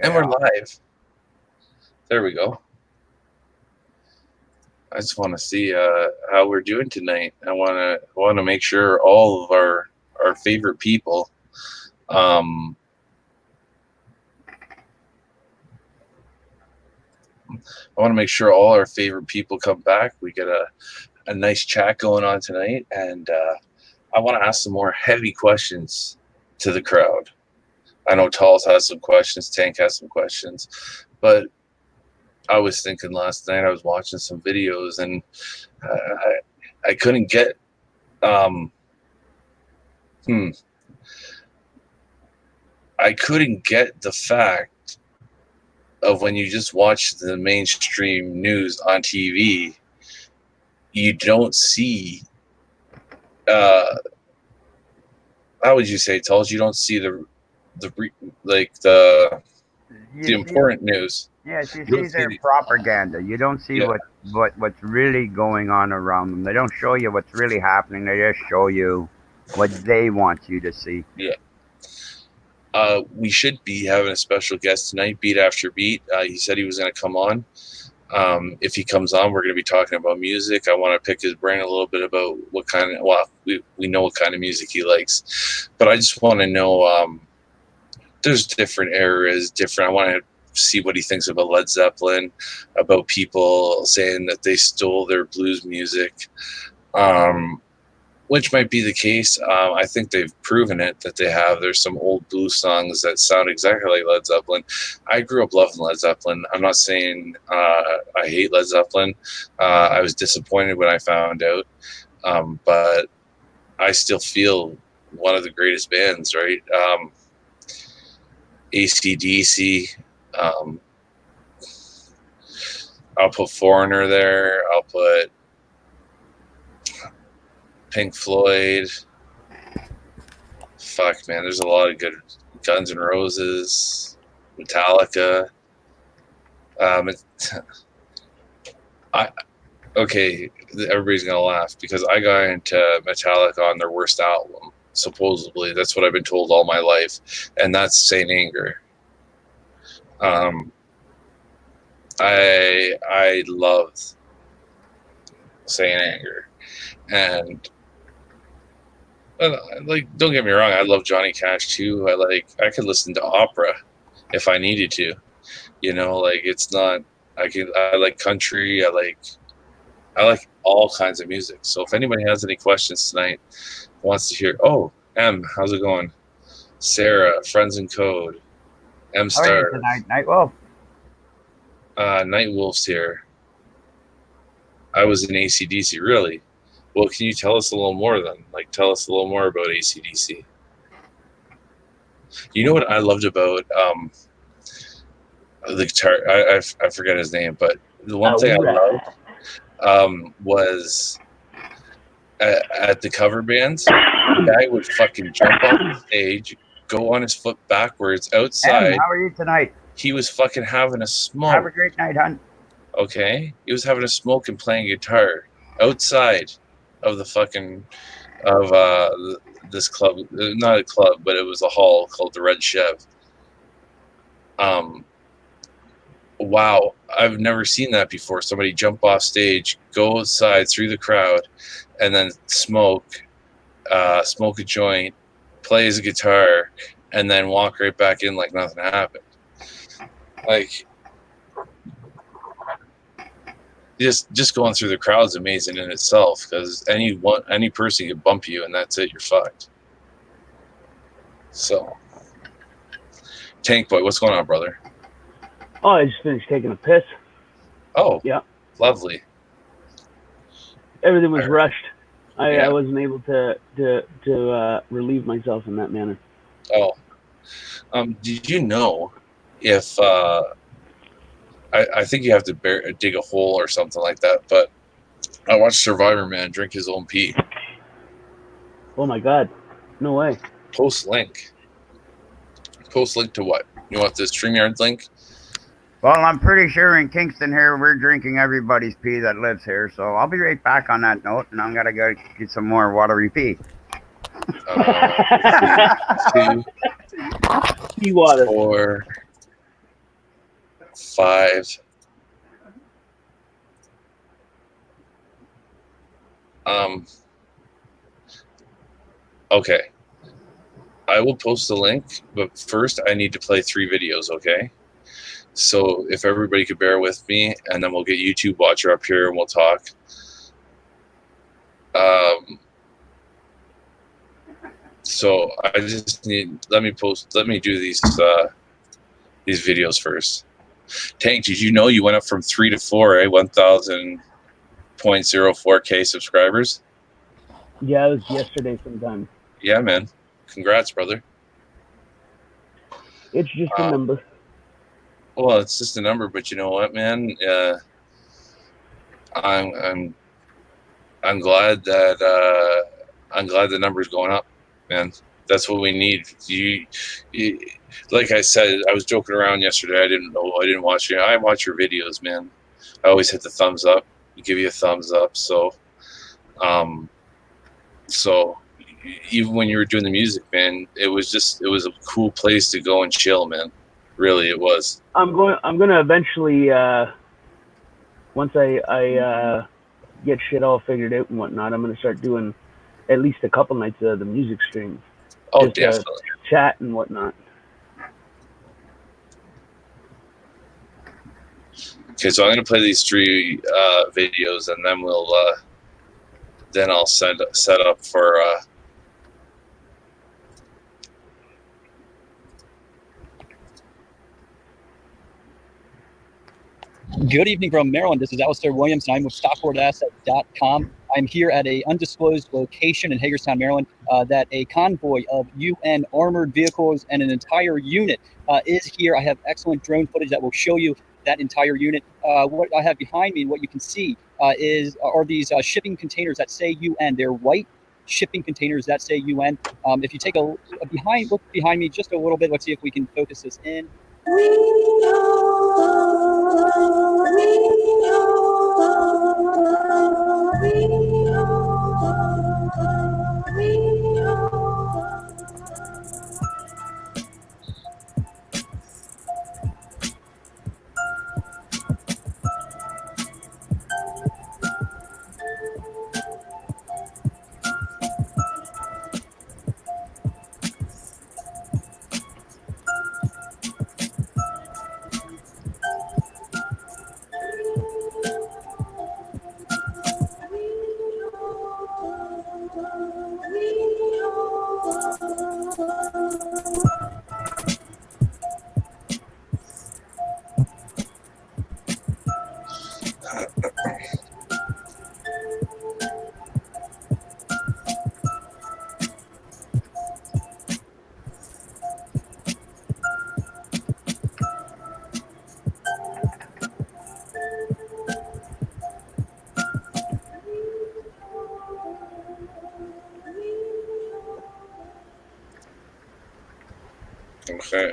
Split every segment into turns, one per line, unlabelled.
And we're live. There we go. I just want to see how we're doing tonight. I want to make sure all of our favorite people. I want to make sure all our favorite people come back. We get a nice chat going on tonight, and I want to ask some more heavy questions to the crowd. I know Talls has some questions, Tank has some questions, but I was thinking last night, I was watching some videos, and I couldn't get I couldn't get the fact of when you just watch the mainstream news on TV, you don't see how would you say, Tulls? You don't see the important news.
Yes, you see their propaganda. You don't see what's really going on around them. They don't show you what's really happening. They just show you what they want you to see.
Yeah. We should be having a special guest tonight, Beat After Beat. He said he was going to come on. If he comes on, we're going to be talking about music. I want to pick his brain a little bit about what kind of, well, we know what kind of music he likes, but I just want to know, there's different eras, I want to see what he thinks about Led Zeppelin, about people saying that they stole their blues music, which might be the case. I think they've proven it that they have. There's some old blues songs that sound exactly like Led Zeppelin. I grew up loving Led Zeppelin. I'm not saying I hate Led Zeppelin. I was disappointed when I found out, but I still feel one of the greatest bands, right? AC/DC. I'll put Foreigner there. I'll put Pink Floyd. Fuck, man, there's a lot of good. Guns N' Roses, Metallica. Okay, everybody's gonna laugh because I got into Metallica on their worst album. Supposedly, that's what I've been told all my life, and that's Saint Anger. I loved Saint Anger, and don't get me wrong, I love Johnny Cash too. I could listen to opera if I needed to, it's not. I like country. I like all kinds of music. So if anybody has any questions tonight, wants to hear, how's it going? Sarah, Friends in Code, M Star.
How are you tonight, Nightwolf?
Nightwolf's here. I was in AC/DC, really? Well, can you tell us a little more then? Tell us a little more about AC/DC. You know what I loved about the guitar? I forget his name, but the one thing I loved was at the cover bands, the guy would fucking jump off the stage, go on his foot backwards outside.
How are you tonight?
He was fucking having a smoke.
Have a great night, hon.
Okay? He was having a smoke and playing guitar outside of the fucking, this club. Not a club, but it was a hall called the Red Chev. Wow, I've never seen that before. Somebody jump off stage, go outside through the crowd, and then smoke a joint, play his guitar, and then walk right back in like nothing happened. Just going through the crowd is amazing in itself, because any person can bump you and that's it, you're fucked. So, Tank Boy, what's going on, brother?
Oh, I just finished taking a piss.
Oh,
yeah,
lovely.
Everything was rushed. I wasn't able to relieve myself in that manner.
Oh, did you know if I think you have to dig a hole or something like that, but I watched Survivor Man drink his own pee.
Oh my God, no way.
Post link to what? You want the StreamYard link?
Well, I'm pretty sure in Kingston here, we're drinking everybody's pee that lives here. So I'll be right back on that note, and I'm going to go get some more watery pee.
2,
Pee water.
4, 5. Okay. I will post the link, but first I need to play 3 videos, okay? So if everybody could bear with me, and then we'll get YouTube Watcher up here and we'll talk. So I just need, let me do these videos first. Tank, did you know you went up from 3 to 4, 1,000.04K subscribers?
Yeah, it was yesterday sometime.
Yeah, man. Congrats, brother.
It's just a number.
Well, it's just a number, but you know what, man? I'm glad that the number's going up, man. That's what we need. You, like I said, I was joking around yesterday. I didn't watch you. I watch your videos, man. I always hit the thumbs up. Give you a thumbs up. So even when you were doing the music, man, it was a cool place to go and chill, man. Really, it was.
I'm gonna eventually, once I get shit all figured out and whatnot, I'm gonna start doing at least a couple nights of the music streams.
Oh, definitely.
Chat and whatnot.
Okay, so I'm gonna play these 3 videos, and then I'll set up for.
Good evening from Maryland. This is Alistair Williams, and I'm with StockboardAsset.com. I'm here at an undisclosed location in Hagerstown, Maryland, that a convoy of UN armored vehicles and an entire unit is here. I have excellent drone footage that will show you that entire unit. What I have behind me and what you can see are these shipping containers that say UN. They're white shipping containers that say UN. If you take a look behind me just a little bit, let's see if we can focus this in.
Okay.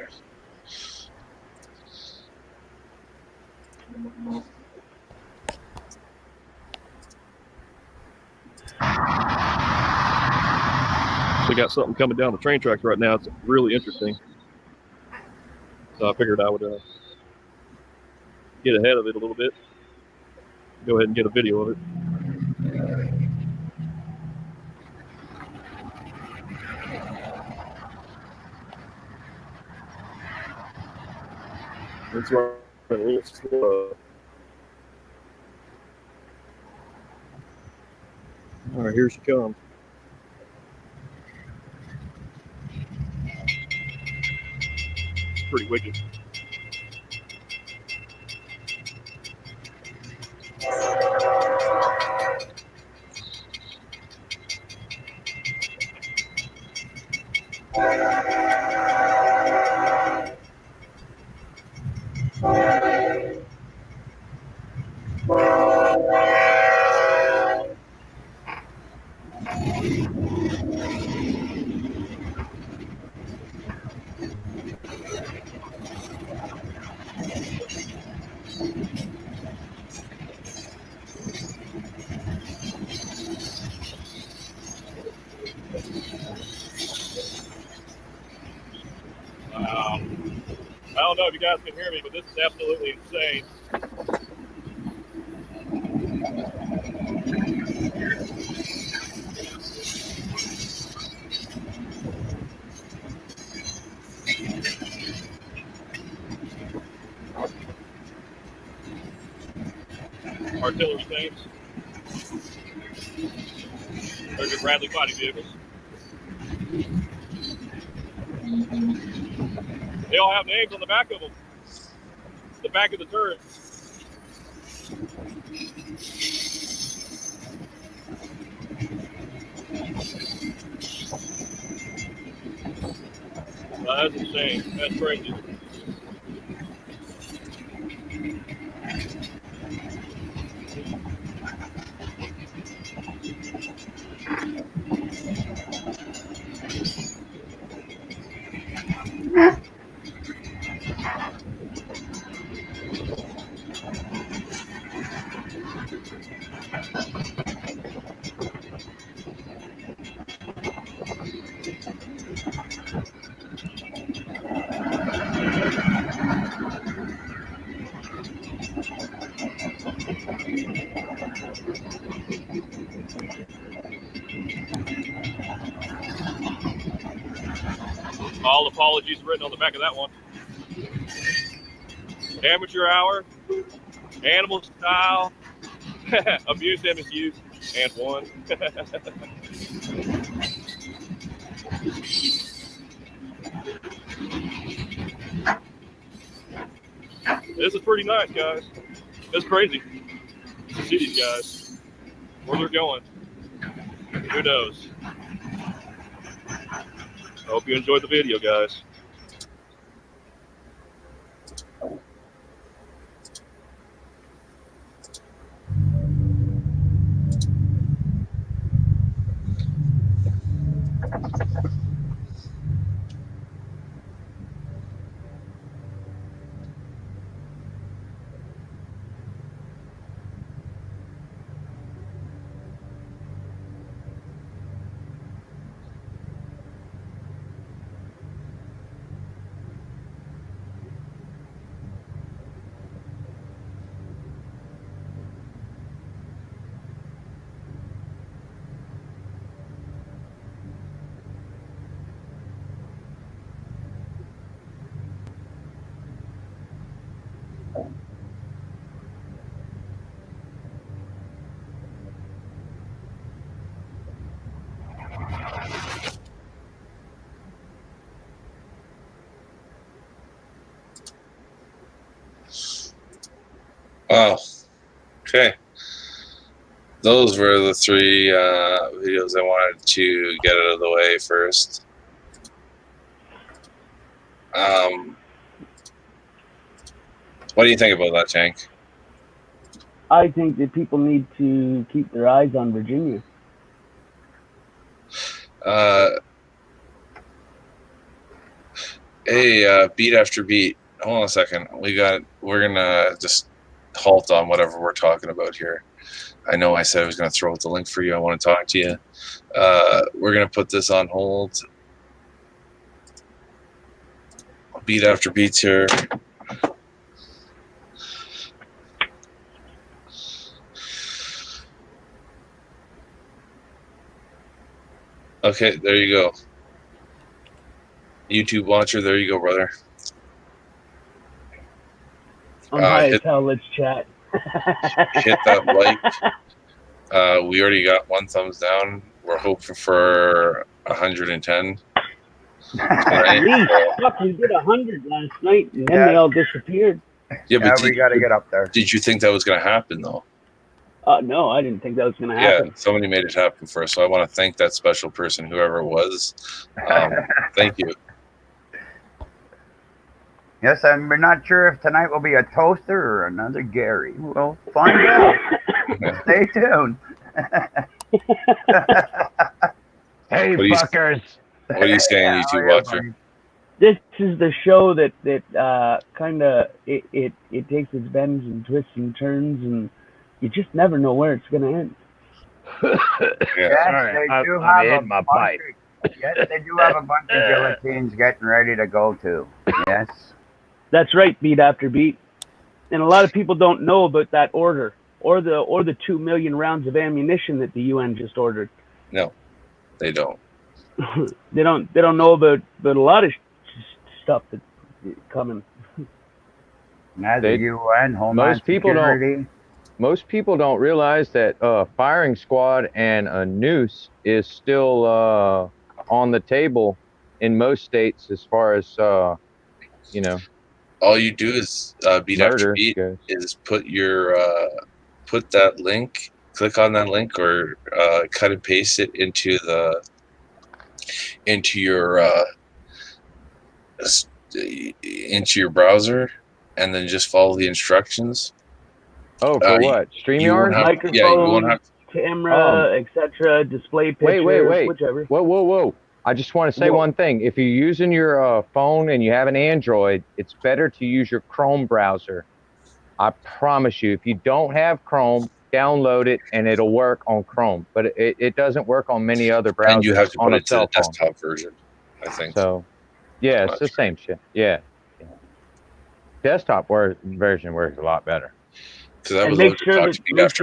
We got something coming down the train tracks right now. It's really interesting. So I figured I would get ahead of it a little bit. Go ahead and get a video of it. It's running a little slow. All right, here she comes. Pretty wicked. know if you guys can hear me, but this is absolutely insane. Artillery tanks. There's your Bradley fighting vehicles. They all have names on the back of them. The back of the turret. That's insane. That's crazy. All apologies written on the back of that one. Amateur hour, animal style, abused and misused, and one. This is pretty nice, guys. It's crazy to see these guys. Where they're going, who knows? I hope you enjoyed the video, guys.
Wow. Okay. Those were the three videos I wanted to get out of the way first. What do you think about that, Tank?
I think that people need to keep their eyes on Virginia.
Hey, beat after beat. Hold on a second. We're gonna just halt on whatever we're talking about here. I know I said I was gonna throw out the link for you. I want to talk to you. We're gonna put this on hold. Beat after beats here. Okay, there you go. YouTube watcher, there you go, brother.
I'm high as hell. Let's chat.
Hit that like. We already got 1 thumbs down. We're hoping for 110.
Fuck, we did 100 last night, and then they all disappeared.
Yeah, but
we got to get up there.
Did you think that was going to happen, though?
No, I didn't think that was going to happen.
Yeah, somebody made it happen for us. So I want to thank that special person, whoever it was. Thank you.
Yes, and we're not sure if tonight will be a toaster or another Gary. We'll find out. Stay tuned.
Hey, fuckers.
What are you saying, YouTube watcher?
This is the show that kind of it takes its bends and twists and turns, and you just never know where it's going to end.
Yes, they do have a bunch. Yes, they do have a bunch of guillotines getting ready to go to. Yes.
That's right, beat after beat. And a lot of people don't know about that order or the 2 million rounds of ammunition that the UN just ordered.
No, they don't.
They don't know about a lot of stuff that's coming.
As the UN, Homeland
Most people don't realize that firing squad and a noose is still on the table in most states as far as you know.
All you do is beat after beat is put that link, click on that link, or cut and paste it into your brauser, and then just follow the instructions.
Oh, for what? StreamYard?
Microphone, camera, etc. Display picture,
wait.
whichever.
Whoa. I just want to say one thing. If you're using your phone and you have an Android, it's better to use your Chrome browser. I promise you. If you don't have Chrome, download it and it'll work on Chrome. But it doesn't work on many other browsers.
And you have to put it to the
phone.
desktop version, I think.
So, yeah, it's the same shit. Yeah. Desktop version works a lot better.
And make sure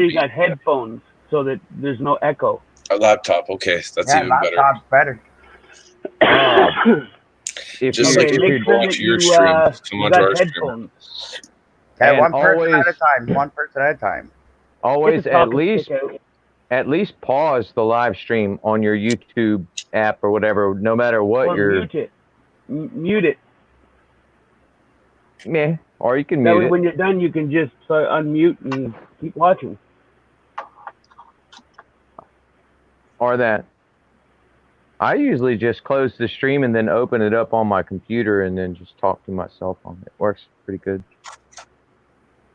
you got headphones so that there's no echo.
A laptop, okay, that's even better.
Laptop's better.
If
you're going to your stream, come onto our stream.
Yeah, one person at a time.
Always at least pause the live stream on your YouTube app or whatever, no matter what
mute it.
Yeah, or you can mute it.
When you're done, you can just unmute and keep watching.
Or that. I usually just close the stream and then open it up on my computer and then just talk to myself on it. It works pretty good.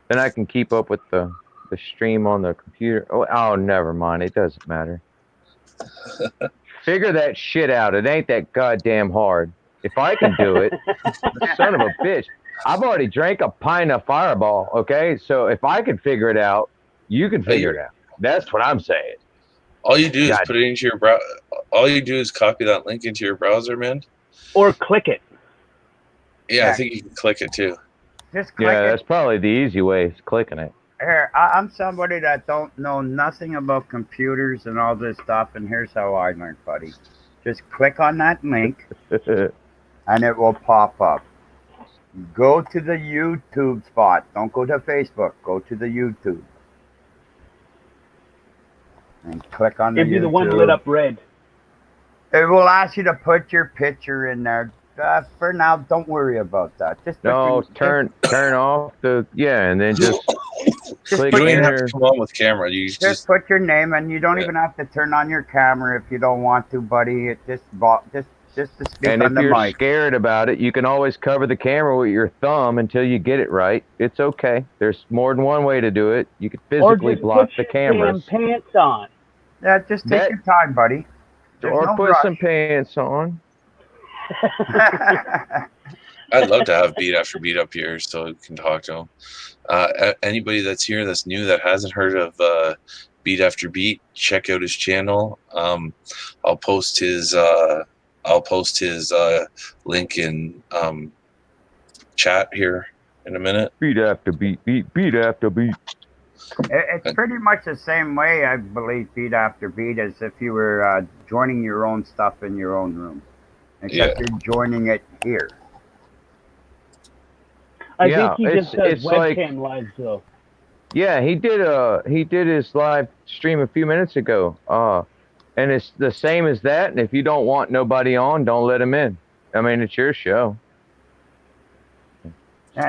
Then I can keep up with the stream on the computer. Oh, never mind. It doesn't matter. Figure that shit out. It ain't that goddamn hard. If I can do it, son of a bitch. I've already drank a pint of Fireball, okay? So if I can figure it out, you can figure it out. That's what I'm saying.
All you do is put it into your browser. All you do is copy that link into your browser, man.
Or click it.
Yeah, I think you can click it too.
Just click it.
That's probably the easy way, is clicking it.
Here, I'm somebody that don't know nothing about computers and all this stuff, and here's how I learned, buddy. Just click on that link, and it will pop up. Go to the YouTube spot. Don't go to Facebook. Go to the YouTube. And click on the YouTube.
It'll be the one lit up red.
It will ask you to put your picture in there. For now, don't worry about that. Just
turn off the and then just click.
You don't even have to come on with camera. You
just put your name, and you don't even have to turn on your camera if you don't want to, buddy. It just to speak
and
on the mic.
if you're scared about it, you can always cover the camera with your thumb until you get it right. It's okay. There's more than one way to do it. You can physically block the cameras.
Put your pants on.
Yeah, just take your time, buddy.
Or put some pants on.
I'd love to have beat after beat up here so we can talk to him. Anybody that's here that's new that hasn't heard of beat after beat, check out his channel. I'll post his link in chat here in a minute.
Beat after beat after beat.
It's pretty much the same way, I believe, beat after beat, as if you were joining your own stuff in your own room. Except you're joining it here.
I think he just does webcam live though.
Yeah, he did his live stream a few minutes ago. And it's the same as that. And if you don't want nobody on, don't let him in. I mean, it's your show.
Yeah,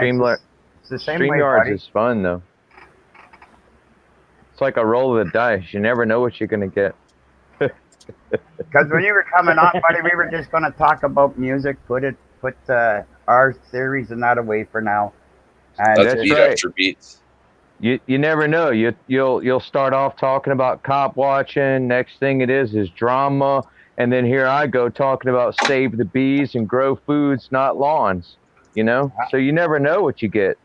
it's the same way,
StreamYards is fun though. It's like a roll of the dice. You never know what you're gonna get.
Because when you were coming on, buddy, we were just going to talk about music, put our theories and that away for now. And
that's beat after beat.
You never know. You'll start off talking about cop watching. Next thing it is drama, and then here I go talking about save the bees and grow foods, not lawns. You know, so you never know what you get.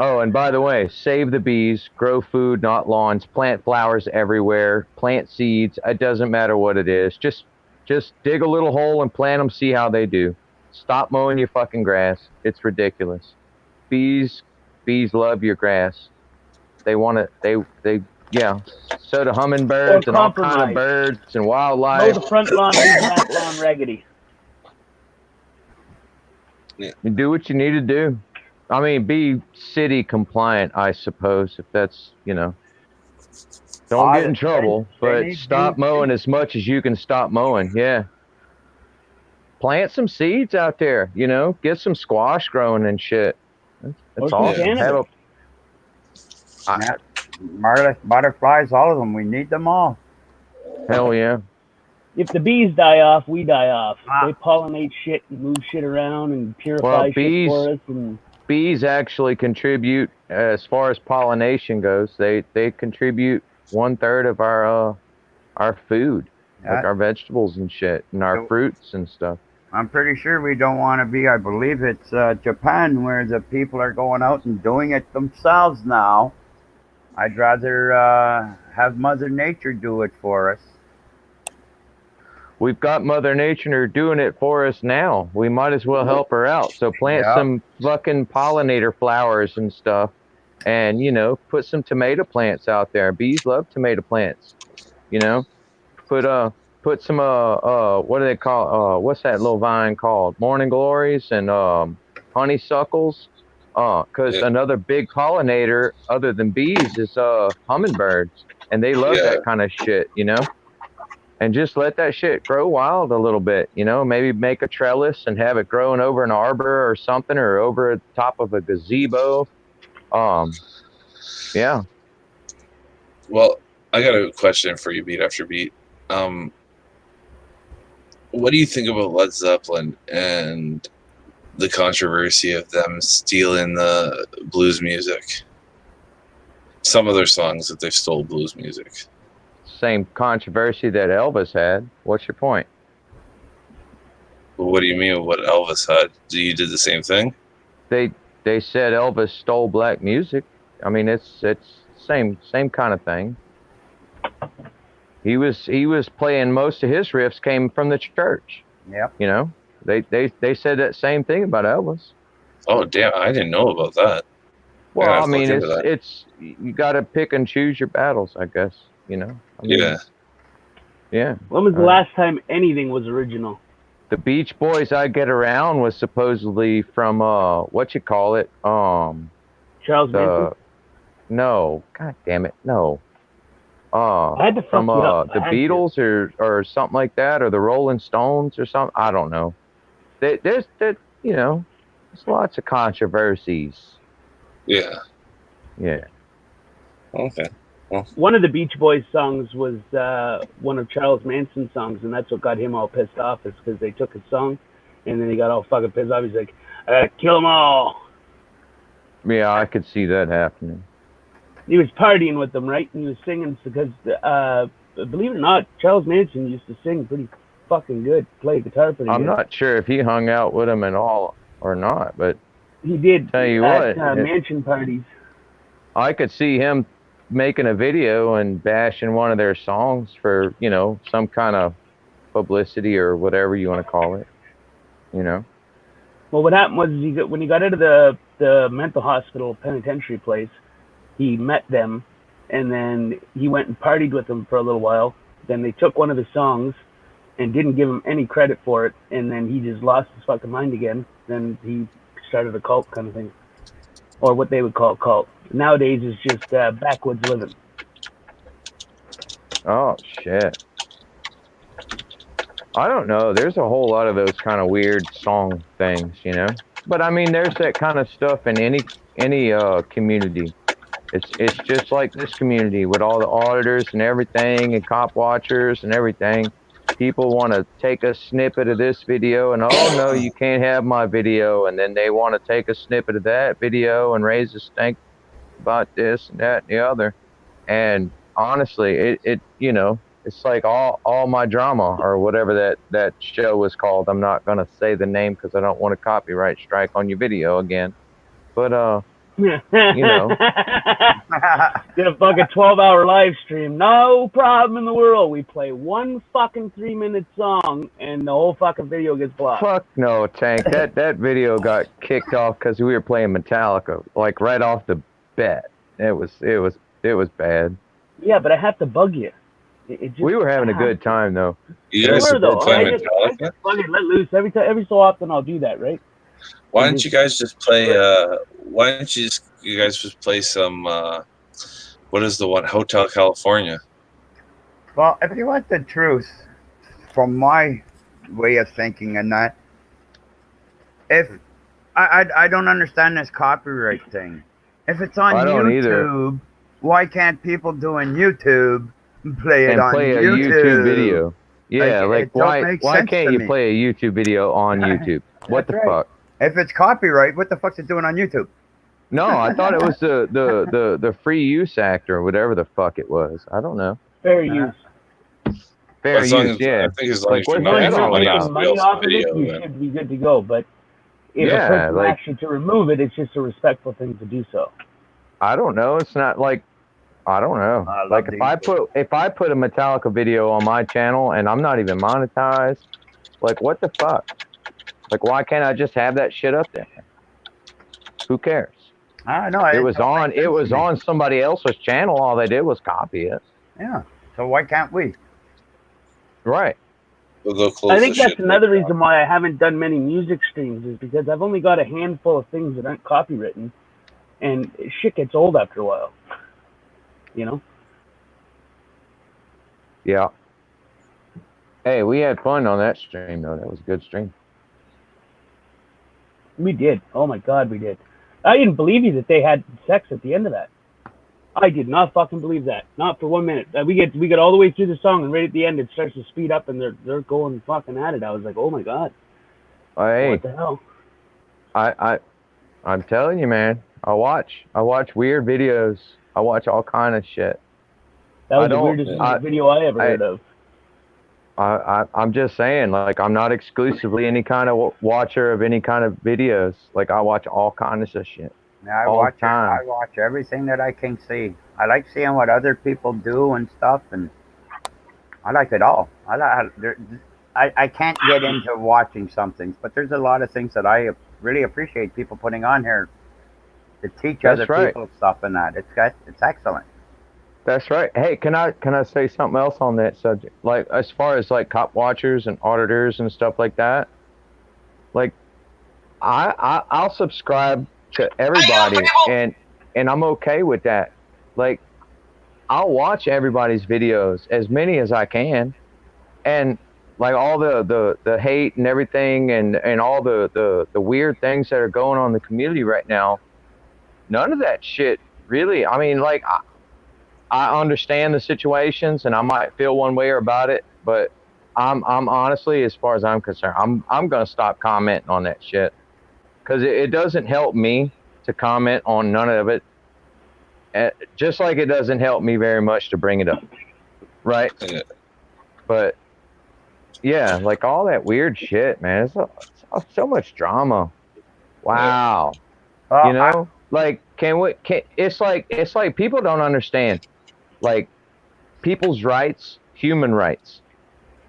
Oh, and by the way, save the bees, grow food, not lawns, plant flowers everywhere, plant seeds. It doesn't matter what it is. Just Just dig a little hole and plant them. See how they do. Stop mowing your fucking grass. It's ridiculous. Bees love your grass. They want to. Yeah. So do hummingbirds
Or
and all kind of
compromise.
birds and
Mow
wildlife.
the front lawn, leave the back lawn raggedy.
You do what you need to do. I mean, be city compliant, I suppose, if that's, don't get in trouble, but stop mowing as much as you can stop mowing. Yeah. Plant some seeds out there, get some squash growing and shit. That's
Or
awesome.
cannabis.
Butterflies, all of them. We need them all.
Hell yeah.
If the bees die off, we die off.
Ah.
They pollinate shit and move shit around and purify
Well,
shit for us. And
bees actually contribute, as far as pollination goes. They contribute 1/3 of our food, like our vegetables and shit, and our fruits and stuff.
I'm pretty sure we don't want to be. I believe it's Japan where the people are going out and doing it themselves now. I'd rather have Mother Nature do it for us.
We've got Mother Nature doing it for us now. We might as well help her out. So plant some fucking pollinator flowers and stuff, and put some tomato plants out there. Bees love tomato plants. Put some what do they call what's that little vine called? Morning glories and honeysuckles. Because another big pollinator other than bees is hummingbirds, and they love that kind of shit. And just let that shit grow wild a little bit, maybe make a trellis and have it growing over an arbor or something, or over the top of a gazebo. Yeah.
Well, I got a question for you, beat after beat. What do you think about Led Zeppelin and the controversy of them stealing the blues music? Some of their songs that they've stole blues music.
Same controversy that Elvis had. What's your point?
Well, what do you mean with what Elvis had? You did the same thing?
They said Elvis stole black music. I mean, it's same kind of thing. He was playing, most of his riffs came from the church.
Yep.
They said that same thing about Elvis.
Oh damn! I didn't know about that.
Well, I mean, it's you got to pick and choose your battles, I guess. Yeah.
When was the last time anything was original?
The Beach Boys' "I Get Around" was supposedly from what you call it?
Charles Manson?
No, god damn it, no.
I had to
from the Beatles or something like that, or the Rolling Stones or something. I don't know. There's lots of controversies.
Yeah.
Yeah.
Okay. Well.
One of the Beach Boys songs was one of Charles Manson's songs, and that's what got him all pissed off, is because they took his song, and then he got all fucking pissed off. He's like, I gotta kill them all.
Yeah, I could see that happening.
He was partying with them, right? And he was singing because, believe it or not, Charles Manson used to sing pretty fucking good, play guitar pretty good.
I'm not sure if he hung out with him at all or not, but
he did.
Tell you
at
what,
mansion parties.
I could see him making a video and bashing one of their songs for, some kind of publicity or whatever you want to call it.
Well, what happened was when he got out of the mental hospital penitentiary place, he met them, and then he went and partied with them for a little while. Then they took one of his songs and didn't give him any credit for it, and then he just lost his fucking mind again. Then he started a cult kind of thing, or what they would call a cult. Nowadays, it's just backwoods living.
Oh, shit. I don't know. There's a whole lot of those kind of weird song things, But, I mean, there's that kind of stuff in any community. It's just like this community with all the auditors and everything and cop watchers and everything. People want to take a snippet of this video and, oh, no, you can't have my video. And then they want to take a snippet of that video and raise a stink about this and that and the other. And honestly, it's like all my drama or whatever that show was called. I'm not going to say the name because I don't want a copyright strike on your video again. But
You
know.
Did a fucking 12-hour live stream. No problem in the world. We play one fucking 3-minute song and the whole fucking video gets blocked.
Fuck no, Tank. That video got kicked off because we were playing Metallica, like right off the bat. It was bad.
Yeah, but I have to bug you. It just,
We were having a good time though.
You guys
were, though.
play
I just
Metallica?
fucking let loose every so often. I'll do that, right?
Why don't you guys just play? Why don't you guys just play some? What is the one? Hotel California.
Well, if you want the truth, from my way of thinking, and that, if I don't understand this copyright thing. If it's on
I don't
YouTube,
either.
why can't people doing YouTube play it
And
on
play a
YouTube?
YouTube video. Yeah,
Like,
like
it don't
why
make
why
sense
can't
to
you
me.
play a YouTube video on YouTube? What the
That's right.
fuck?
If it's copyright, what the fuck's it doing on YouTube?
No, I thought it was the free use act or whatever the fuck it was. I don't know.
Fair use.
Fair
As long
use,
as,
yeah.
I think as long
Like,
as you're
what's
not
that
using
all
money
about?
off
Making
somebody
money
else's
off of it,
video,
you
then
should be good to go. But if a
Yeah,
person
like-
asks you to remove it, it's just a respectful thing to do so.
I don't know. It's not like I don't know.
I love
Like
these
if I put a Metallica video on my channel and I'm not even monetized, like what the fuck? Like why can't I just have that shit up there? Who cares?
I don't know.
It was
don't
on
make sense
it was
to me.
on somebody else's channel. All they did was copy it.
Yeah. So why can't we?
Right.
we'll go close.
I think
this
that's
shit
another
down.
reason why I haven't done many music streams is because I've only got a handful of things that aren't copywritten, and shit gets old after a while. You know?
Yeah. Hey, we had fun on that stream though. That was a good stream.
We did. Oh my God, we did. I didn't believe you that they had sex at the end of that. I did not fucking believe that. Not for 1 minute. We get all the way through the song, and right at the end, it starts to speed up, and they're going fucking at it. I was like, oh my God,
Hey,
what the hell?
I'm telling you, man. I watch weird videos. I watch all kind of shit.
That was
I
the
don't-
weirdest music video I ever heard of.
I'm just saying, like, I'm not exclusively any kind of watcher of any kind of videos. Like, I watch all kinds of shit.
Yeah,
All the time.
I watch everything that I can see. I like seeing what other people do and stuff, and I like it all. I can't get into watching something, but there's a lot of things that I really appreciate people putting on here to teach
That's
other
right.
people stuff and that. It's excellent.
That's right. Hey, can I say something else on that subject? Like, as far as like cop watchers and auditors and stuff like that, like, I'll subscribe to everybody, and I'm okay with that. Like, I'll watch everybody's videos, as many as I can, and like all the hate and everything, and all the weird things that are going on in the community right now. None of that shit really. I mean, like, I understand the situations, and I might feel one way about it, but I'm honestly, as far as I'm concerned, I'm gonna stop commenting on that shit, because it doesn't help me to comment on none of it. Just like it doesn't help me very much to bring it up, right?
Yeah.
But yeah, like all that weird shit, man. It's so much drama. Wow. You know, like it's like people don't understand, like, people's rights, human rights.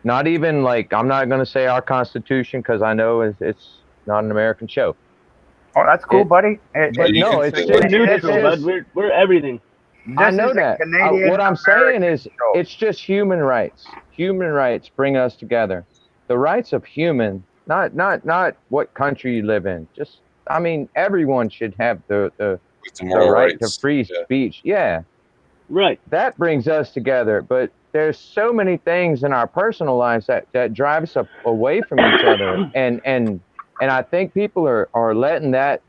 Not even, like, I'm not going to say our Constitution, because I know it's not an American show.
Oh, that's cool, buddy.
But
You
no,
can
it's
say
We're
that.
neutral, bud. We're everything.
I know that. What I'm saying is,
show.
it's just human rights. Human rights bring us together. The rights of human, not what country you live in. Just, I mean, everyone should have the
With the moral
right
rights.
to free
Yeah.
speech. Yeah,
Right.
that brings us together. But there's so many things in our personal lives that drive us away from each other, and I think people are letting that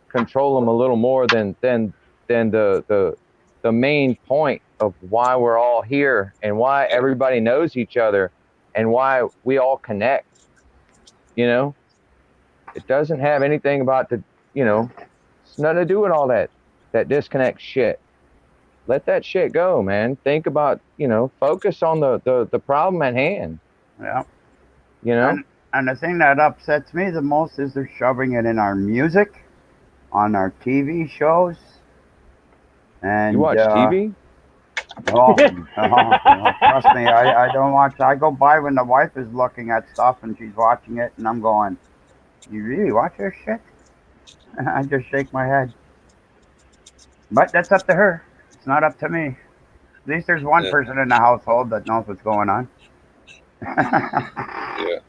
control them a little more than the main point of why we're all here, and why everybody knows each other, and why we all connect. You know, it doesn't have anything about it's nothing to do with all that disconnect shit. Let that shit go, man. Think about, focus on the problem at hand.
Yeah.
You know?
And the thing that upsets me the most is they're shoving it in our music, on our TV shows. And
You watch TV?
Oh, trust me, I don't watch. I go by when the wife is looking at stuff and she's watching it, and I'm going, "You really watch this shit?" I just shake my head. But that's up to her. It's not up to me. At least there's one
Yeah.
person in the household that knows what's going on.
Yeah.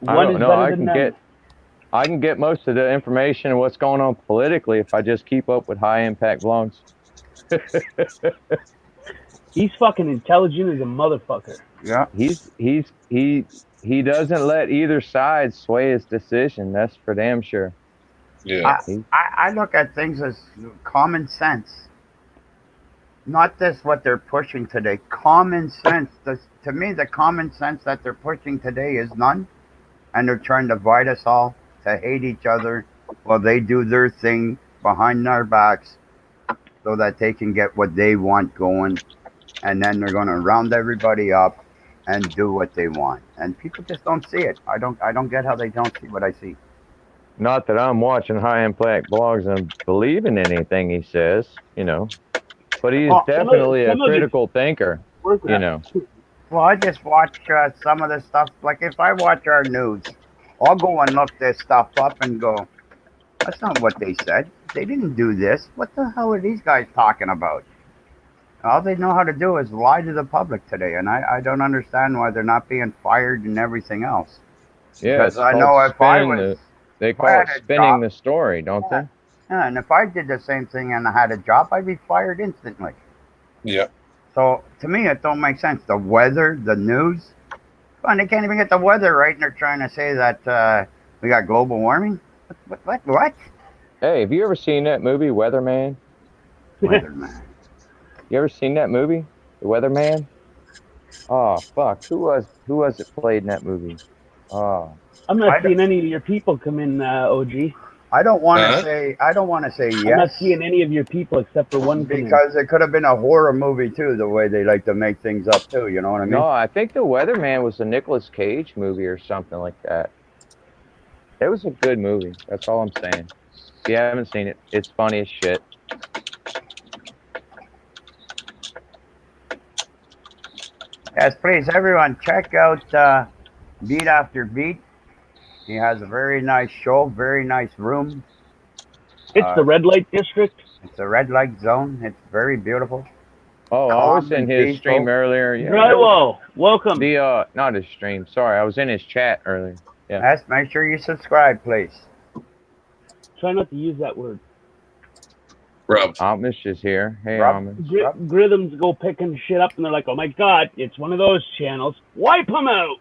I
One
don't
is
know.
better than none.
I can get most of the information and what's going on politically if I just keep up with high impact vlogs.
He's fucking intelligent as a motherfucker.
Yeah.
He doesn't let either side sway his decision. That's for damn sure.
Yeah.
I look at things as common sense. Not this what they're pushing today. Common sense. To me, the common sense that they're pushing today is none. And they're trying to divide us all to hate each other while they do their thing behind our backs so that they can get what they want going. And then they're going to round everybody up and do what they want. And people just don't see it. I don't get how they don't see what I see.
Not that I'm watching high impact blogs and believing anything he says, you know. But he's definitely a critical thinker, you know.
Well, I just watch some of the stuff. Like if I watch our news, I'll go and look this stuff up and go, that's not what they said. They didn't do this. What the hell are these guys talking about? All they know how to do is lie to the public today, and I don't understand why they're not being fired and everything else.
Yeah,
Because I know if I was...
They call it spinning the story, don't they?
Yeah, and if I did the same thing and I had a job, I'd be fired instantly.
Yeah.
So to me, it don't make sense. The weather, the news, and they can't even get the weather right, and they're trying to say that we got global warming. What?
Hey, have you ever seen that movie, Weatherman?
Weatherman.
You ever seen that movie, The Weatherman? Oh fuck, who was it played in that movie? Oh,
I'm not seeing any of your people come in, OG.
I don't want to say. I don't want to say yes.
I'm not seeing any of your people except for one.
Because it could have been a horror movie too. The way they like to make things up too. You know what I mean?
No, I think The Weatherman was a Nicolas Cage movie or something like that. It was a good movie. That's all I'm saying. If you haven't seen it, it's funny as shit.
Yes, please, everyone, check out Beat After Beat. He has a very nice show, very nice room.
It's the red light district.
It's a red light zone. It's very beautiful.
Oh, I was in his stream earlier. Yeah.
Bravo, welcome.
Not his stream. Sorry, I was in his chat earlier. Yeah.
Yes, make sure you subscribe, please.
Try not to use that word.
Rob.
Amish is here. Hey,
Rob.
Amish.
Rhythms go picking shit up, and they're like, "Oh my God, it's one of those channels. Wipe them out."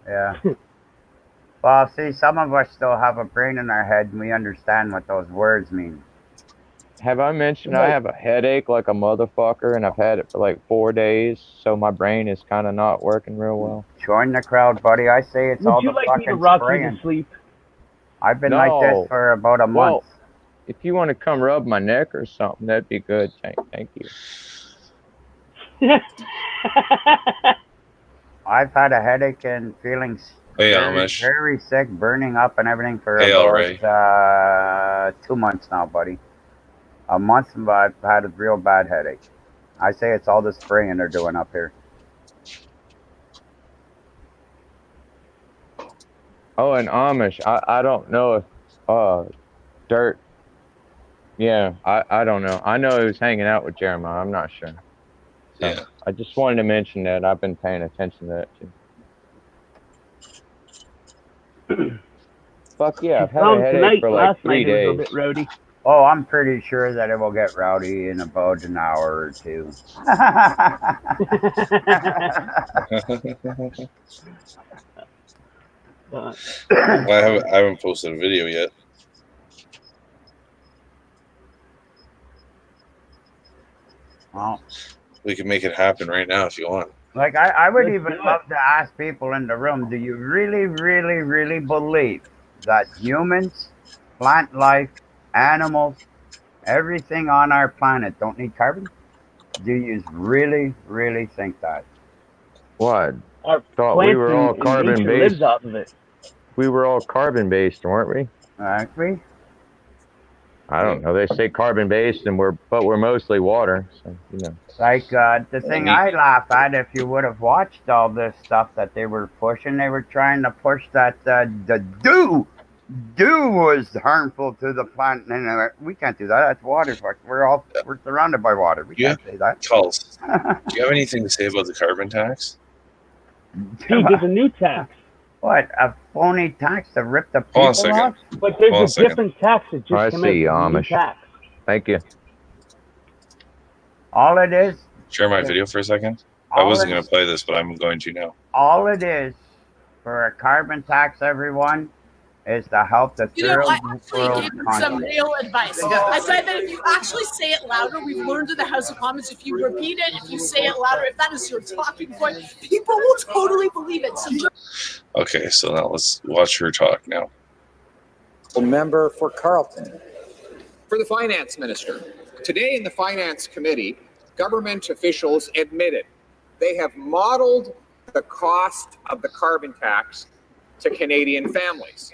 Yeah. Well, see, some of us still have a brain in our head, and we understand what those words mean.
Have I mentioned I have a headache like a motherfucker, and I've had it for like 4 days, so my brain is kind of not working real well.
Join the crowd, buddy. I say it's all the fucking spraying. Would you like me to rock you to sleep? I've been like this for about a month.
Well, if you want to come rub my neck or something, that'd be good. Thank you.
I've had a headache and feelings very sick, burning up and everything for about 2 months now, buddy. A month I've had a real bad headache. I say it's all the spraying they're doing up here.
Oh, and Amish, I don't know if Dirt. Yeah, I don't know. I know he was hanging out with Jeremiah. I'm not sure. So, yeah. I just wanted to mention that. I've been paying attention to that too. Fuck yeah, I've had a headache for like 3 days.
A bit rowdy.
Oh, I'm pretty sure that it will get rowdy in about an hour or two.
I haven't posted a video yet.
Well,
we can make it happen right now if you want.
Like, I would even love to ask people in the room, do you really, really, really believe that humans, plant life, animals, everything on our planet don't need carbon? Do you really, really think that?
What? I thought we were all carbon based.
Lives off of it.
We were all carbon based, weren't we?
Aren't we?
I don't know. They say carbon based, and we're mostly water. So
Like the thing I laugh at, if you would have watched all this stuff that they were pushing, they were trying to push that the dew was harmful to the plant, and we can't do that. That's water. Fuck, we're surrounded by water. We
Yeah.
can't say that.
Tulls, do you have anything to say about the carbon tax?
Dude, there's a new tax.
What, a phony tax to rip the
Hold on a
people
second.
off?
But there's
Hold on a
a
second.
different tax that just
I
came
see,
out. New
Amish.
tax.
Thank you.
All it is,
Share my video for a second. I wasn't going to play this, but I'm going to now.
all it is for a carbon tax, everyone, is to help the third
I actually
world
gave some
country.
real advice. I said that if you actually say it louder, we've learned in the House of Commons, if you repeat it, if you say it louder, if that is your talking point, people will totally believe it. So
Okay, so now let's watch her talk now.
The member for Carleton. For the finance minister. Today in the finance committee, government officials admitted they have modeled the cost of the carbon tax to Canadian families.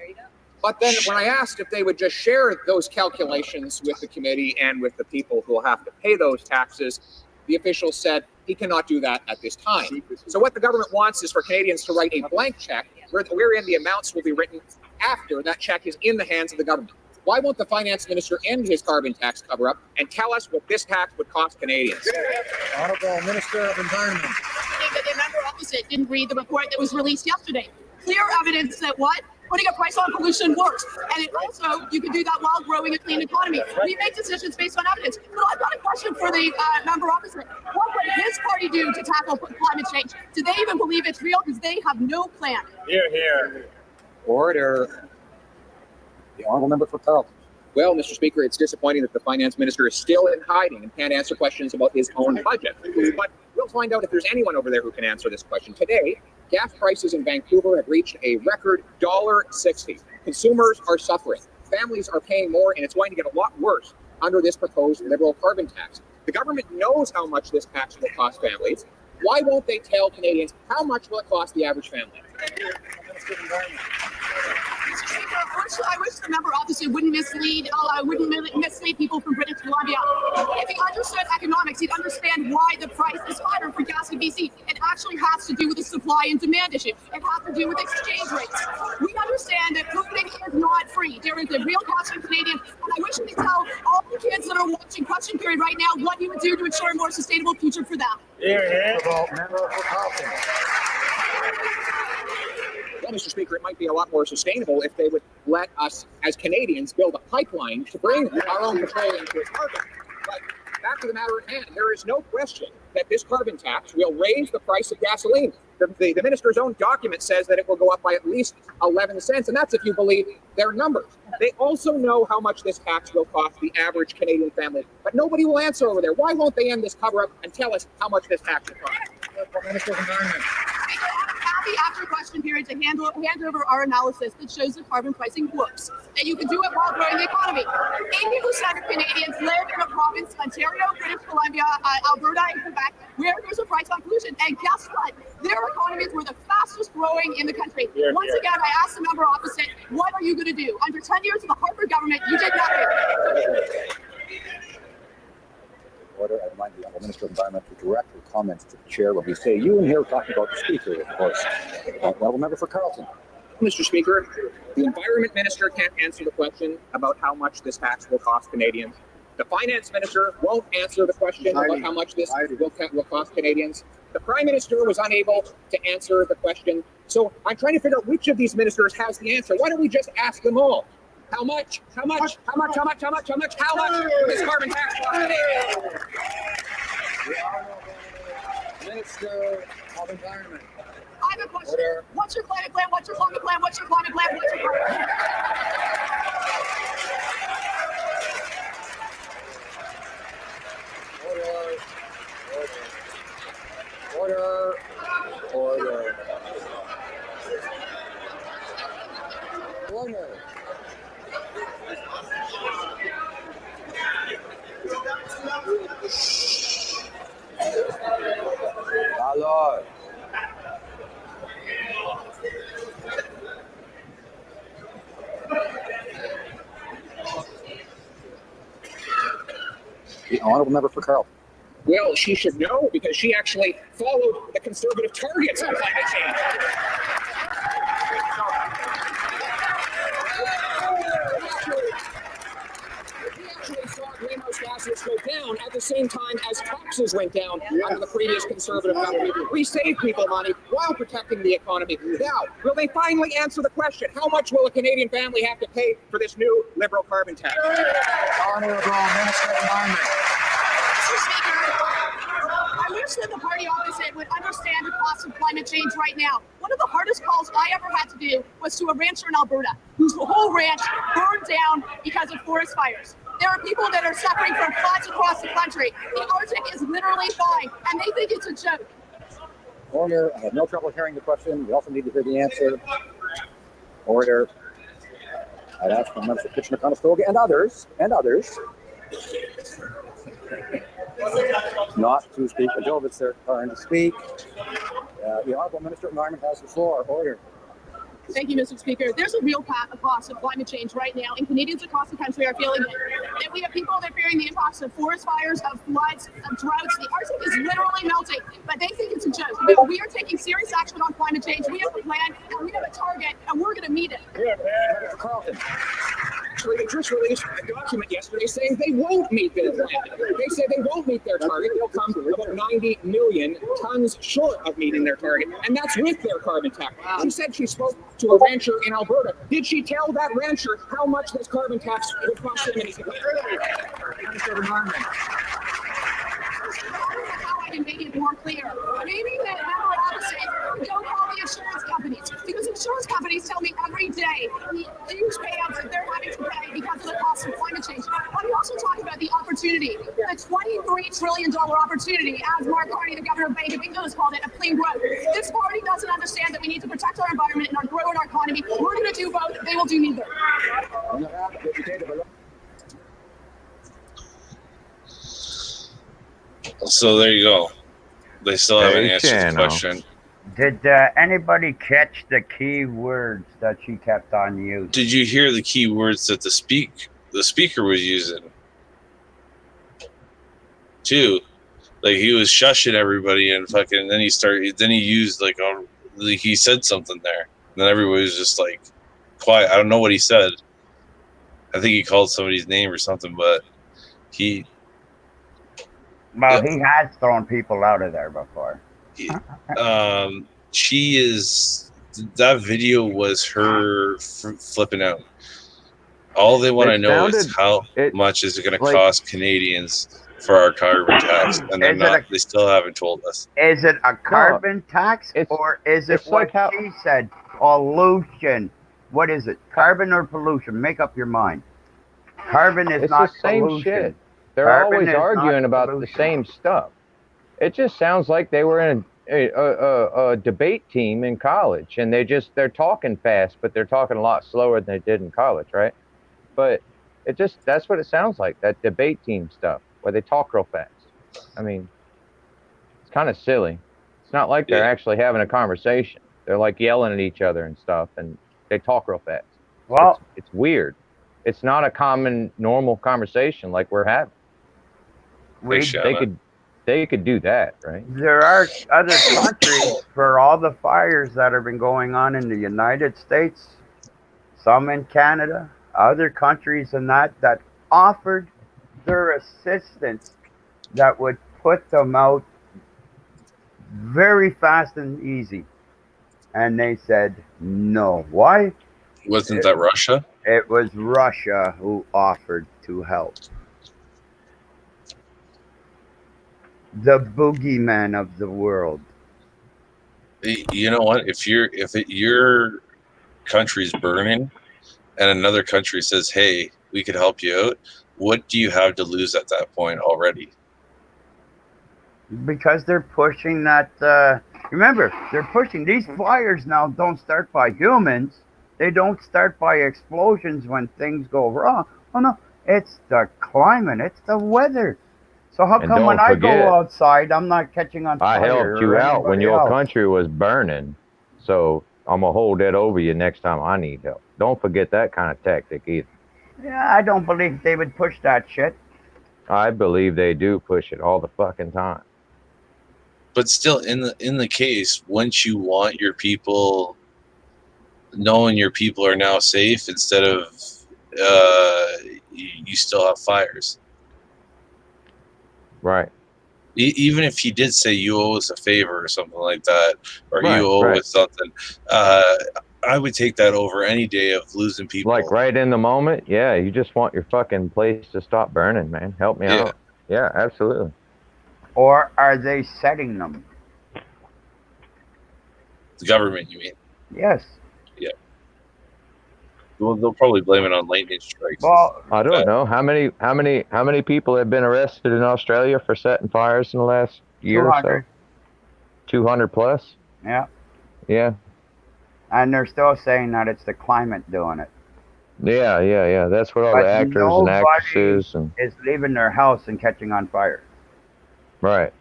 But then when I asked if they would just share those calculations with the committee and with the people who will have to pay those taxes, the officials said he cannot do that at this time. So what the government wants is for Canadians to write a blank check wherein the amounts will be written after that check is in the hands of the government. Why won't the finance minister end his carbon tax cover-up and tell us what this tax would cost Canadians?
Honourable Minister of Environment.
the member opposite didn't read the report that was released yesterday. Clear evidence that what? Putting a price on pollution works. And it also, you can do that while growing a clean economy. We make decisions based on evidence. But I've got a question for the member opposite. What would his party do to tackle climate change? Do they even believe it's real? Because they have no plan.
Here, here.
Order.
The honourable member for Carleton.
Well, Mr. Speaker, it's disappointing that the finance minister is still in hiding and can't answer questions about his own budget. But we'll find out if there's anyone over there who can answer this question. Today, gas prices in Vancouver have reached a record $1.60. Consumers are suffering. Families are paying more, and it's going to get a lot worse under this proposed Liberal carbon tax. The government knows how much this tax will cost families. Why won't they tell Canadians how much will it cost the average family?
First, I wish the member opposite wouldn't mislead people from British Columbia. If he understood economics, he'd understand why the price is higher for gas in BC. It actually has to do with the supply and demand issue. It has to do with exchange rates. We understand that cooking is not free. There is a real cost for Canadians. And I wish you could tell all the kids that are watching Question Period right now what you would do to ensure a more sustainable future for them.
Here, here. Member for Carleton.
Well, Mr. Speaker, it might be a lot more sustainable if they would let us, as Canadians, build a pipeline to bring our own petroleum to its market. But back to the matter at hand, there is no question that this carbon tax will raise the price of gasoline. The minister's own document says that it will go up by at least 11 cents, and that's if you believe their numbers. They also know how much this tax will cost the average Canadian family, but nobody will answer over there. Why won't they end this cover-up and tell us how much this tax will cost?
Minister of Environment.
Happy after Question Period to hand over our analysis that shows that carbon pricing works, that you can do it while growing the economy. 80% of Canadians live in a province, Ontario, British Columbia, Alberta, and Quebec, where there's a price on pollution. And guess what? Their economies were the fastest growing in the country. Once again, I asked the member opposite, what are you going to do? Under 10 years of the Harper government, you did nothing.
Order. I remind the honourable Minister of Environment to direct her comments to the chair when we say you and here talking about the speaker, of course. Honourable member for Carleton.
Mr. Speaker, the Environment Minister can't answer the question about how much this tax will cost Canadians. The Finance Minister won't answer the question about how much this will cost Canadians. The Prime Minister was unable to answer the question. So I'm trying to figure out which of these ministers has the answer. Why don't we just ask them all? How much? How much? How much? How much? How much? How much? How much will this carbon tax cost?
Minister of Environment.
I have a question. What's your climate plan? What's your climate plan? What's your climate plan? What's your climate plan?
Order. Order. Order. Alors. The honourable member for Carleton.
Well, she should know because she actually followed the conservative targets on climate change. We actually saw greenhouse gases go down at the same time as taxes went down under the previous conservative government. We saved people money while protecting the economy. Now, will they finally answer the question, how much will a Canadian family have to pay for this new Liberal carbon tax?
Honourable Minister of Environment.
Mr. Speaker, I wish that the party opposite would understand the cost of climate change right now. One of the hardest calls I ever had to do was to a rancher in Alberta whose whole ranch burned down because of forest fires. There are people that are suffering from floods across the country. The Arctic is literally thawing, and they think it's a joke.
Order. I have no trouble hearing the question. We also need to hear the answer. Order. I'd ask the members of Kitchener-Conestoga and others, not to speak until it's their turn to speak. The Honourable Minister of Environment has the floor. Order.
Thank you, Mr. Speaker. There's a real cost of climate change right now, and Canadians across the country are feeling it. And we have people that are fearing the impacts of forest fires, of floods, of droughts. The Arctic is literally melting, but they think it's a joke. No, we are taking serious action on climate change. We have a plan, and we have a target, and we're going to meet it.
Carleton.
Actually, they just released a document yesterday saying they won't meet their plan. They said they won't meet their target. They'll come about 90 million tons short of meeting their target, and that's with their carbon tax. She said she spoke to a rancher in Alberta. Did she tell that rancher how much this carbon tax would cost him?
Minister of Environment.
How I can make it more clear. Maybe that member opposite don't call the insurance companies, because insurance companies tell me every day the huge payouts that they're having to pay because of the cost of climate change. But we also talk about the opportunity, the $23 trillion opportunity, as Mark Carney, the governor of Bank of England, has called it, of clean growth. This party doesn't understand that we need to protect our environment and grow our economy. We're going to do both. They will do neither.
So there you go. They still haven't answered the
channel.
question.
Did anybody catch the key words that she kept on using?
Did you hear the key words that the speaker was using? Too, like he was shushing everybody and fucking. Then he used like he said something there. And then everybody was just like quiet. I don't know what he said. I think he called somebody's name or something, but he.
Well, he has thrown people out of there before.
She is. That video was her flipping out. All they want to know is how much is it going to cost Canadians for our carbon tax, and they still haven't told us.
Is it a carbon tax, or is it what she said? Pollution. What is it? Carbon or pollution? Make up your mind. Carbon is not
the same
pollution.
shit. They're always arguing about the same stuff. It just sounds like they were in a debate team in college, and they're talking fast, but they're talking a lot slower than they did in college, right? But that's what it sounds like, that debate team stuff, where they talk real fast. I mean, it's kind of silly. It's not like they're actually having a conversation. They're like yelling at each other and stuff, and they talk real fast.
Well,
it's weird. It's not a common, normal conversation like we're having. They could do that, right?
There are other countries, for all the fires that have been going on in the United States, some in Canada, other countries and that offered their assistance that would put them out very fast and easy. And they said no. Why?
Wasn't that Russia?
It was Russia who offered to help. The boogeyman of the world.
You know what? If your country's burning and another country says, "Hey, we could help you out," what do you have to lose at that point already?
Because they're pushing that. Remember, they're pushing these fires now. Don't start by humans. They don't start by explosions when things go wrong. Oh no, it's the climate. It's the weather. So how come when I go outside, I'm not catching on fire?
I helped you out when your country was burning, so I'm gonna hold that over you next time I need help. Don't forget that kind of tactic either.
Yeah, I don't believe they would push that shit.
I believe they do push it all the fucking time.
But still, in the case, once you want your people knowing your people are now safe, instead of you still have fires.
Right.
Even if he did say you owe us a favor or something like that, or
Right,
you owe
right.
us something, I would take that over any day of losing people.
Like right in the moment, yeah, you just want your fucking place to stop burning, man. Help me out. Yeah, absolutely.
Or are they setting them?
The government, you mean?
Yes.
Yeah. Well, they'll probably blame it on lightning strikes.
Well,
I don't know how many people have been arrested in Australia for setting fires in the last year or so. 200 plus.
Yeah.
Yeah.
And they're still saying that it's the climate doing it.
Yeah. That's what all the actors and actresses and
is leaving their house and catching on fire.
Right.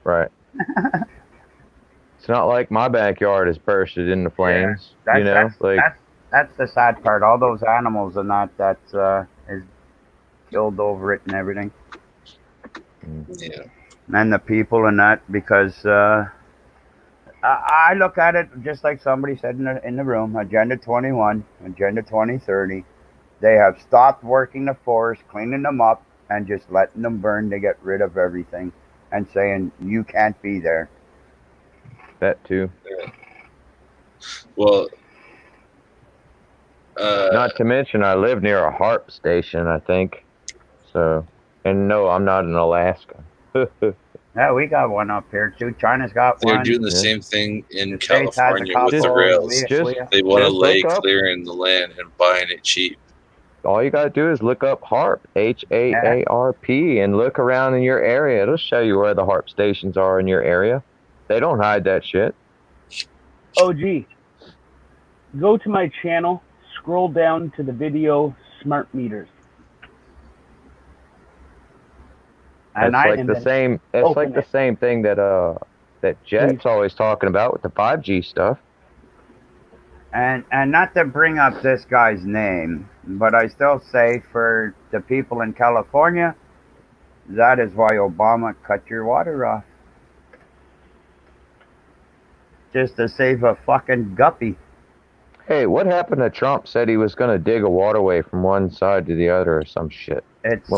It's not like my backyard is bursted into flames.
Yeah, that's the sad part. All those animals and that is killed over it and everything.
Yeah.
And the people and that, because I look at it just like somebody said in the room, Agenda 21, Agenda 2030. They have stopped working the forest, cleaning them up, and just letting them burn to get rid of everything and saying, you can't be there.
That too.
Yeah. Well,
not to mention I live near a HARP station, I think. So, and no, I'm not in Alaska.
Yeah, we got one up here too. China's got one.
They're doing the same thing in California with the rails. They want to lay clearing the land and buying it cheap.
All you got to do is look up HARP, HAARP, and look around in your area. It'll show you where the HARP stations are in your area. They don't hide that shit.
OG, go to my channel, scroll down to the video smart meters.
That's like the same. It's like the same thing that Jet's always talking about with the 5G stuff.
And not to bring up this guy's name, but I still say for the people in California, that is why Obama cut your water off. Just to save a fucking guppy.
Hey, what happened to Trump said he was going to dig a waterway from one side to the other or some shit?
It's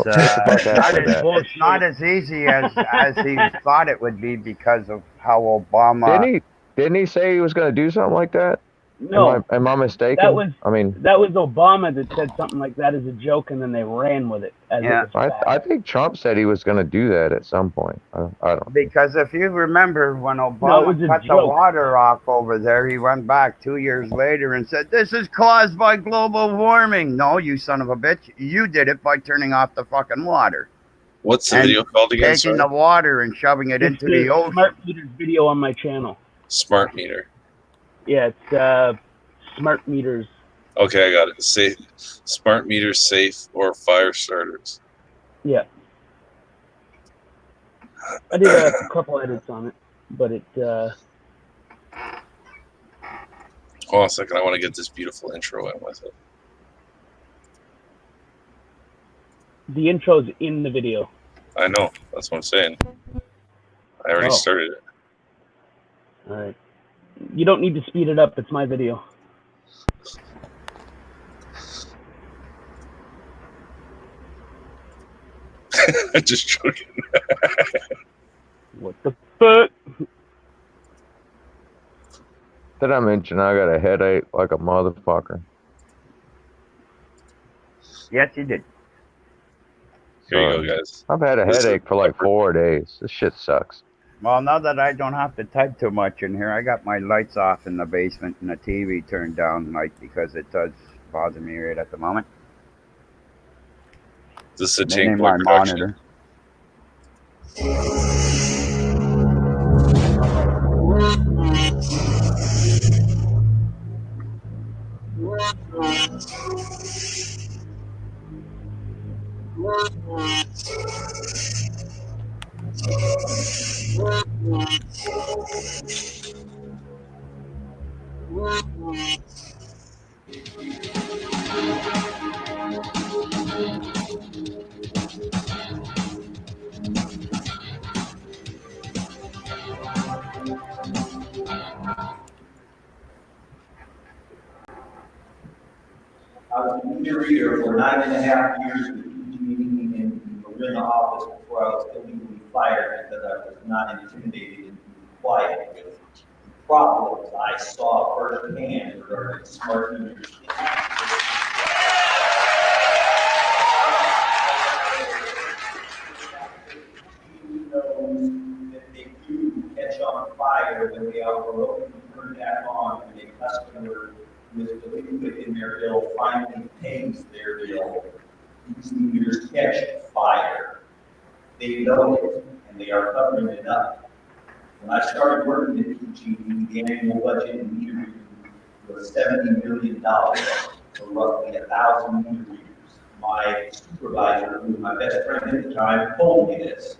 not as easy as he thought it would be because of how Obama...
Didn't he say he was going to do something like that?
No.
Am I mistaken?
That was Obama that said something like that as a joke, and then they ran with it.
I think Trump said he was going to do that at some point. I don't.
Because if you remember when Obama cut the water off over there, he went back 2 years later and said, "This is caused by global warming." No, you son of a bitch! You did it by turning off the fucking water.
What's the video called again?
Taking the water and shoving it into the ocean.
Smart meters video on my channel.
Smart meter.
Yeah, it's smart meters.
Okay, I got it. Safe, smart meters, safe, or fire starters.
Yeah. I did a couple edits on it, but it...
Hold on a second. I want to get this beautiful intro in with it.
The intro's in the video.
I know. That's what I'm saying. I already started it.
All right. You don't need to speed it up. It's my video.
Just joking.
What the fuck?
Did I mention I got a headache like a motherfucker?
Yes, you did.
Here you go, guys.
I've had a headache for like 4 days. This shit sucks.
Well, now that I don't have to type too much in here, I got my lights off in the basement and the TV turned down, like, because it does bother me right at the moment.
This is a Tank Boy production.
I was a meter reader for 9.5 years with PG&E and was in the office before I was illegally fired because I was not intimidated and quiet with problems I saw firsthand regarding smart meters. That they do catch on fire when they are broken and turned back on, and a customer who is delinquent in their bill finally pays their bill. These meters catch fire. They know it, and they are covering it up. When I started working at PG&E, the annual budget in meter reading was $70 million for roughly 1,000 meter readers. My supervisor, who was my best friend at the time, told me this.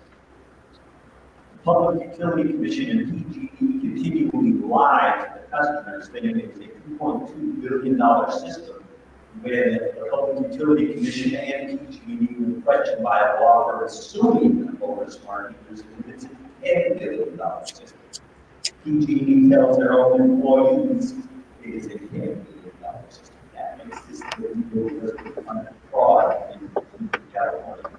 Public Utility Commission and PG&E continually lie to the customers, saying it's a $2.2 billion system, when the Public Utility Commission and PG&E were questioned by a law firm suing over smart meters, and it's a $10 billion system. PG&E tells their own employees it is a $10 billion system. That makes this the fraud in California.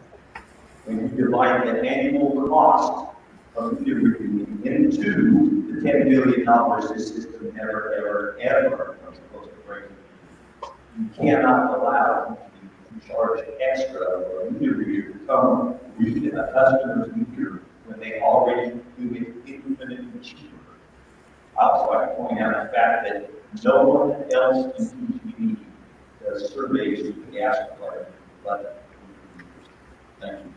When you divide the annual cost of meter reading into the $10 billion this system ever comes close to breaking. You cannot allow to charge extra for a meter reader to come read a customer's meter when they already do it infinitely cheaper. I also like to point out the fact that no one else in PG&E does surveys with the gas department, but thank you.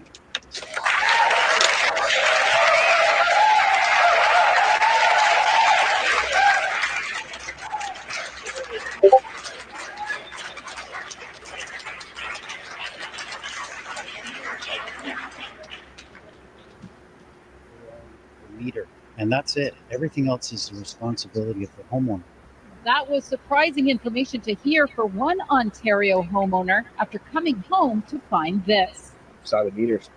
Meter, and that's it. Everything else is the responsibility of the homeowner.
That was surprising information to hear for one Ontario homeowner after coming home to find this.
Saw the meters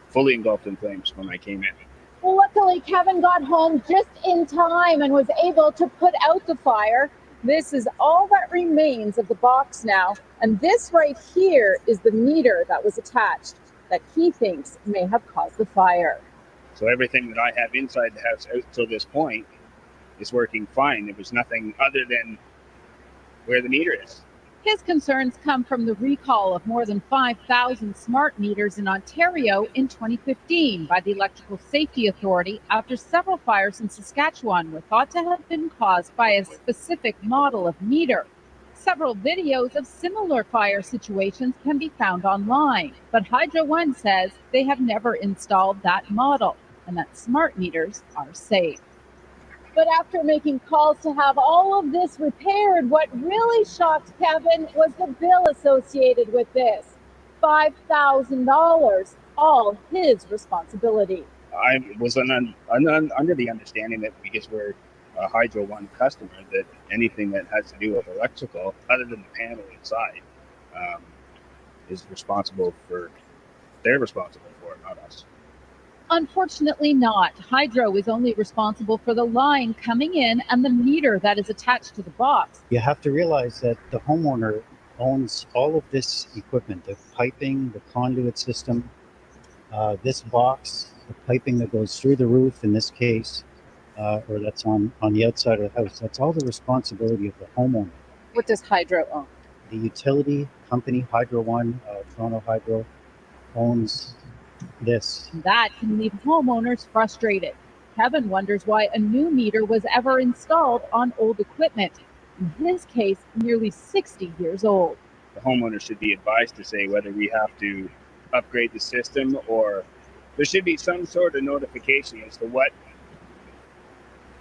fully engulfed in flames when I came in.
Well, luckily, Kevin got home just in time and was able to put out the fire. This is all that remains of the box now, and this right here is the meter that was attached that he thinks may have caused the fire.
So everything that I have inside the house out till this point is working fine. There was nothing other than where the meter is.
His concerns come from the recall of more than 5,000 smart meters in Ontario in 2015 by the Electrical Safety Authority after several fires in Saskatchewan were thought to have been caused by a specific model of meter. Several videos of similar fire situations can be found online, but Hydro One says they have never installed that model and that smart meters are safe. But after making calls to have all of this repaired, what really shocked Kevin was the bill associated with this. $5,000, all his responsibility.
I was under the understanding that because we're a Hydro One customer, that anything that has to do with electrical, other than the panel inside, is responsible for, they're responsible for it, not us.
Unfortunately not. Hydro is only responsible for the line coming in and the meter that is attached to the box.
You have to realize that the homeowner owns all of this equipment, the piping, the conduit system, this box, the piping that goes through the roof in this case, or that's on the outside of the house. That's all the responsibility of the homeowner.
What does Hydro own?
The utility company, Hydro One, Toronto Hydro, owns this.
That can leave homeowners frustrated. Kevin wonders why a new meter was ever installed on old equipment. In his case, nearly 60 years old.
The homeowner should be advised to say whether we have to upgrade the system, or there should be some sort of notification as to what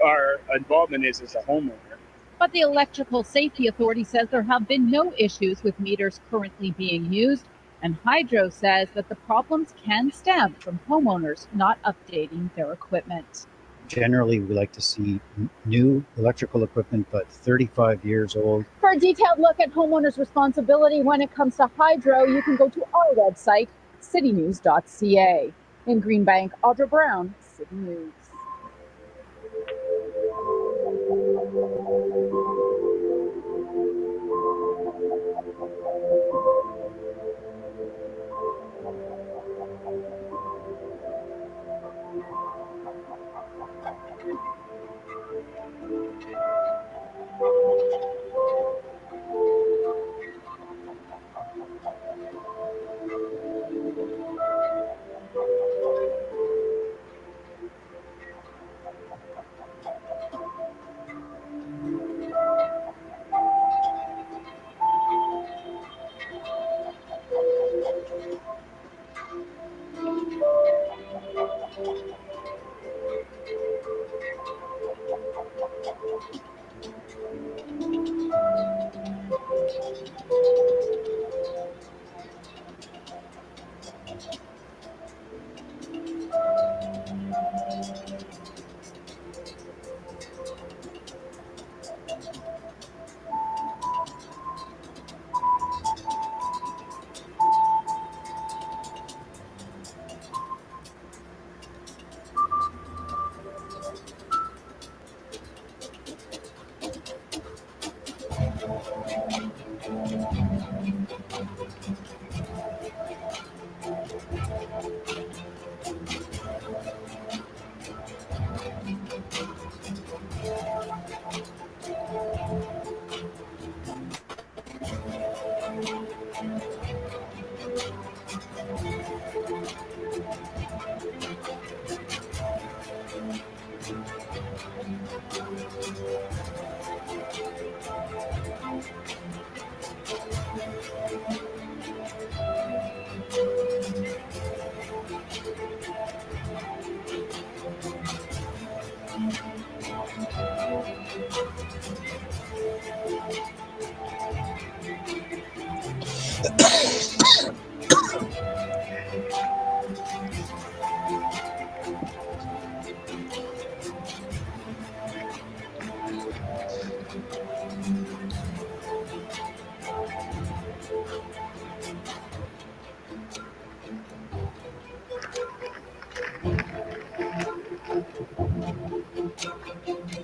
our involvement is as a homeowner.
But the Electrical Safety Authority says there have been no issues with meters currently being used, and Hydro says that the problems can stem from homeowners not updating their equipment.
Generally, we like to see new electrical equipment, but 35 years old.
For a detailed look at homeowners' responsibility when it comes to Hydro, you can go to our website, citynews.ca. In Greenbank, Audra Brown, City News.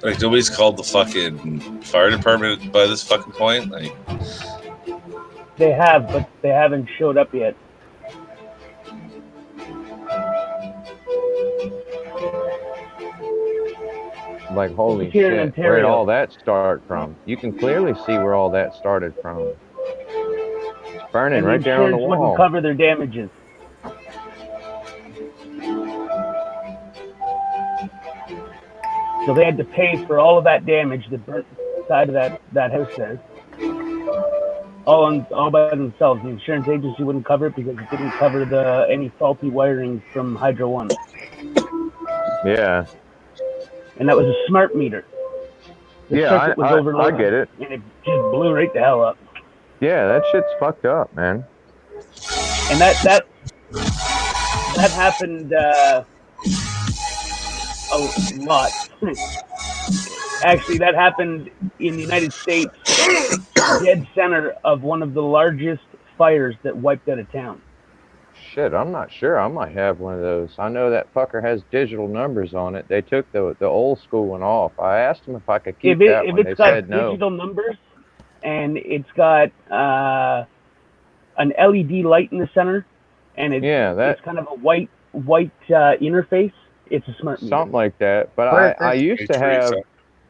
Like nobody's called the fucking fire department by this fucking point. Like
They have, but they haven't showed up yet.
Like, holy
Here in
shit, where did
Ontario.
all that start from? You can clearly see where all that started from. It's burning
And
right there on the
insurance wouldn't
wall.
cover their damages. So they had to pay for all of that damage that burnt the side of that house there. All by themselves. The insurance agency wouldn't cover it because it didn't cover any faulty wiring from Hydro One.
Yeah.
And that was a smart meter. The
Yeah,
circuit was
I
overloaded.
get it.
And it just blew right the hell up.
Yeah, that shit's fucked up, man.
And that happened a lot. Actually, that happened in the United States, dead center of one of the largest fires that wiped out a town.
Shit, I'm not sure. I might have one of those. I know that fucker has digital numbers on it. They took the old school one off. I asked them if I could keep that one. They said no.
If it's got digital numbers and it's got an LED light in the center and it's kind of a white interface, it's a smart meter.
Something like that. But I used to have.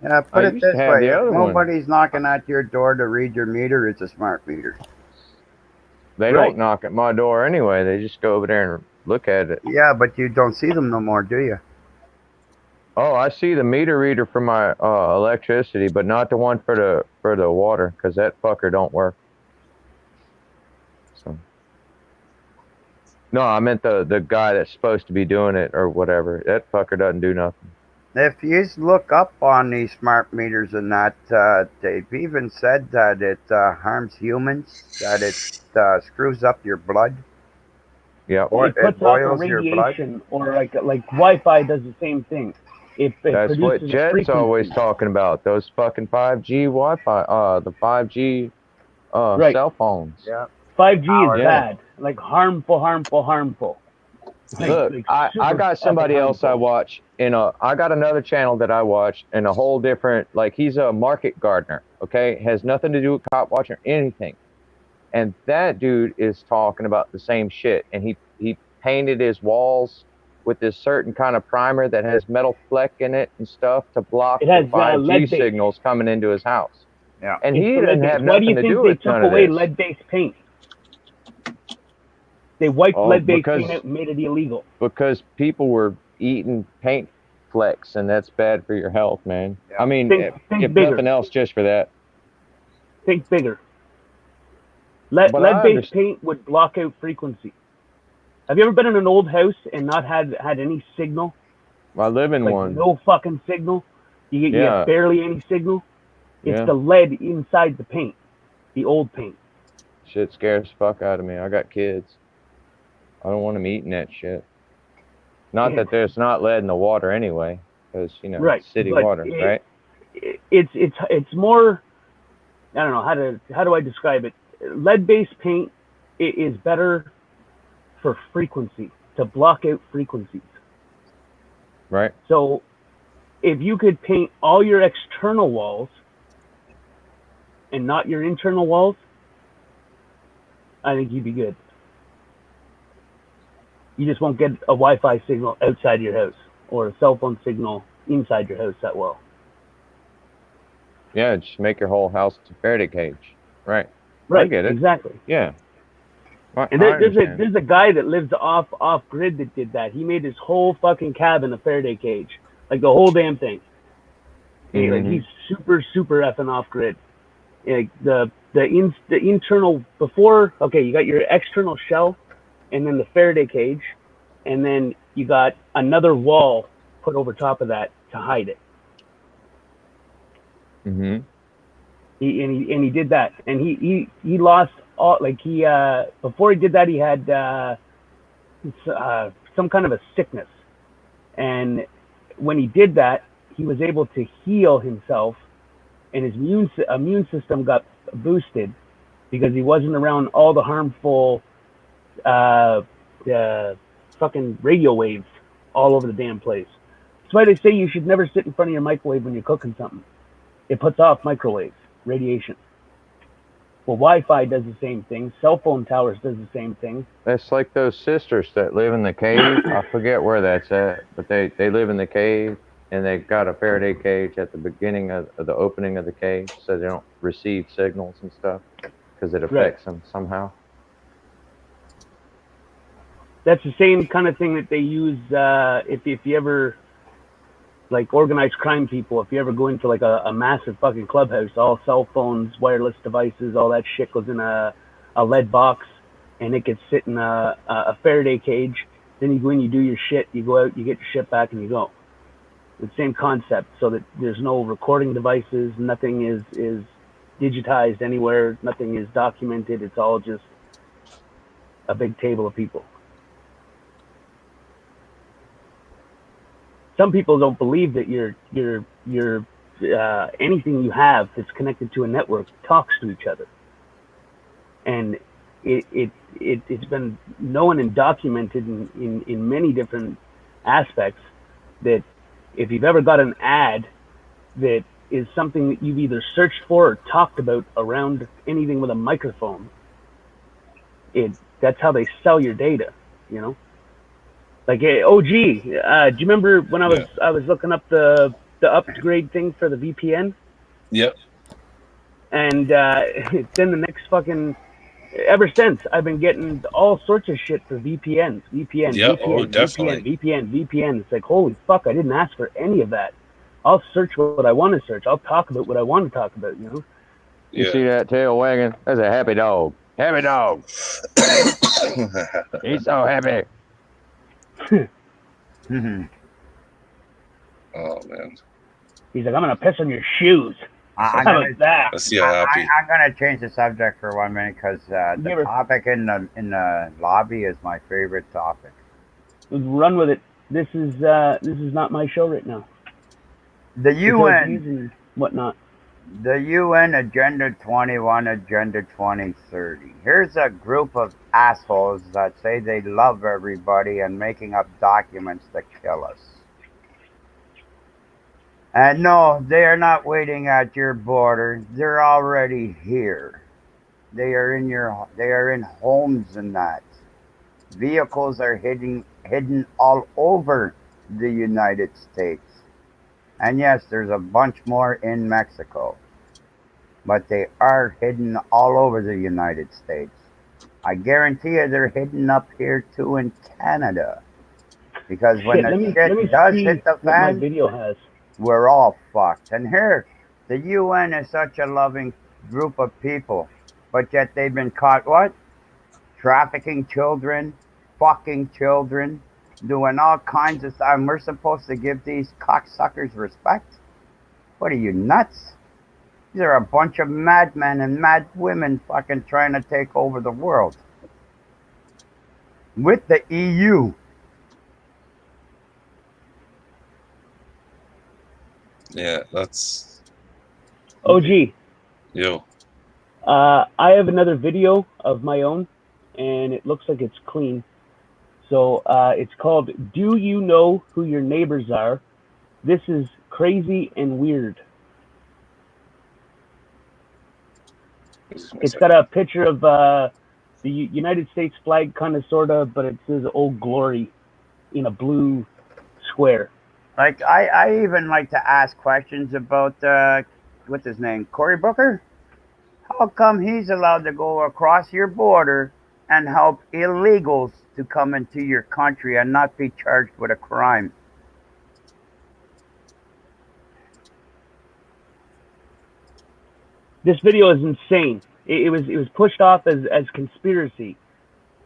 Yeah, put it this way: if
one.
nobody's knocking at your door to read your meter, it's a smart meter.
They don't knock at my door anyway. They just go over there and look at it.
Yeah, but you don't see them no more, do you?
Oh, I see the meter reader for my electricity, but not the one for the water, because that fucker don't work. So. No, I meant the guy that's supposed to be doing it or whatever. That fucker doesn't do nothing.
If you look up on these smart meters and that, they've even said that it harms humans, that it screws up your blood.
Yeah,
or it puts off a radiation, or like Wi-Fi does the same thing.
That's what Jed's always talking about. Those fucking 5G Wi-Fi, the 5G cell phones.
Yeah,
5G is bad, like harmful.
Look, I got somebody else I watch I got another channel that I watch in a whole different, like, he's a market gardener, okay? Has nothing to do with cop watching or anything. And that dude is talking about the same shit. And he painted his walls with this certain kind of primer that has metal fleck in it and stuff to block the 5G signals coming into his house.
Yeah.
And he didn't have nothing to do with none of this.
Why do you think they took away lead-based paint? They wiped lead-based paint out and made it illegal.
Because people were eating paint flecks, and that's bad for your health, man. Yeah. I mean, if nothing else, just for that.
Think bigger. Lead-based paint would block out frequency. Have you ever been in an old house and not had any signal?
I live in one.
No fucking signal. You get barely any signal. It's the lead inside the paint. the old paint.
Shit scares the fuck out of me. I got kids. I don't want them eating that shit. Not that there's not lead in the water anyway, because
Right,
it's city
but
water, right?
It's more. I don't know how do I describe it. Lead-based paint is better for frequency, to block out frequencies.
Right.
So if you could paint all your external walls and not your internal walls, I think you'd be good. You just won't get a Wi-Fi signal outside your house or a cell phone signal inside your house that well.
Yeah, just make your whole house a Faraday cage. Right.
Right.
I get it.
Exactly.
Yeah.
And there's a guy that lives off grid that did that. He made his whole fucking cabin a Faraday cage, like the whole damn thing. Like he's super effing off grid. Like the internal before. Okay, you got your external shell, and then the Faraday cage, and then you got another wall put over top of that to hide it.
Mm-hmm.
He did that, and he lost all, like he before he did that he had some kind of a sickness, and when he did that he was able to heal himself, and his immune system got boosted because he wasn't around all the harmful fucking radio waves all over the damn place. That's why they say you should never sit in front of your microwave when you're cooking something. It puts off microwaves, radiation. Well, Wi-Fi does the same thing. Cell phone towers does the same thing.
That's like those sisters that live in the cave. I forget where that's at, but they live in the cave, and they got a Faraday cage at the beginning of the opening of the cage, so they don't receive signals and stuff because it affects them somehow.
That's the same kind of thing that they use if you ever, like organized crime people, if you ever go into like a massive fucking clubhouse, all cell phones, wireless devices, all that shit goes in a lead box, and it gets sit in a Faraday cage. Then you go in, you do your shit, you go out, you get your shit back, and you go. The same concept, so that there's no recording devices, nothing is digitized anywhere, nothing is documented. It's all just a big table of people. Some people don't believe that your anything you have that's connected to a network talks to each other, and it's been known and documented in many different aspects that if you've ever got an ad that is something that you've either searched for or talked about around anything with a microphone, that's how they sell your data, Like, do you remember when I was looking up the upgrade thing for the VPN?
Yep.
And then the next fucking, ever since I've been getting all sorts of shit for VPNs.
Yep. Definitely.
VPN. It's like, holy fuck, I didn't ask for any of that. I'll search what I want to search. I'll talk about what I want to talk about.
You see that tail wagging? That's a happy dog. Happy dog. He's so happy.
Oh man.
He's like, I'm gonna piss on your shoes.
Let's see how happy.
I'm gonna change the subject for 1 minute because the topic in the lobby is my favorite topic.
Run with it. This is not my show right now.
The UN,
whatnot.
The UN Agenda 21, Agenda 2030. Here's a group of assholes that say they love everybody and making up documents to kill us. And no, they are not waiting at your border. They're already here. They are in homes and that. Vehicles are hidden all over the United States. And yes, there's a bunch more in Mexico. But they are hidden all over the United States. I guarantee you they're hidden up here too in Canada. Because when the shit does hit the fan,
my video has.
We're all fucked. And here, the UN is such a loving group of people. But yet they've been caught what? Trafficking children, fucking children, doing all kinds of stuff. And we're supposed to give these cocksuckers respect? What are you, nuts? These are a bunch of madmen and mad women fucking trying to take over the world. With the EU.
Yeah, that's
OG.
yo.
I have another video of my own, and it looks like it's clean. So it's called "Do You Know Who Your Neighbors Are?" This is crazy and weird. It's got a picture of the United States flag, kind of, sort of, but it says "Old Glory" in a blue square.
Like, I even like to ask questions about, what's his name, Cory Booker? How come he's allowed to go across your border and help illegals to come into your country and not be charged with a crime?
This video is insane. It was pushed off as conspiracy,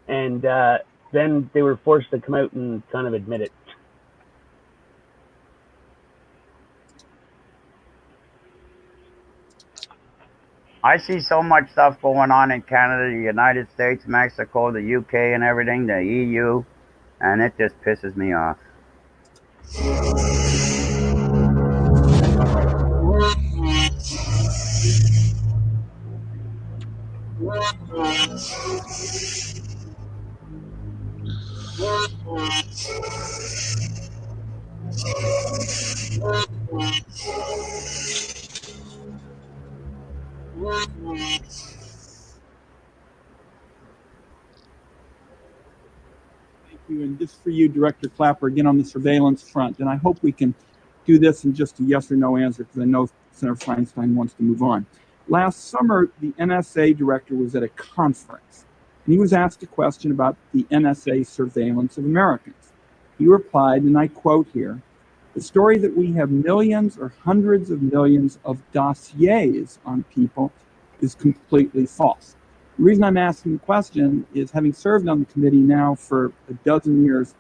and then they were forced to come out and kind of admit it.
I see so much stuff going on in Canada, the United States, Mexico, the UK, and everything, the EU, and it just pisses me off.
Thank you. And just for you, Director Clapper, again on the surveillance front, and I hope we can do this in just a yes or no answer, because I know Senator Feinstein wants to move on. Last summer, the NSA director was at a conference, and he was asked a question about the NSA surveillance of Americans. He replied, and I quote here, "The story that we have millions or hundreds of millions of dossiers on people is completely false." The reason I'm asking the question is, having served on the committee now for a dozen years,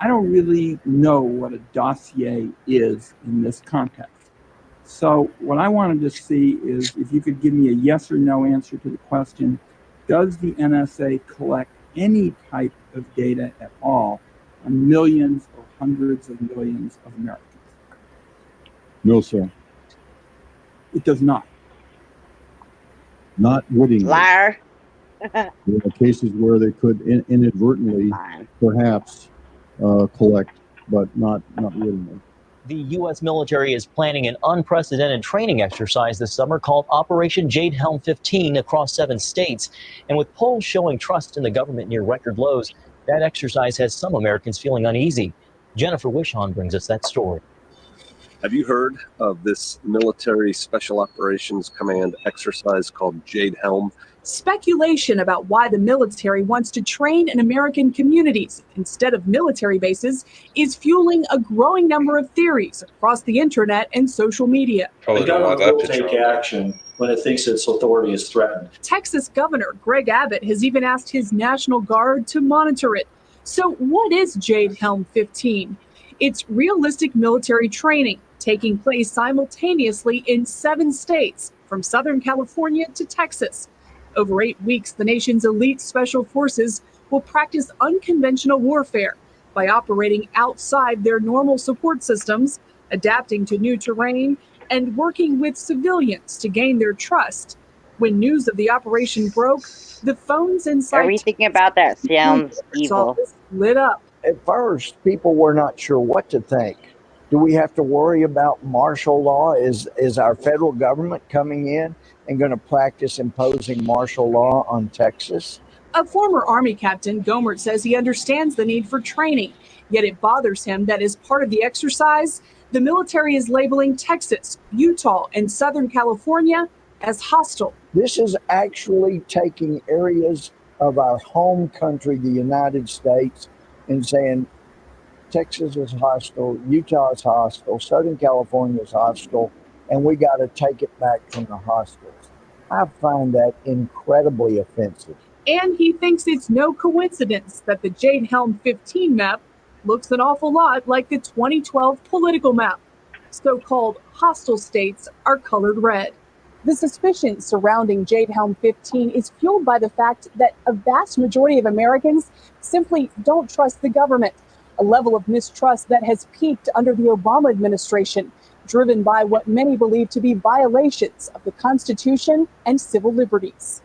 I don't really know what a dossier is in this context. So what I wanted to see is if you could give me a yes or no answer to the question, does the NSA collect any type of data at all on millions or hundreds of millions of Americans?
No, sir.
It does not.
Not wittingly.
Liar.
There are cases where they could inadvertently, perhaps, collect, but not wittingly.
The U.S. military is planning an unprecedented training exercise this summer called Operation Jade Helm 15 across 7 states. And with polls showing trust in the government near record lows, that exercise has some Americans feeling uneasy. Jennifer Wishon brings us that story.
Have you heard of this military special operations command exercise called Jade Helm?
Speculation about why the military wants to train in American communities instead of military bases is fueling a growing number of theories across the internet and social media.
The government will take action when it thinks its authority is threatened.
Texas Governor Greg Abbott has even asked his National Guard to monitor it. So what is Jade Helm 15? It's realistic military training taking place simultaneously in 7 states, from Southern California to Texas. Over 8 weeks, the nation's elite special forces will practice unconventional warfare by operating outside their normal support systems, adapting to new terrain, and working with civilians to gain their trust. When news of the operation broke, the phones inside
Everything about that sounds evil.
lit up.
At first, people were not sure what to think. Do we have to worry about martial law? Is our federal government coming in and going to practice imposing martial law on Texas?
A former Army captain, Gomert, says he understands the need for training, yet it bothers him that as part of the exercise, the military is labeling Texas, Utah, and Southern California as hostile.
This is actually taking areas of our home country, the United States, and saying Texas is hostile, Utah is hostile, Southern California is hostile, and we got to take it back from the hostiles. I find that incredibly offensive.
And he thinks it's no coincidence that the Jade Helm 15 map looks an awful lot like the 2012 political map. So-called hostile states are colored red. The suspicion surrounding Jade Helm 15 is fueled by the fact that a vast majority of Americans simply don't trust the government, a level of mistrust that has peaked under the Obama administration, driven by what many believe to be violations of the Constitution and civil liberties.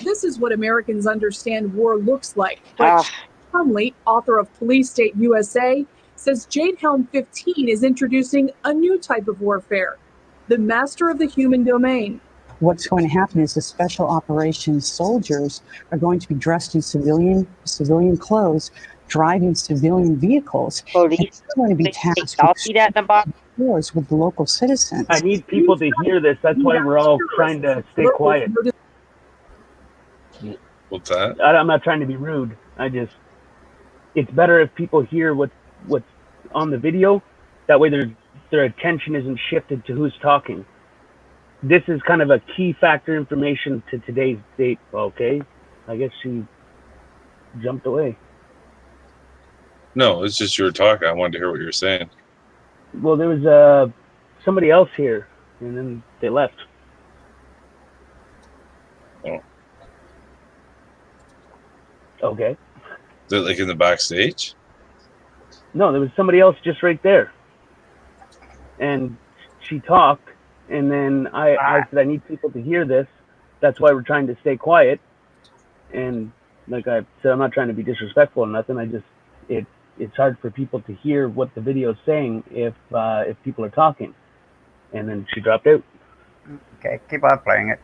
This is what Americans understand war looks like. But Chumley, author of Police State USA, says Jade Helm 15 is introducing a new type of warfare, the master of the human domain.
What's going to happen is the special operations soldiers are going to be dressed in civilian clothes, driving civilian vehicles.
Police,
and they're going to be tasked with wars with the local citizens.
I need people to hear this. That's why we're all trying to stay quiet.
What's that?
I'm not trying to be rude. It's better if people hear what's on the video. That way their attention isn't shifted to who's talking. This is kind of a key factor information to today's date. Okay, I guess she jumped away.
No, it's just you were talking. I wanted to hear what you were saying.
Well, there was somebody else here, and then they left.
Oh.
Okay.
Is it like in the backstage?
No, there was somebody else just right there. And she talked, and then I said, I need people to hear this. That's why we're trying to stay quiet. And like I said, I'm not trying to be disrespectful or nothing. It's hard for people to hear what the video is saying if people are talking. And then she dropped out.
Okay, keep on playing it.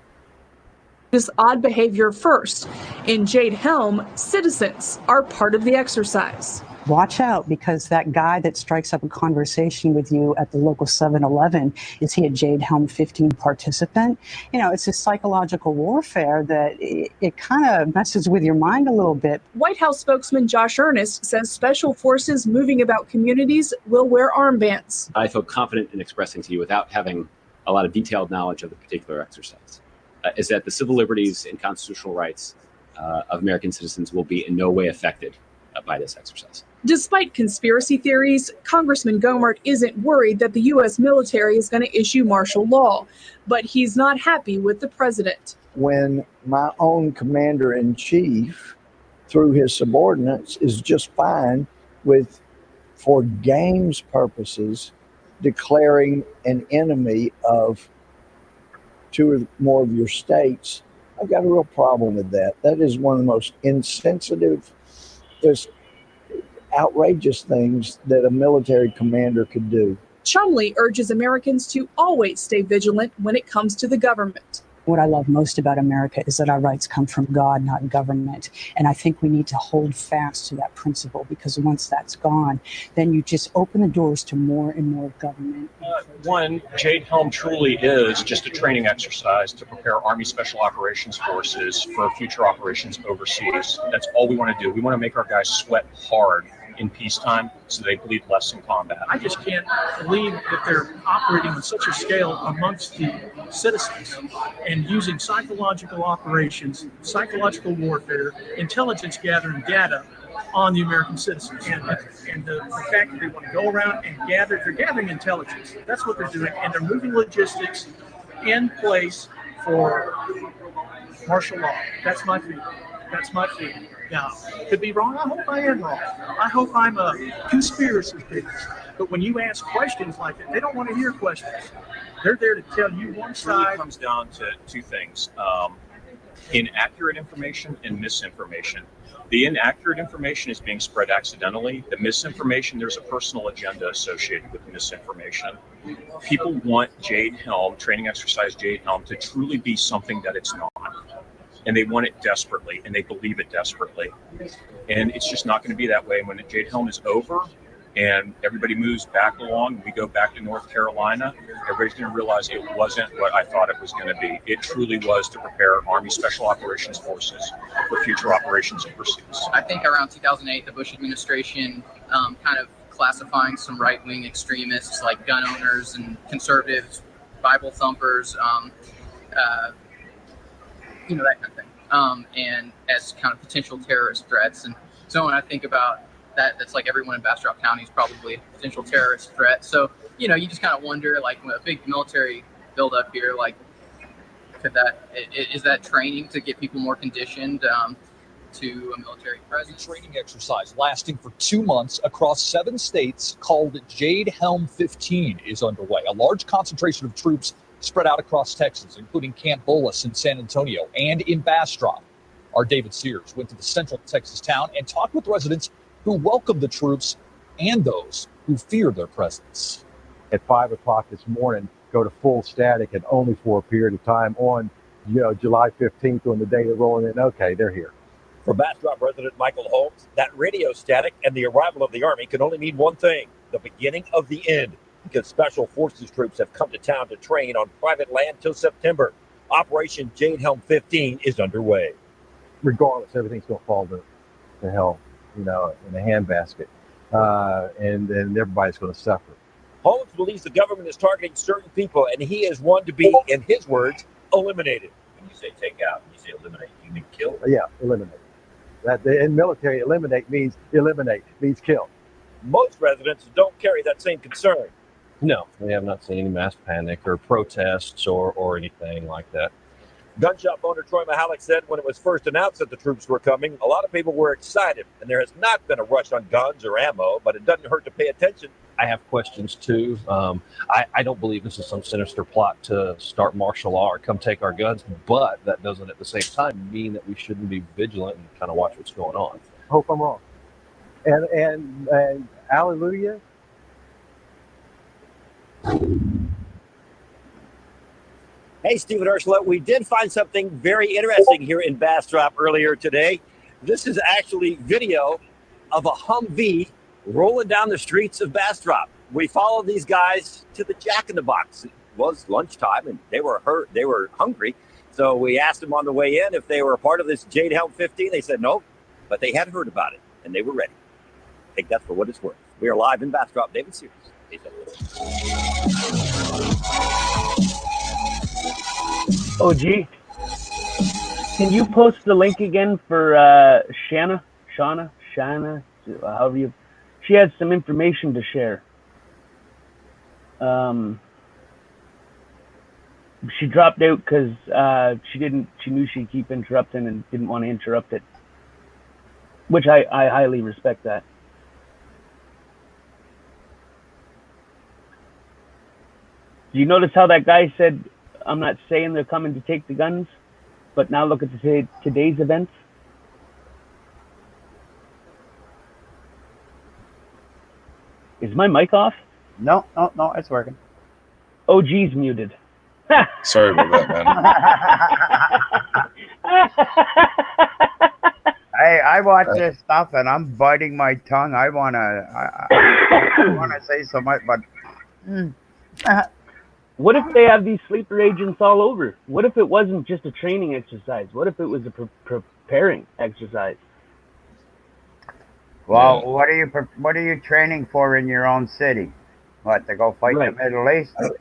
This odd behavior first. In Jade Helm, citizens are part of the exercise.
Watch out, because that guy that strikes up a conversation with you at the local 7-Eleven, is he a Jade Helm 15 participant? You know, it's a psychological warfare that it kind of messes with your mind a little bit.
White House spokesman Josh Earnest says special forces moving about communities will wear armbands.
I feel confident in expressing to you, without having a lot of detailed knowledge of the particular exercise, is that the civil liberties and constitutional rights of American citizens will be in no way affected by this exercise.
Despite conspiracy theories, Congressman Gomert isn't worried that the U.S. military is going to issue martial law, but he's not happy with the president.
When my own commander-in-chief, through his subordinates, is just fine with, for games purposes, declaring an enemy of two or more of your states, I've got a real problem with that. That is one of the most insensitive, just outrageous things that a military commander could do.
Chumley urges Americans to always stay vigilant when it comes to the government.
What I love most about America is that our rights come from God, not government. And I think we need to hold fast to that principle, because once that's gone, then you just open the doors to more and more government.
One, Jade Helm truly is just a training exercise to prepare Army Special Operations Forces for future operations overseas. That's all we want to do. We want to make our guys sweat hard in peacetime so they bleed less in combat.
I just can't believe that they're operating on such a scale amongst the citizens and using psychological operations, psychological warfare, intelligence gathering data on the American citizens. And the fact that they want to go around and they're gathering intelligence. That's what they're doing. And they're moving logistics in place for martial law. That's my feeling. That's my feeling. Now, could be wrong. I hope I am wrong. I hope I'm a conspiracy theorist. But when you ask questions like that, they don't want to hear questions. They're there to tell you one side.
It really comes down to two things: inaccurate information and misinformation. The inaccurate information is being spread accidentally. The misinformation, there's a personal agenda associated with misinformation. People want Jade Helm, training exercise Jade Helm, to truly be something that it's not. And they want it desperately, and they believe it desperately. And it's just not going to be that way. When Jade Helm is over and everybody moves back along, and we go back to North Carolina, everybody's going to realize it wasn't what I thought it was going to be. It truly was to prepare Army Special Operations Forces for future operations overseas.
I think around 2008, the Bush administration kind of classifying some right-wing extremists like gun owners and conservatives, Bible thumpers, that kind of thing, and as kind of potential terrorist threats. And so when I think about that, that's like everyone in Bastrop County is probably a potential terrorist threat. So, you just kind of wonder, like, with a big military buildup here, like, Could that is that training to get people more conditioned to a military presence?
Training exercise lasting for 2 months across 7 states called Jade Helm 15 is underway. A large concentration of troops spread out across Texas, including Camp Bullis in San Antonio and in Bastrop. Our David Sears went to the central Texas town and talked with residents who welcomed the troops and those who feared their presence.
At 5 o'clock this morning, go to full static and only for a period of time on, July 15th on the day they're rolling in. Okay, they're here.
For Bastrop resident Michael Holmes, that radio static and the arrival of the Army can only mean one thing: the beginning of the end, because Special Forces troops have come to town to train on private land till September. Operation Jade Helm 15 is underway.
Regardless, everything's going to fall to hell, in a handbasket. And then everybody's going to suffer.
Holmes believes the government is targeting certain people, and he is one to be, in his words, eliminated. When you say take out, when you say eliminate, you mean kill?
Yeah, eliminate. That in military, eliminate means kill.
Most residents don't carry that same concern.
No, we have not seen any mass panic or protests or anything like that.
Gun shop owner Troy Mahalik said when it was first announced that the troops were coming, a lot of people were excited, and there has not been a rush on guns or ammo, but it doesn't hurt to pay attention.
I have questions too. I don't believe this is some sinister plot to start martial law or come take our guns, but that doesn't at the same time mean that we shouldn't be vigilant and kind of watch what's going on.
Hope I'm wrong. And hallelujah.
Hey, Stephen Ursula, we did find something very interesting here in Bastrop earlier today. This is actually video of a Humvee rolling down the streets of Bastrop. We followed these guys to the Jack in the Box. It was lunchtime and they were hungry. So we asked them on the way in if they were a part of this Jade Helm 15. They said no, but they had heard about it and they were ready. I think that's for what it's worth. We are live in Bastrop. David Sears.
OG, can you post the link again for Shanna, however you... She has some information to share. She dropped out because she knew she'd keep interrupting and didn't want to interrupt it, which I highly respect that. Do you notice how that guy said, I'm not saying they're coming to take the guns, but now look at today's events? Is my mic off?
No, it's working.
OG's muted.
Sorry about that, man.
Hey, I watch this stuff and I'm biting my tongue. I wanna say so much, but
what if they have these sleeper agents all over? What if it wasn't just a training exercise? What if it was a preparing exercise?
Well, what are you training for in your own city? What, to go fight the Middle East?
Well,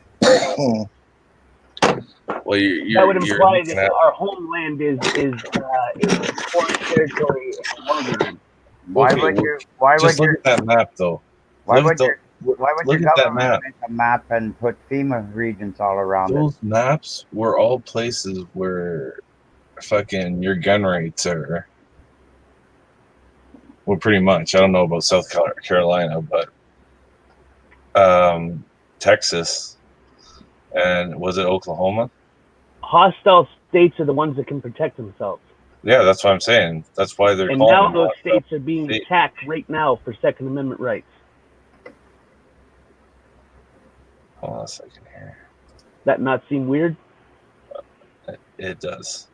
that would imply that our homeland is foreign territory and wilderness.
Why would you?
Look at that map, though.
Why would your
that
government
map.
make a map and put FEMA regions all around
Those
it?
maps were all places where fucking your gun rates are. Well, pretty much. I don't know about South Carolina, but Texas, and was it Oklahoma?
Hostile states are the ones that can protect themselves.
Yeah, that's what I'm saying. That's why they're
And
calling
now
them
those
hostile
states are being
states.
attacked right now for Second Amendment rights.
Hold on a second here.
That not seem weird?
It does.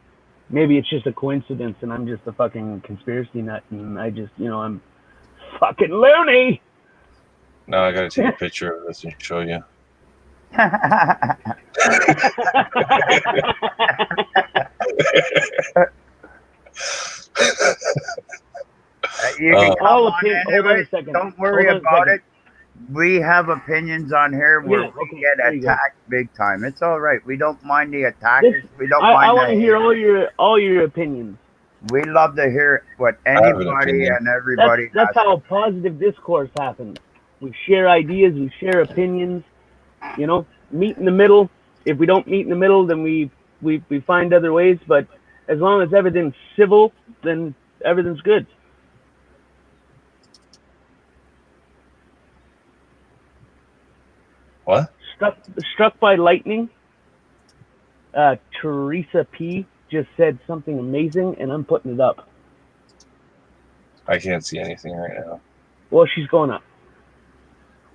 Maybe it's just a coincidence and I'm just a fucking conspiracy nut and I just, I'm fucking loony.
No, I gotta take a picture of this and show you.
You can come
All
on
opinion- hold on a
anyway.
second.
Don't worry
Hold on a
about
second.
it. We have opinions on here where
Yeah,
we
okay,
get
there you go.
attacked big time. It's all right. We don't mind the attackers. We don't
I
mind
want
the
to hear
haters.
all your opinions.
We love to hear what
have an
anybody
opinion.
and everybody
That's
has.
how positive discourse happens. We share ideas, we share opinions. Meet in the middle. If we don't meet in the middle, then we we find other ways, but as long as everything's civil, then everything's good.
What?
Struck by lightning. Teresa P just said something amazing, and I'm putting it up.
I can't see anything right now.
Well, she's going up.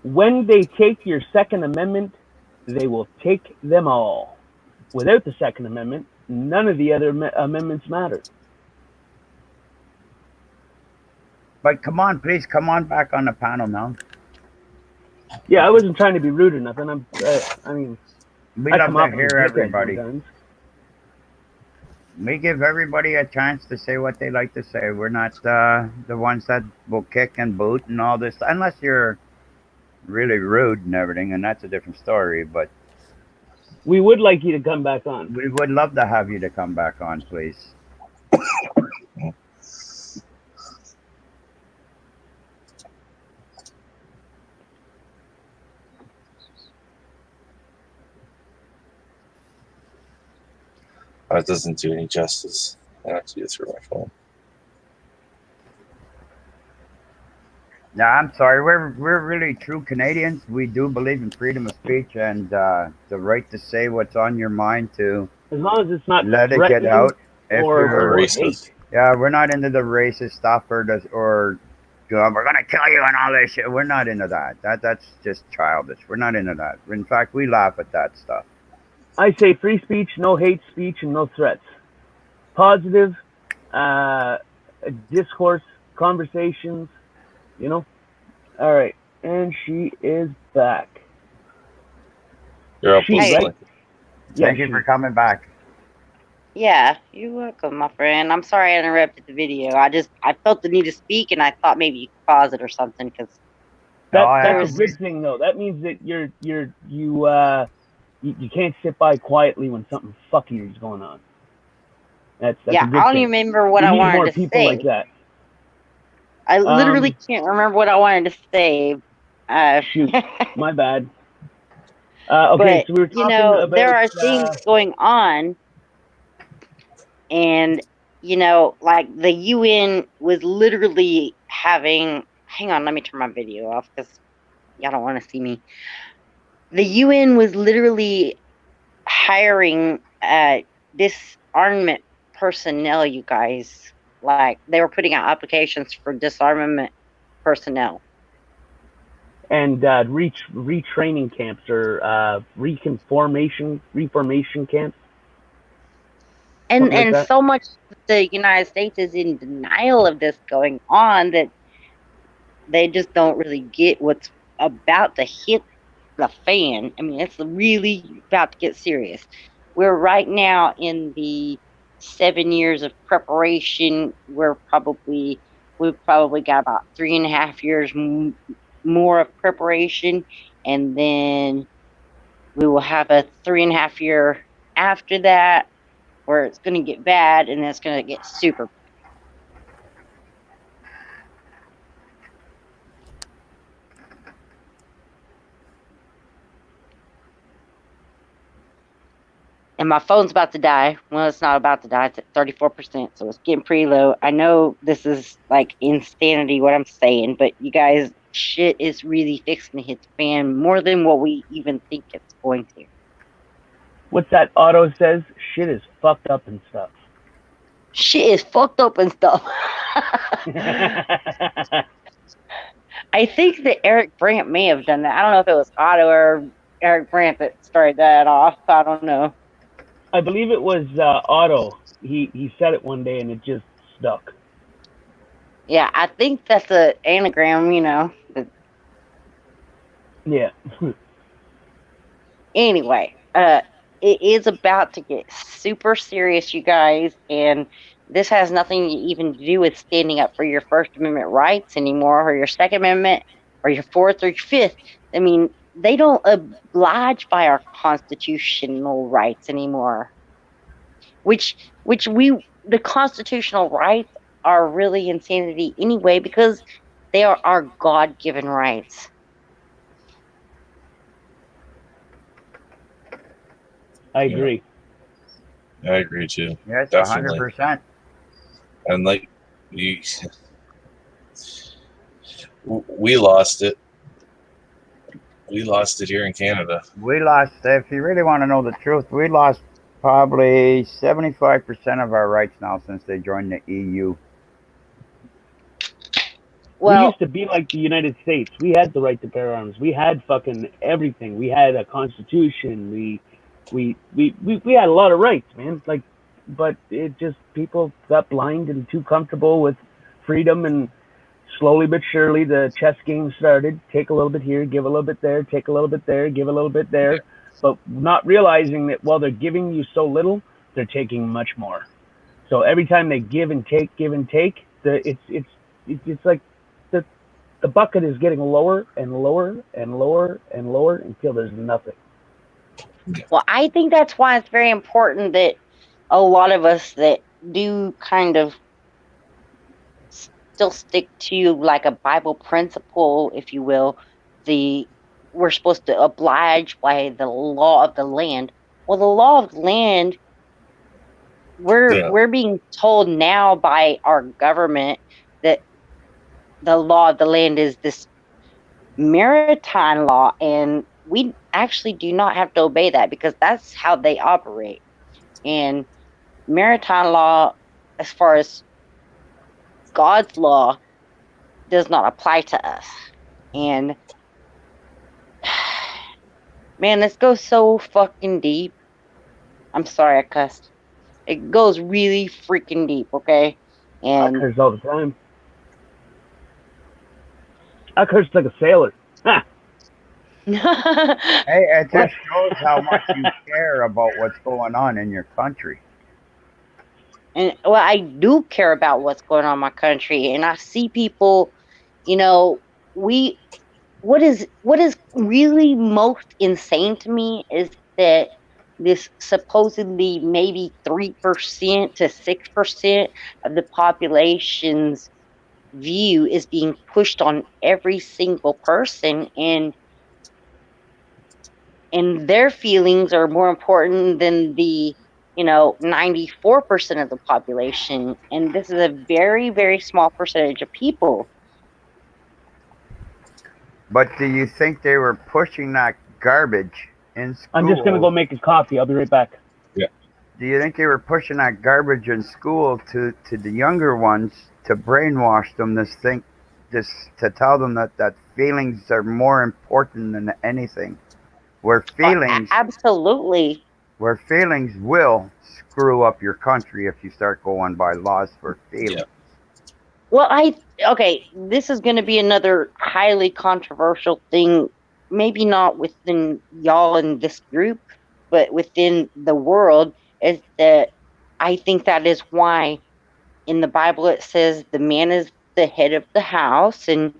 When they take your Second Amendment, they will take them all. Without the Second Amendment, none of the other amendments matter.
But come on, please, come on back on the panel now.
Yeah, I wasn't trying to be rude or nothing. I mean,
We
I
love
come
to
off as a
hear
dickhead
everybody.
sometimes.
We give everybody a chance to say what they like to say. We're not the ones that will kick and boot and all this, unless you're really rude and everything, and that's a different story. But
we would like you to come back on.
We would love to have you to come back on, please.
It doesn't do any justice. I have to do it through my phone.
Yeah, I'm sorry. We're really true Canadians. We do believe in freedom of speech and the right to say what's on your mind to
as long as it's not
let it get out.
Or racist.
Yeah, we're not into the racist stuff or we're gonna kill you and all this shit. We're not into that. That's just childish. We're not into that. In fact, we laugh at that stuff.
I say free speech, no hate speech, and no threats. Positive discourse, conversations, you know. All right, and she is back.
You're up,
right? Thank you for coming back.
Yeah, you're welcome, my friend. I'm sorry I interrupted the video. I felt the need to speak, and I thought maybe you could pause it or something because
that's a good thing though. That means that you can't sit by quietly when something fucky is going on. That's
yeah.
a good
I don't
thing.
even remember what
we
I
need
wanted
more
to
people
say.
like that.
I literally can't remember what I wanted to say.
Shoot, my bad. Okay,
but
so we were talking about
there are things going on, and like the UN was literally having. Hang on, let me turn my video off because y'all don't want to see me. The UN was literally hiring disarmament personnel, you guys. Like they were putting out applications for disarmament personnel.
And retraining camps or reformation camps.
And so much the United States is in denial of this going on that they just don't really get what's about to hit the fan. I mean, it's really about to get serious. We're right now in the 7 years of preparation. We've probably got about 3.5 years more of preparation, and then we will have a 3.5 year after that where it's going to get bad, and then it's going to get super bad. And my phone's about to die. Well, it's not about to die. It's at 34%, so it's getting pretty low. I know this is like insanity what I'm saying, but you guys, shit is really fixing to hit the fan more than what we even think it's going to.
What's that Otto says? Shit is fucked up and stuff.
Shit is fucked up and stuff. I think that Eric Brandt may have done that. I don't know if it was Otto or Eric Brandt that started that off. I don't know.
I believe it was Otto. He said it one day and it just stuck.
Yeah, I think that's an anagram,
Yeah.
Anyway, it is about to get super serious, you guys, and this has nothing even to do with standing up for your First Amendment rights anymore, or your Second Amendment, or your Fourth or your Fifth. I mean, they don't oblige by our constitutional rights anymore. The constitutional rights are really insanity anyway because they are our God-given rights.
I agree.
I agree too.
Yes,
Definitely.
100%.
And like you, we lost it. We lost it here in Canada.
We lost, if you really want to know the truth, we lost probably 75% of our rights now since they joined the EU.
We
Well,
used to be like the United States. We had the right to bear arms. We had fucking everything. We had a constitution. We had a lot of rights, man. Like, but it just people got blind and too comfortable with freedom, and slowly but surely the chess game started. Take a little bit here, give a little bit there, take a little bit there, give a little bit there, but not realizing that while they're giving you so little, they're taking much more. So every time they give and take, it's like the the bucket is getting lower and lower and lower and lower until there's nothing.
well, I think that's why it's very important that a lot of us that do kind of still stick to like a Bible principle, if you will, the we're supposed to oblige by the law of the land. Well, the law of the land,
Yeah.
we're being told now by our government that the law of the land is this maritime law, and we actually do not have to obey that because that's how they operate. And maritime law, as far as God's law, does not apply to us. And man, this goes so fucking deep. I'm sorry I cussed. It goes really freaking deep, okay?
I
And
curse all the time. I curse like a sailor. Ha!
Hey, it just shows how much you care about what's going on in your country.
and well, I do care about what's going on in my country, and I see people, you know, we what is really most insane to me is that this supposedly maybe 3% to 6% of the population's view is being pushed on every single person, and their feelings are more important than the 94% of the population, and this is a very very small percentage of people.
But do you think they were pushing that garbage in
I'm just gonna
school?
go make a coffee. I'll be right back.
Yeah.
Do you think they were pushing that garbage in school to the younger ones to brainwash them to think this, to tell them that feelings are more important than anything? Where feelings
Absolutely.
where feelings will screw up your country if you start going by laws for feelings.
Well, okay, this is going to be another highly controversial thing, maybe not within y'all in this group, but within the world, is that I think that is why in the Bible it says the man is the head of the house, and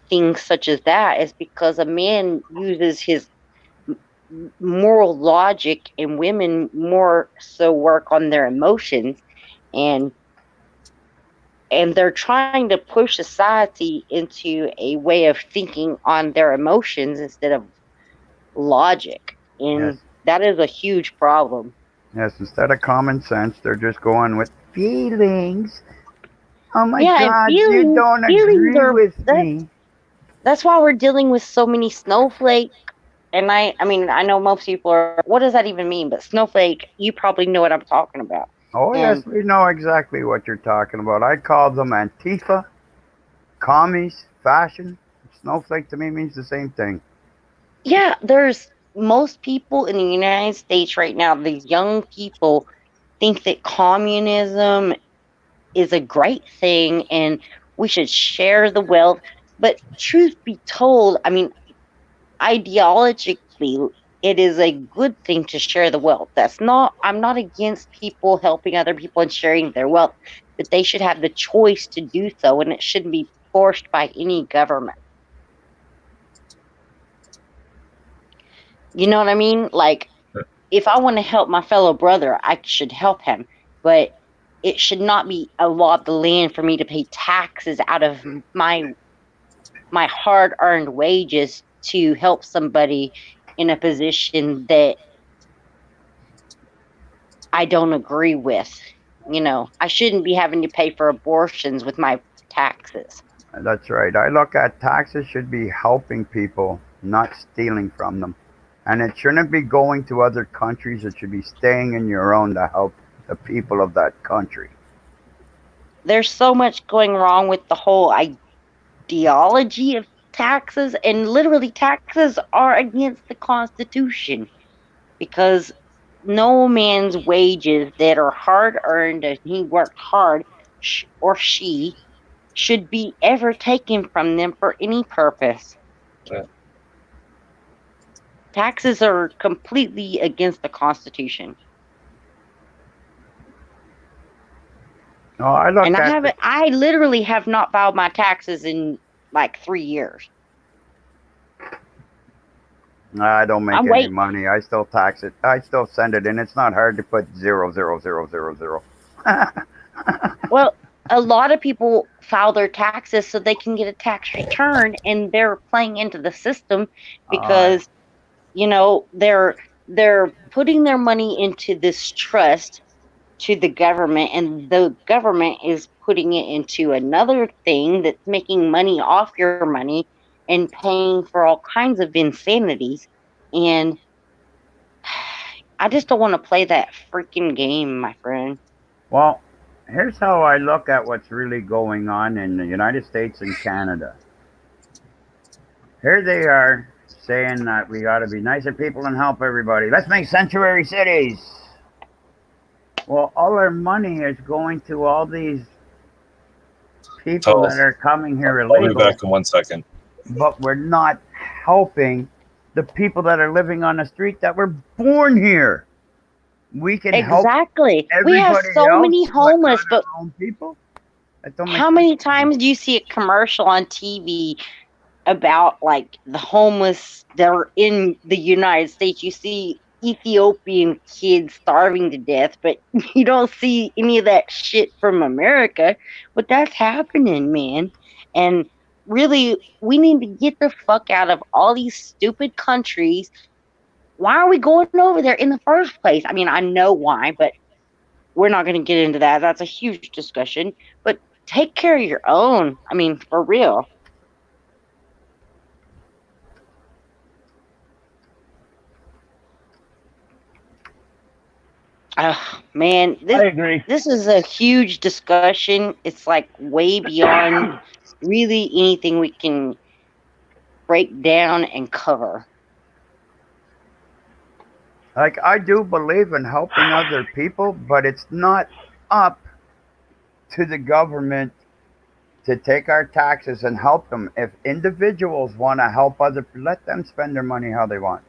things such as that is because a man uses his moral logic, and women more so work on their emotions, and they're trying to push society into a way of thinking on their emotions instead of logic,
Yes.
and that is a huge problem.
Yes, instead of common sense, they're just going with feelings. Oh my
Yeah, and
God, you
feelings
don't
feelings
agree
are
with me.
that's why we're dealing with so many snowflake. And I mean, I know most people are, what does that even mean? But snowflake, you probably know what I'm talking about.
Oh,
And
yes, we know exactly what you're talking about. I call them Antifa, commies, fashion. Snowflake to me means the same thing.
yeah, there's most people in the United States right now, these young people think that communism is a great thing and we should share the wealth. But truth be told, I mean, ideologically, it is a good thing to share the wealth. I'm not against people helping other people and sharing their wealth, but they should have the choice to do so, and it shouldn't be forced by any government. You know what I mean? Like, if I want to help my fellow brother, I should help him, but it should not be a law of the land for me to pay taxes out of my hard-earned wages to help somebody in a position that I don't agree with. I shouldn't be having to pay for abortions with my taxes.
That's right. I look at taxes should be helping people, not stealing from them. And it shouldn't be going to other countries. It should be staying in your own to help the people of that country.
There's so much going wrong with the whole ideology of taxes, and literally, taxes are against the Constitution because no man's wages that are hard earned and he worked hard or she should be ever taken from them for any purpose.
Yeah.
Taxes are completely against the Constitution.
No, I look
And I
at
haven't, I literally have not filed my taxes in like 3 years.
I don't make
I'm
any
waiting.
money. I still tax it. I still send it in. It's not hard to put 00000.
Well, a lot of people file their taxes so they can get a tax return, and they're playing into the system because they're putting their money into this trust to the government, and the government is putting it into another thing that's making money off your money and paying for all kinds of insanities. And I just don't want to play that freaking game, my friend.
Well, here's how I look at what's really going on in the United States and Canada. Here they are saying that we got to be nicer people and help everybody. Let's make sanctuary cities. Well, all our money is going to all these people that are coming here
I'll be
illegal,
back in 1 second.
but we're not helping the people that are living on the street that were born here. We can help
Exactly. We have
everybody
so
else,
many
but
homeless,
not
but
our own people. That don't make
how many times do you see a commercial on TV about like the homeless that are in the United States? You see Ethiopian kids starving to death, but you don't see any of that shit from America. But that's happening, man. And really, we need to get the fuck out of all these stupid countries. Why are we going over there in the first place? I mean, I know why, but we're not going to get into that. That's a huge discussion. But take care of your own. I mean, for real. Man,
I agree.
this is a huge discussion. It's like way beyond really anything we can break down and cover.
Like, I do believe in helping other people, but it's not up to the government to take our taxes and help them. If individuals want to help let them spend their money how they want.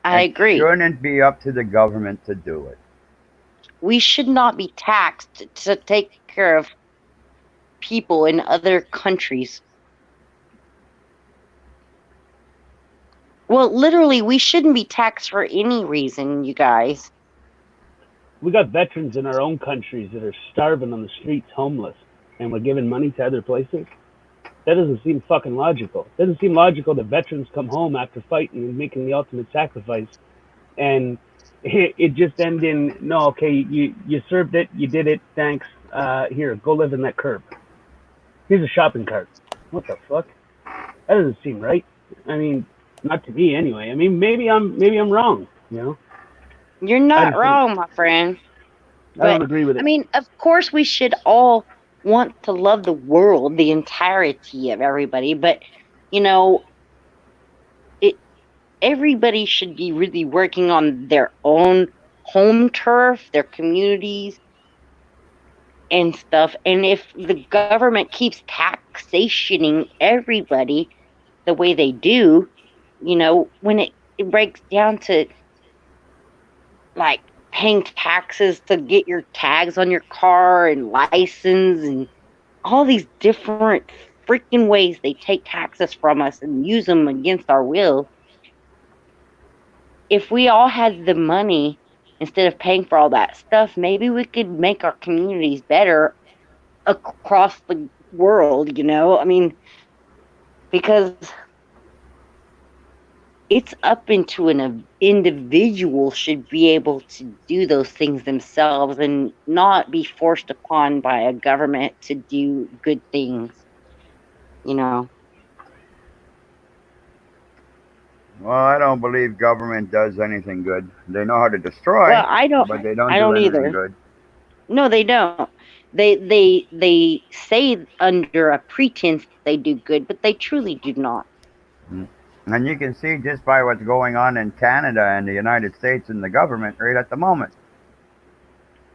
I agree.
It shouldn't be up to the government to do it.
We should not be taxed to take care of people in other countries. Well, literally, we shouldn't be taxed for any reason, you guys.
We got veterans in our own countries that are starving on the streets, homeless, and we're giving money to other places. That doesn't seem fucking logical. It doesn't seem logical that veterans come home after fighting and making the ultimate sacrifice, and it just ends in, no, okay, you served it, you did it, thanks. Here, go live in that curb. Here's a shopping cart. What the fuck? That doesn't seem right. I mean, not to me anyway. I mean, maybe I'm wrong.
You're not wrong, my friend.
I don't agree with it.
I mean, of course, we should all want to love the world, the entirety of everybody, but everybody should be really working on their own home turf, their communities and stuff. And if the government keeps taxationing everybody the way they do, when it breaks down to like paying taxes to get your tags on your car and license and all these different freaking ways they take taxes from us and use them against our will. If we all had the money instead of paying for all that stuff, maybe we could make our communities better across the world, I mean, because it's up into an individual should be able to do those things themselves and not be forced upon by a government to do good things, you know.
Well, I don't believe government does anything good. They know how to destroy,
Well, I don't
but they don't
I
do
don't
anything
either.
good.
No, they don't. They say under a pretense they do good, but they truly do not.
Mm. And you can see just by what's going on in Canada and the United States and the government right at the moment.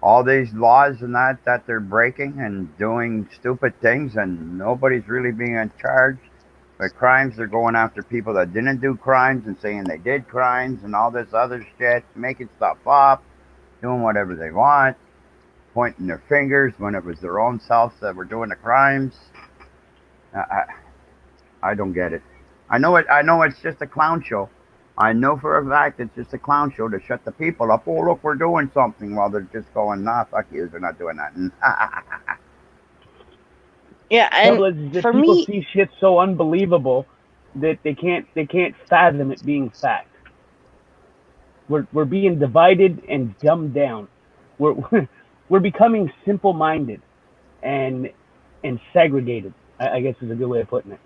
All these laws and that they're breaking and doing stupid things, and nobody's really being charged. But crimes, they're going after people that didn't do crimes and saying they did crimes and all this other shit, making stuff up, doing whatever they want, pointing their fingers when it was their own selves that were doing the crimes. I, I don't get it. I know it. I know it's just a clown show. I know for a fact it's just a clown show to shut the people up. Oh, look, we're doing something while they're just going, nah, fuck you, they're not doing nothing.
Yeah, and
Trouble is that
for
people
me,
see shit so unbelievable that they can't fathom it being fact. We're being divided and dumbed down. We're we're becoming simple minded and segregated. I guess is a good way of putting it.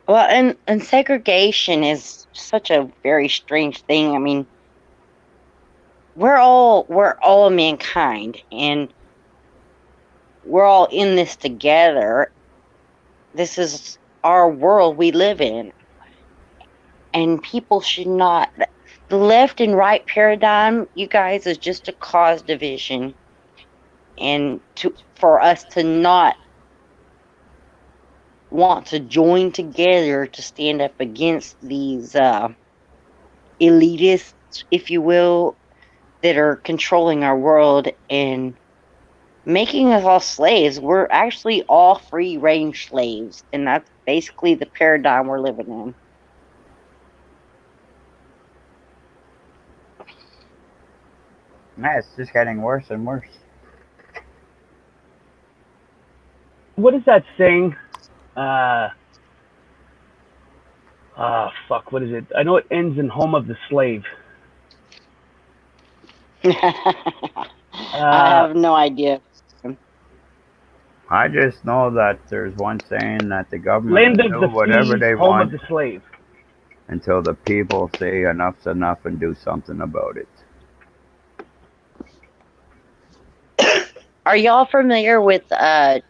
well, and segregation is such a very strange thing. I mean, we're all mankind, and we're all in this together. This is our world we live in, and people should not. The left and right paradigm, you guys, is just to cause division, and to for us to not want to join together to stand up against these elitists, if you will, that are controlling our world and making us all slaves. We're actually all free range slaves, and that's basically the paradigm we're living in.
Yeah, it's just getting worse and worse.
What is that saying? Fuck, what is it? I know it ends in home of the slave.
I
Uh,
have no idea.
I just know that there's one saying that the government
Land
will
of
do
the
whatever
free,
they
home of
want
the slave.
until the people say enough's enough and do something about it.
Are y'all familiar with the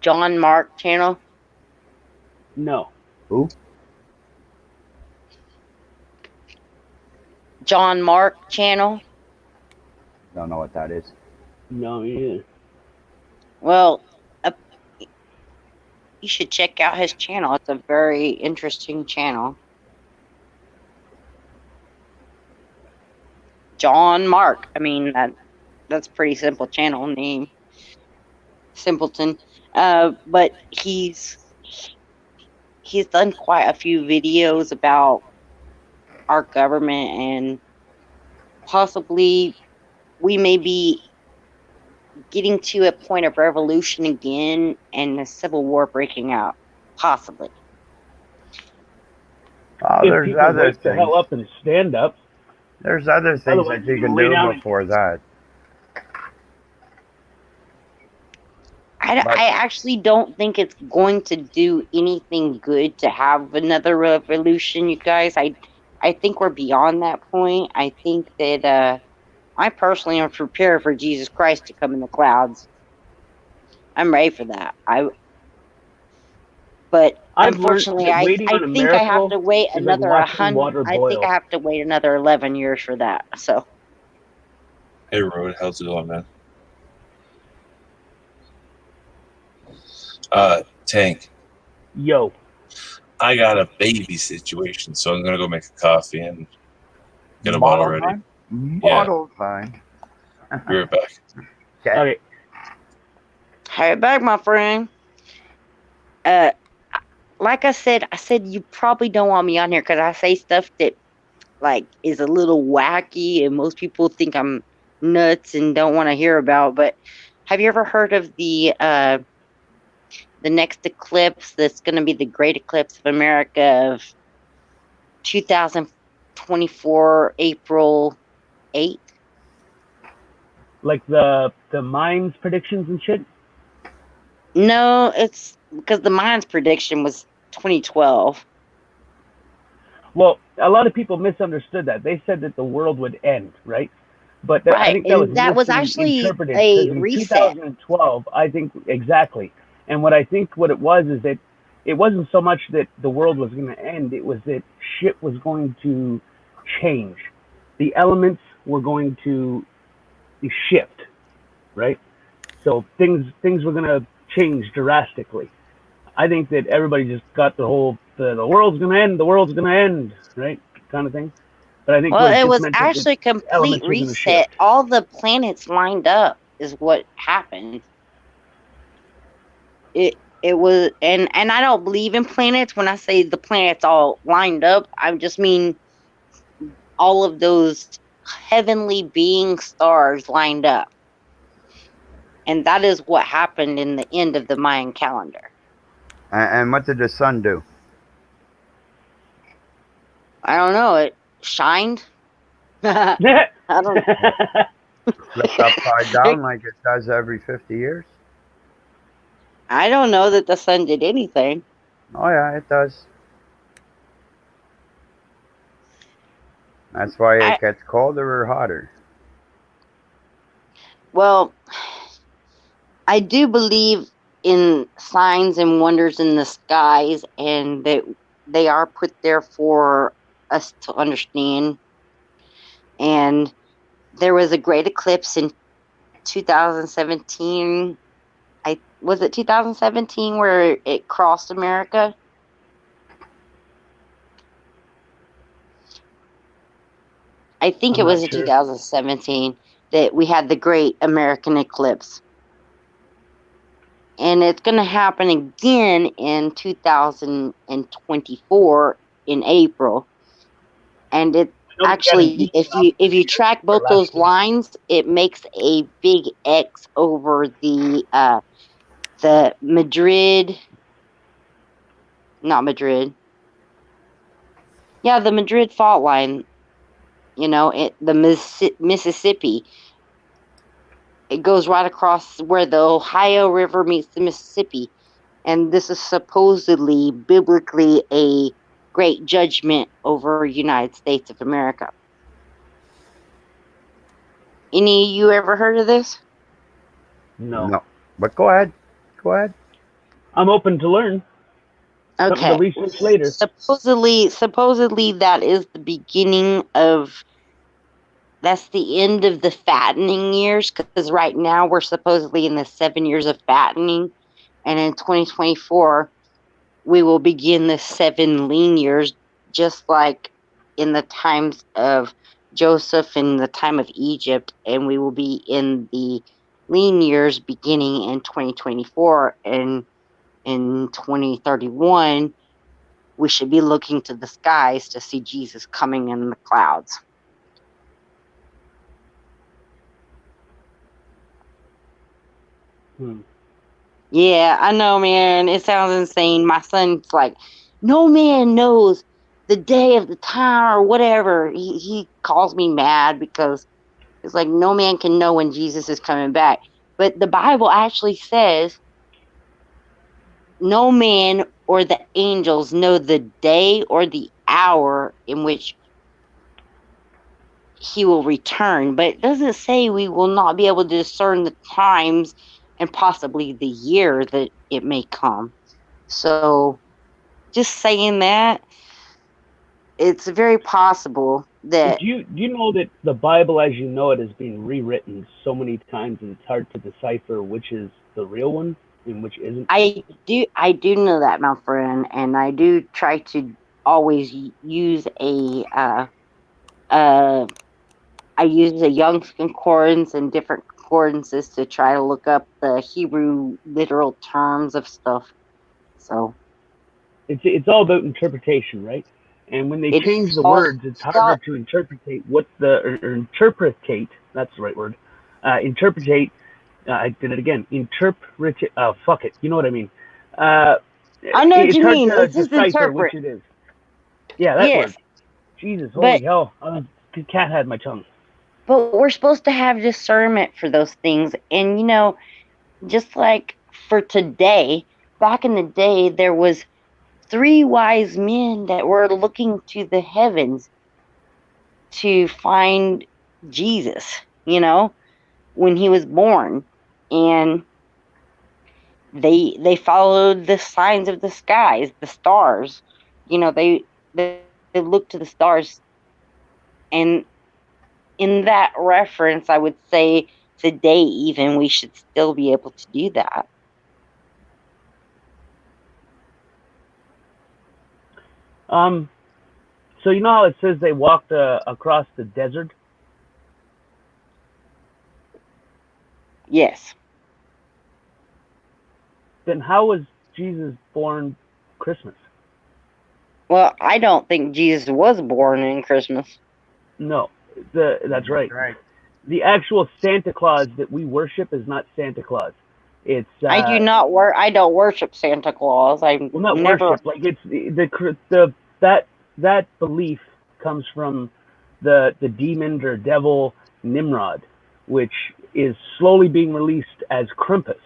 John Mark channel?
No.
Who?
John Mark channel?
Don't know what that is.
No, yeah.
Well, uh, you should check out his channel. It's a very interesting channel. John Mark. I mean, that's pretty simple channel name. Simpleton. But he's done quite a few videos about our government, and possibly we may be getting to a point of revolution again and a civil war breaking out. Possibly.
Oh,
If
there's
people
other
wake the
things.
hell up and stand up.
There's other things
Otherwise,
that
you're
you
gonna
can
lay
do
down.
before that.
I
But
actually don't think it's going to do anything good to have another revolution, you guys. I think we're beyond that point. I think that I personally am prepared for Jesus Christ to come in the clouds. I'm ready for that. But
I've learned
unfortunately,
that
I
waiting
I
on a
think I have
miracle
to wait
is like
another
watching
100.
water
I think I
boil.
have to wait another 11 years for that. So
Hey, Rod, how's it going, man? Tank,
Yo,
I got a baby situation, so I'm gonna go make a coffee and get a bottle
bottle
ready.
time?
Yeah,
Bottle time.
be right back.
Okay.
hey, back, my friend. Uh, like I said you probably don't want me on here because I say stuff that like is a little wacky, and most people think I'm nuts and don't want to hear about. But have you ever heard of the next eclipse that's going to be the great eclipse of America of 2024 April 8th.
Like the Mayans predictions and shit?
No, it's because the Mayans prediction was 2012.
Well, a lot of people misunderstood that. They said that the world would end, right? But I
Right,
think that was
and that was actually
misinterpreted
a
because in
reset.
2012, I think exactly. And what I think what it was is that it wasn't so much that the world was going to end; it was that shit was going to change. The elements were going to shift, right? So things were going to change drastically. I think that everybody just got the whole the world's going to end, the world's going to end, right, kind of thing. But I think
Well,
what it
it
just
was
meant is that
actually a complete
elements were going to
reset.
shift.
All the planets lined up is what happened. It was, and I don't believe in planets. When I say the planets all lined up, I just mean all of those heavenly being stars lined up. And that is what happened in the end of the Mayan calendar.
And what did the sun do?
I don't know. It shined. I don't.
Flipped upside down like it does every 50 years?
I don't know that the sun did anything.
Oh, yeah, it does. That's why it gets colder or hotter.
Well, I do believe in signs and wonders in the skies, and that they are put there for us to understand. And there was a great eclipse in 2017. Was it 2017 where it crossed America? I think
I'm
it
not
was in
sure.
2017 that we had the great American eclipse. And it's going to happen again in 2024 in April. And it actually, if you track both those lines, it makes a big X over the Madrid, not Madrid. Yeah, the Madrid fault line. The Mississippi. It goes right across where the Ohio River meets the Mississippi. And this is supposedly, biblically, a great judgment over United States of America. Any of you ever heard of this?
No.
But go ahead. Go ahead.
I'm open to learn. Something to
Okay.
research later.
Supposedly that is the beginning of. That's the end of the fattening years, because right now we're supposedly in the 7 years of fattening, and in 2024 we will begin the 7 lean years, just like in the times of Joseph and the time of Egypt, and we will be in the lean years beginning in 2024, and in 2031 we should be looking to the skies to see Jesus coming in the clouds. Yeah, I know, man. It sounds insane. My son's like, no man knows the day of the time or whatever. He calls me mad because it's like no man can know when Jesus is coming back. But the Bible actually says no man or the angels know the day or the hour in which he will return. But it doesn't say we will not be able to discern the times and possibly the year that it may come. So just saying that, it's very possible that.
Do you know that the Bible as you know it has been rewritten so many times and it's hard to decipher which is the real one and which isn't?
I do know that, my friend, and I do try to always use I use a Young's concordance and different concordances to try to look up the Hebrew literal terms of stuff. So
It's all about interpretation, right? And when they change the words, it's harder to interpretate what or interpretate. That's the right word. Interpretate. I did it again. Interpret. Oh, fuck it. You know what I mean.
I know what
It's
you
hard
mean.
to
It's just
decipher which
interpret.
it is. Yeah, that
Yes.
word. Jesus, holy
But
hell! The cat had my tongue.
but we're supposed to have discernment for those things, and just like for today, back in the day, there was three wise men that were looking to the heavens to find Jesus. When he was born, and they followed the signs of the skies, the stars. They looked to the stars, and in that reference, I would say today even we should still be able to do that.
So you know how it says they walked across the desert?
Yes.
Then how was Jesus born Christmas?
Well, I don't think Jesus was born in Christmas.
No, that's right. The actual Santa Claus that we worship is not Santa Claus. It's
I don't worship Santa Claus. I
well, not
never.
worship. Like it's that belief comes from the demon or devil Nimrod, which is slowly being released as Krampus,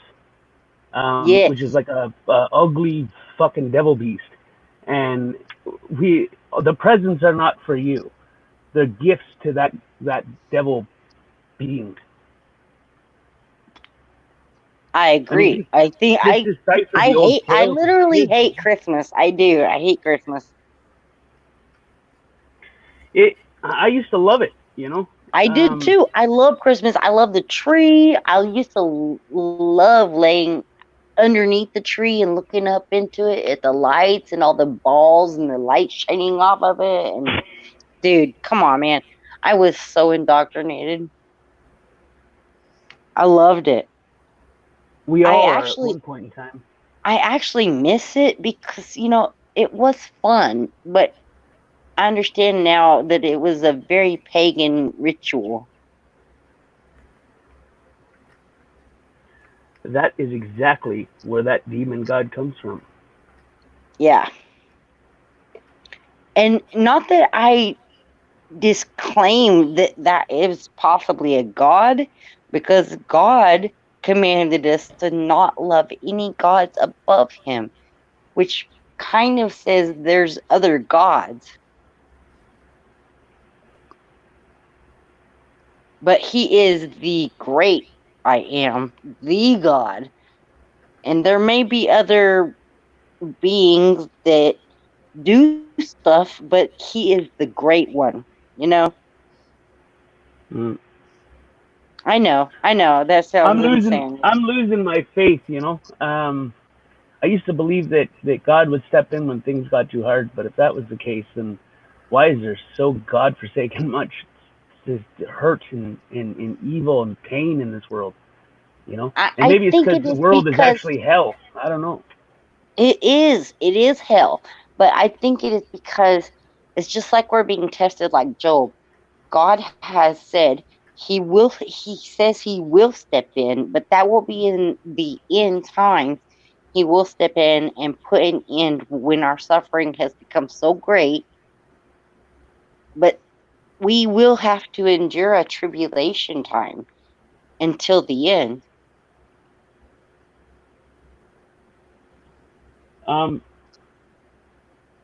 which is
Yes.
like a ugly fucking devil beast. And the presents are not for you. The gifts to that devil being.
I agree. I think
just decipher
I
the old
hate. I
tales of
literally
kids.
hate Christmas. I do. I hate Christmas.
I used to love it.
I did too. I love Christmas. I love the tree. I used to love laying underneath the tree and looking up into it at the lights and all the balls and the light shining off of it. And dude, come on, man. I was so indoctrinated. I loved it.
We
I
all were at
actually
one point in time.
I actually miss it because, it was fun, but I understand now that it was a very pagan ritual.
That is exactly where that demon god comes from.
Yeah. And not that I disclaim that that is possibly a god, because God commanded us to not love any gods above him, which kind of says there's other gods. But he is the great I am, the God. And there may be other beings that do stuff, but he is the great one, you know?
Mm.
I know. That sounds insane.
I'm losing my faith. I used to believe that God would step in when things got too hard, but if that was the case, then why is there so godforsaken much hurt and evil and pain in this world? And
I
maybe it's
think
because
it
the
is
world is
because
actually hell. I don't know.
it is hell. But I think it is because it's just like we're being tested like Job. God has said he says he will step in, but that will be in the end times. He will step in and put an end when our suffering has become so great. But we will have to endure a tribulation time until the end.
Um,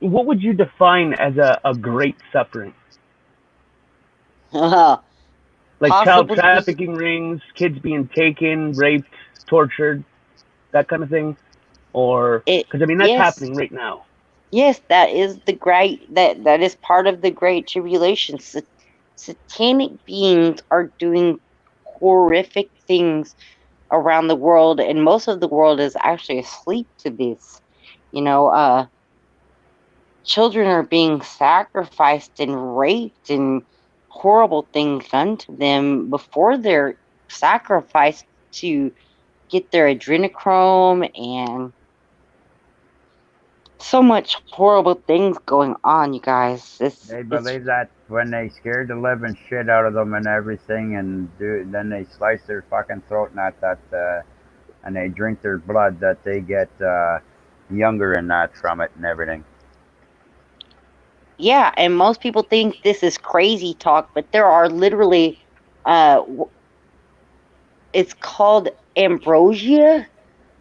what would you define as a great suffering? Like child
Possibly,
trafficking rings, kids being taken, raped, tortured, that kind of thing? Or, because I mean, that's
yes,
happening right now.
yes, that is that is part of the great tribulation. Satanic beings are doing horrific things around the world, and most of the world is actually asleep to this. You know, children are being sacrificed and raped, and horrible things done to them before they're sacrificed to get their adrenochrome, and so much horrible things going on, you guys.
They
It's
believe that when they scared the living shit out of them and everything, and then they slice their fucking throat, and they drink their blood, that they get younger and that from it and everything.
Yeah, and most people think this is crazy talk, but there are literally, it's called ambrosia.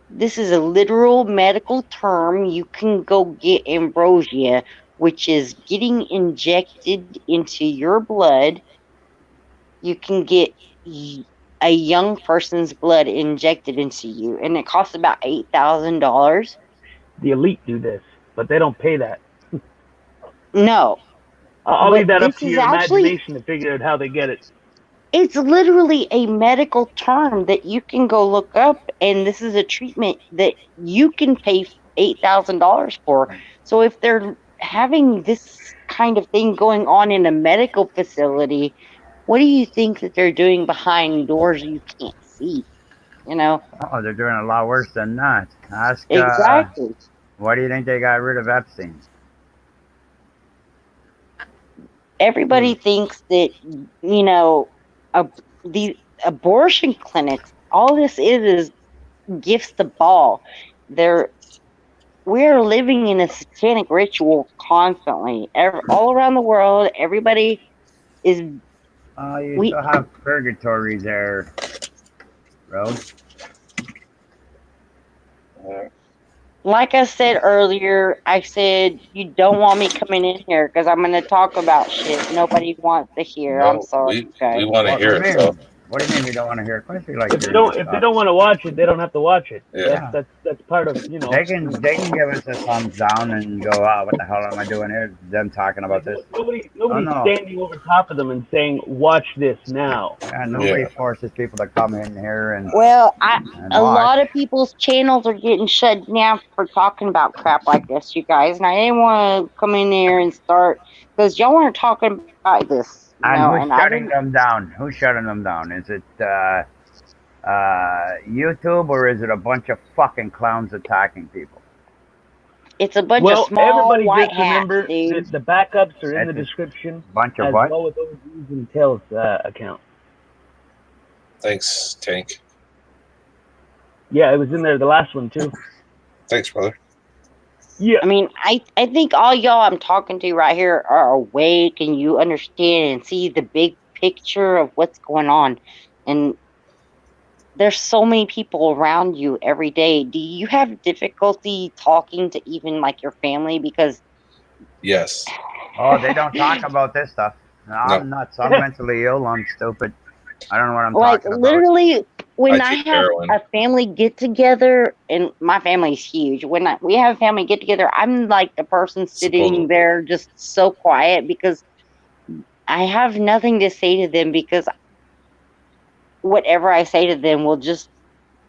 This is a literal medical term. You can go get ambrosia, which is getting injected into your blood. You can get a young person's blood injected into you, and it costs about $8,000.
The elite do this, but they don't pay that.
No,
I'll
but
leave that up
this
to
is
your
actually,
imagination to figure out how they get it.
it's literally a medical term that you can go look up, and this is a treatment that you can pay $8,000 for. So if they're having this kind of thing going on in a medical facility, what do you think that they're doing behind doors you can't see? You know?
Oh, they're doing a lot worse than that. Ask,
Exactly.
why do you think they got rid of Epstein?
Everybody thinks that, you know, these abortion clinics, all this is gifts the ball. They're we're living in a satanic ritual constantly. All around the world, everybody is.
You
We,
still have purgatory there, Road.
like I said earlier, I said you don't want me coming in here because I'm going to talk about shit nobody wants to hear. I'm
No,
sorry, guys.
we want to
What do
hear
you
it though.
mean? What do you mean you don't want to hear? Of course we like
If they
hearing
don't,
this
if they
stuff.
don't want to watch it, they don't have to watch it.
Yeah.
That's part of, you know.
They can give us a thumbs down and go, oh, what the hell am I doing here? Them talking about this.
Nobody's
no.
standing over top of them and saying, "Watch this now."
Yeah, nobody forces people to come in here and
Well,
and
a
watch.
lot of people's channels are getting shut down for talking about crap like this, you guys. And I didn't want to come in there and start because y'all weren't talking about this, you
And
know.
who's
And I
shutting
didn't.
them down? Who's shutting them down? Is it YouTube or is it a bunch of fucking clowns attacking people?
It's a bunch of
Well,
small
everybody
white
just
hats,
remember
dude.
that the backups are in the
It's a
description,
bunch of
as
what?
well as those using Tails account.
Thanks, Tank.
Yeah, it was in there, the last one too.
Thanks, brother.
Yeah.
I mean, I think all y'all I'm talking to right here are awake and you understand and see the big picture of what's going on. And there's so many people around you every day. Do you have difficulty talking to even like your family? Because
Yes.
Oh, they don't talk about this stuff. No,
No.
I'm nuts. I'm mentally ill. I'm stupid. I don't know what I'm
like
talking about.
literally when I
take
have
heroin.
a family get together, and my family's huge. When we have a family get together, I'm like the person sitting
Supposedly.
there just so quiet because I have nothing to say to them because whatever I say to them will just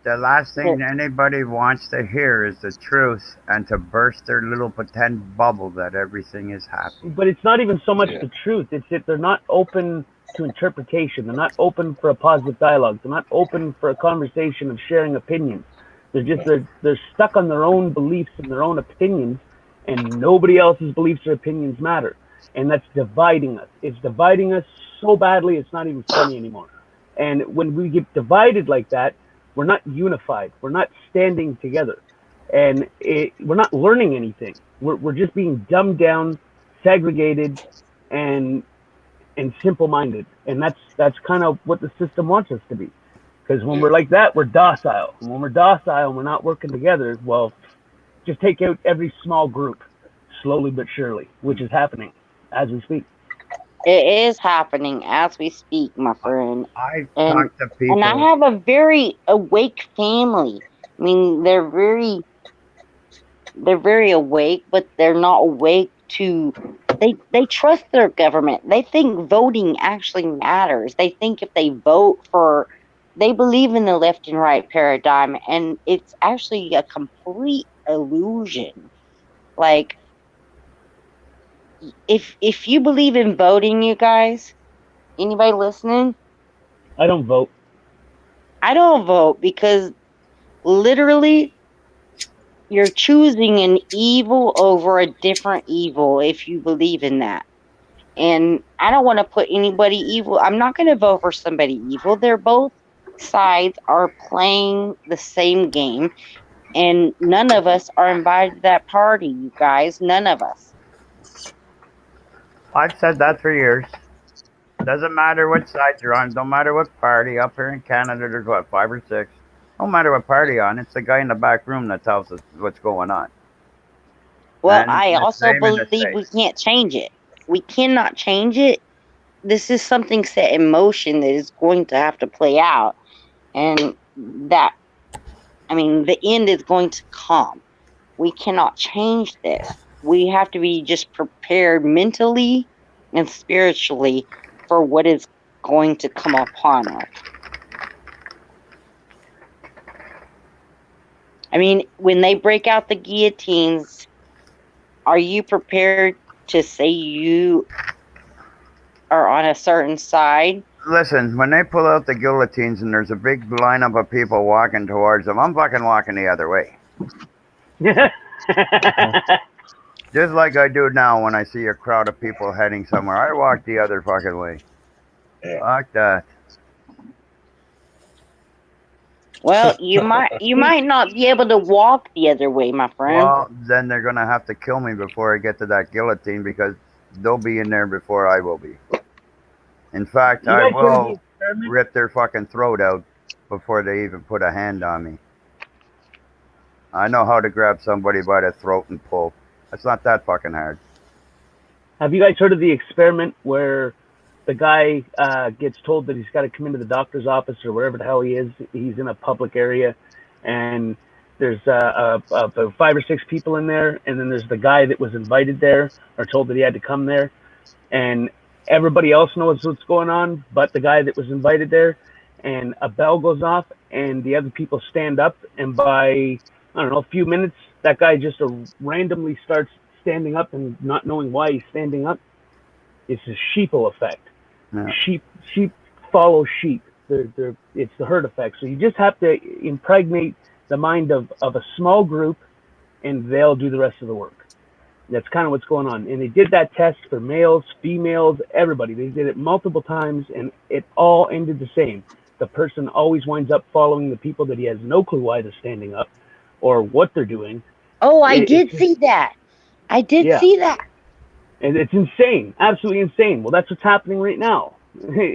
The last thing anybody wants to hear is the truth and to burst their little pretend bubble that everything is happy.
But it's not even so much the truth. It's that they're not open to interpretation. They're not open for a positive dialogue. They're not open for a conversation of sharing opinions. They're stuck on their own beliefs and their own opinions, and nobody else's beliefs or opinions matter. And that's dividing us. It's dividing us so badly it's not even funny anymore. And when we get divided like that, we're not unified. We're not standing together, and we're not learning anything. We're just being dumbed down, segregated, and simple-minded. And that's kind of what the system wants us to be. Because when we're like that, we're docile. And when we're docile and we're not working together, well, just take out every small group, slowly but surely, which is happening as we speak.
it is happening as we speak, my friend.
I've
And
talked to people.
and I have a very awake family. I mean, they're very awake, but they're not awake to they trust their government. They think voting actually matters. They think if they vote for they believe in the left and right paradigm, and it's actually a complete illusion. Like if you believe in voting, you guys, anybody listening?
I don't vote.
I don't vote because literally you're choosing an evil over a different evil if you believe in that. And I don't want to put anybody evil. I'm not going to vote for somebody evil. They're both sides are playing the same game, and none of us are invited to that party, you guys. None of us.
I've said that for years. Doesn't matter what side you're on. Don't matter what party. Up here in Canada, there's what, 5 or 6. Don't matter what party you're on. It's the guy in the back room that tells us what's going on.
Well,
And
I
the
also
same in the
believe we
States.
can't change it. We cannot change it. This is something set in motion that is going to have to play out. And that, I mean, the end is going to come. We cannot change this. We have to be just prepared mentally and spiritually for what is going to come upon us. I mean, when they break out the guillotines, are you prepared to say you are on a certain side?
Listen, when they pull out the guillotines and there's a big lineup of people walking towards them, I'm fucking walking the other way. Just like I do now when I see a crowd of people heading somewhere. I walk the other fucking way. Fuck that.
Well, you might not be able to walk the other way, my friend.
Well, then they're gonna have to kill me before I get to that guillotine because they'll be in there before I will be. In fact,
You
I
guys heard of the
will
experiment?
rip their fucking throat out before they even put a hand on me. I know how to grab somebody by the throat and pull. It's not that fucking hard.
Have you guys heard of the experiment where the guy gets told that he's got to come into the doctor's office or wherever the hell he is? He's in a public area, and there's about 5 or 6 people in there, and then there's the guy that was invited there or told that he had to come there, and everybody else knows what's going on but the guy that was invited there, and a bell goes off, and the other people stand up, and by, I don't know, a few minutes, that guy just randomly starts standing up and not knowing why he's standing up. It's a sheeple effect.
Yeah.
Sheep follow sheep. It's the herd effect. So you just have to impregnate the mind of a small group, and they'll do the rest of the work. That's kind of what's going on. And they did that test for males, females, everybody. They did it multiple times, and it all ended the same. The person always winds up following the people that he has no clue why they're standing up or what they're doing.
Oh, I did see that. I did see that.
And it's insane, absolutely insane. Well, that's what's happening right now.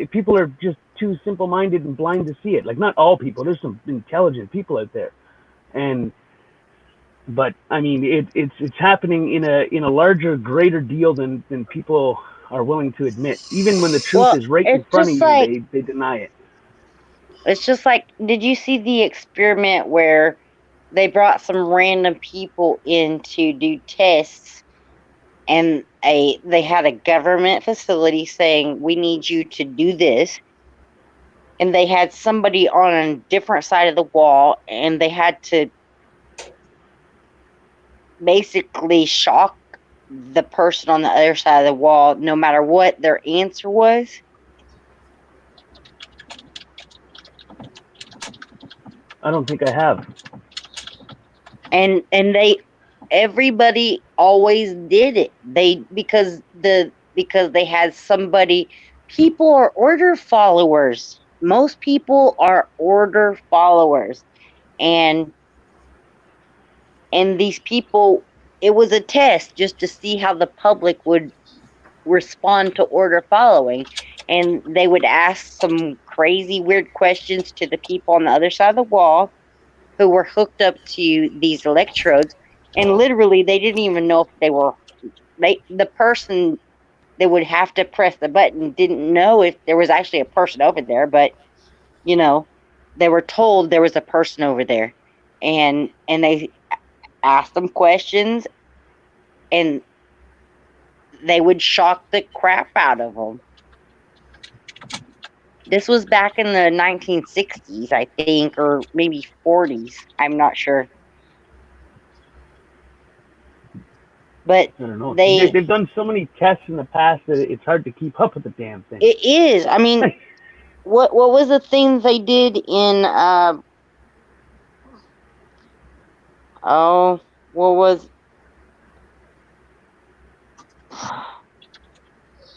People are just too simple-minded and blind to see it. Like, not all people. There's some intelligent people out there, but I mean, it's happening in a larger, greater deal than people are willing to admit. Even when the truth is right in front of you, they deny it.
It's just like, did you see the experiment where they brought some random people in to do tests, and they had a government facility saying, we need you to do this, and they had somebody on a different side of the wall, and they had to basically shock the person on the other side of the wall no matter what their answer was?
I don't think I have.
And everybody always did it. Because they had somebody. People are order followers. Most people are order followers, and these people, it was a test just to see how the public would respond to order following, and they would ask some crazy weird questions to the people on the other side of the wall who were hooked up to these electrodes, and literally they didn't even know if the person that would have to press the button didn't know if there was actually a person over there, but they were told there was a person over there, and they asked them questions, and they would shock the crap out of them. This was back in the 1960s, I think, or maybe 40s. I'm not sure. But
I don't know. They've done so many tests in the past that it's hard to keep up with the damn thing.
It is. I mean, what was the thing they did in what was,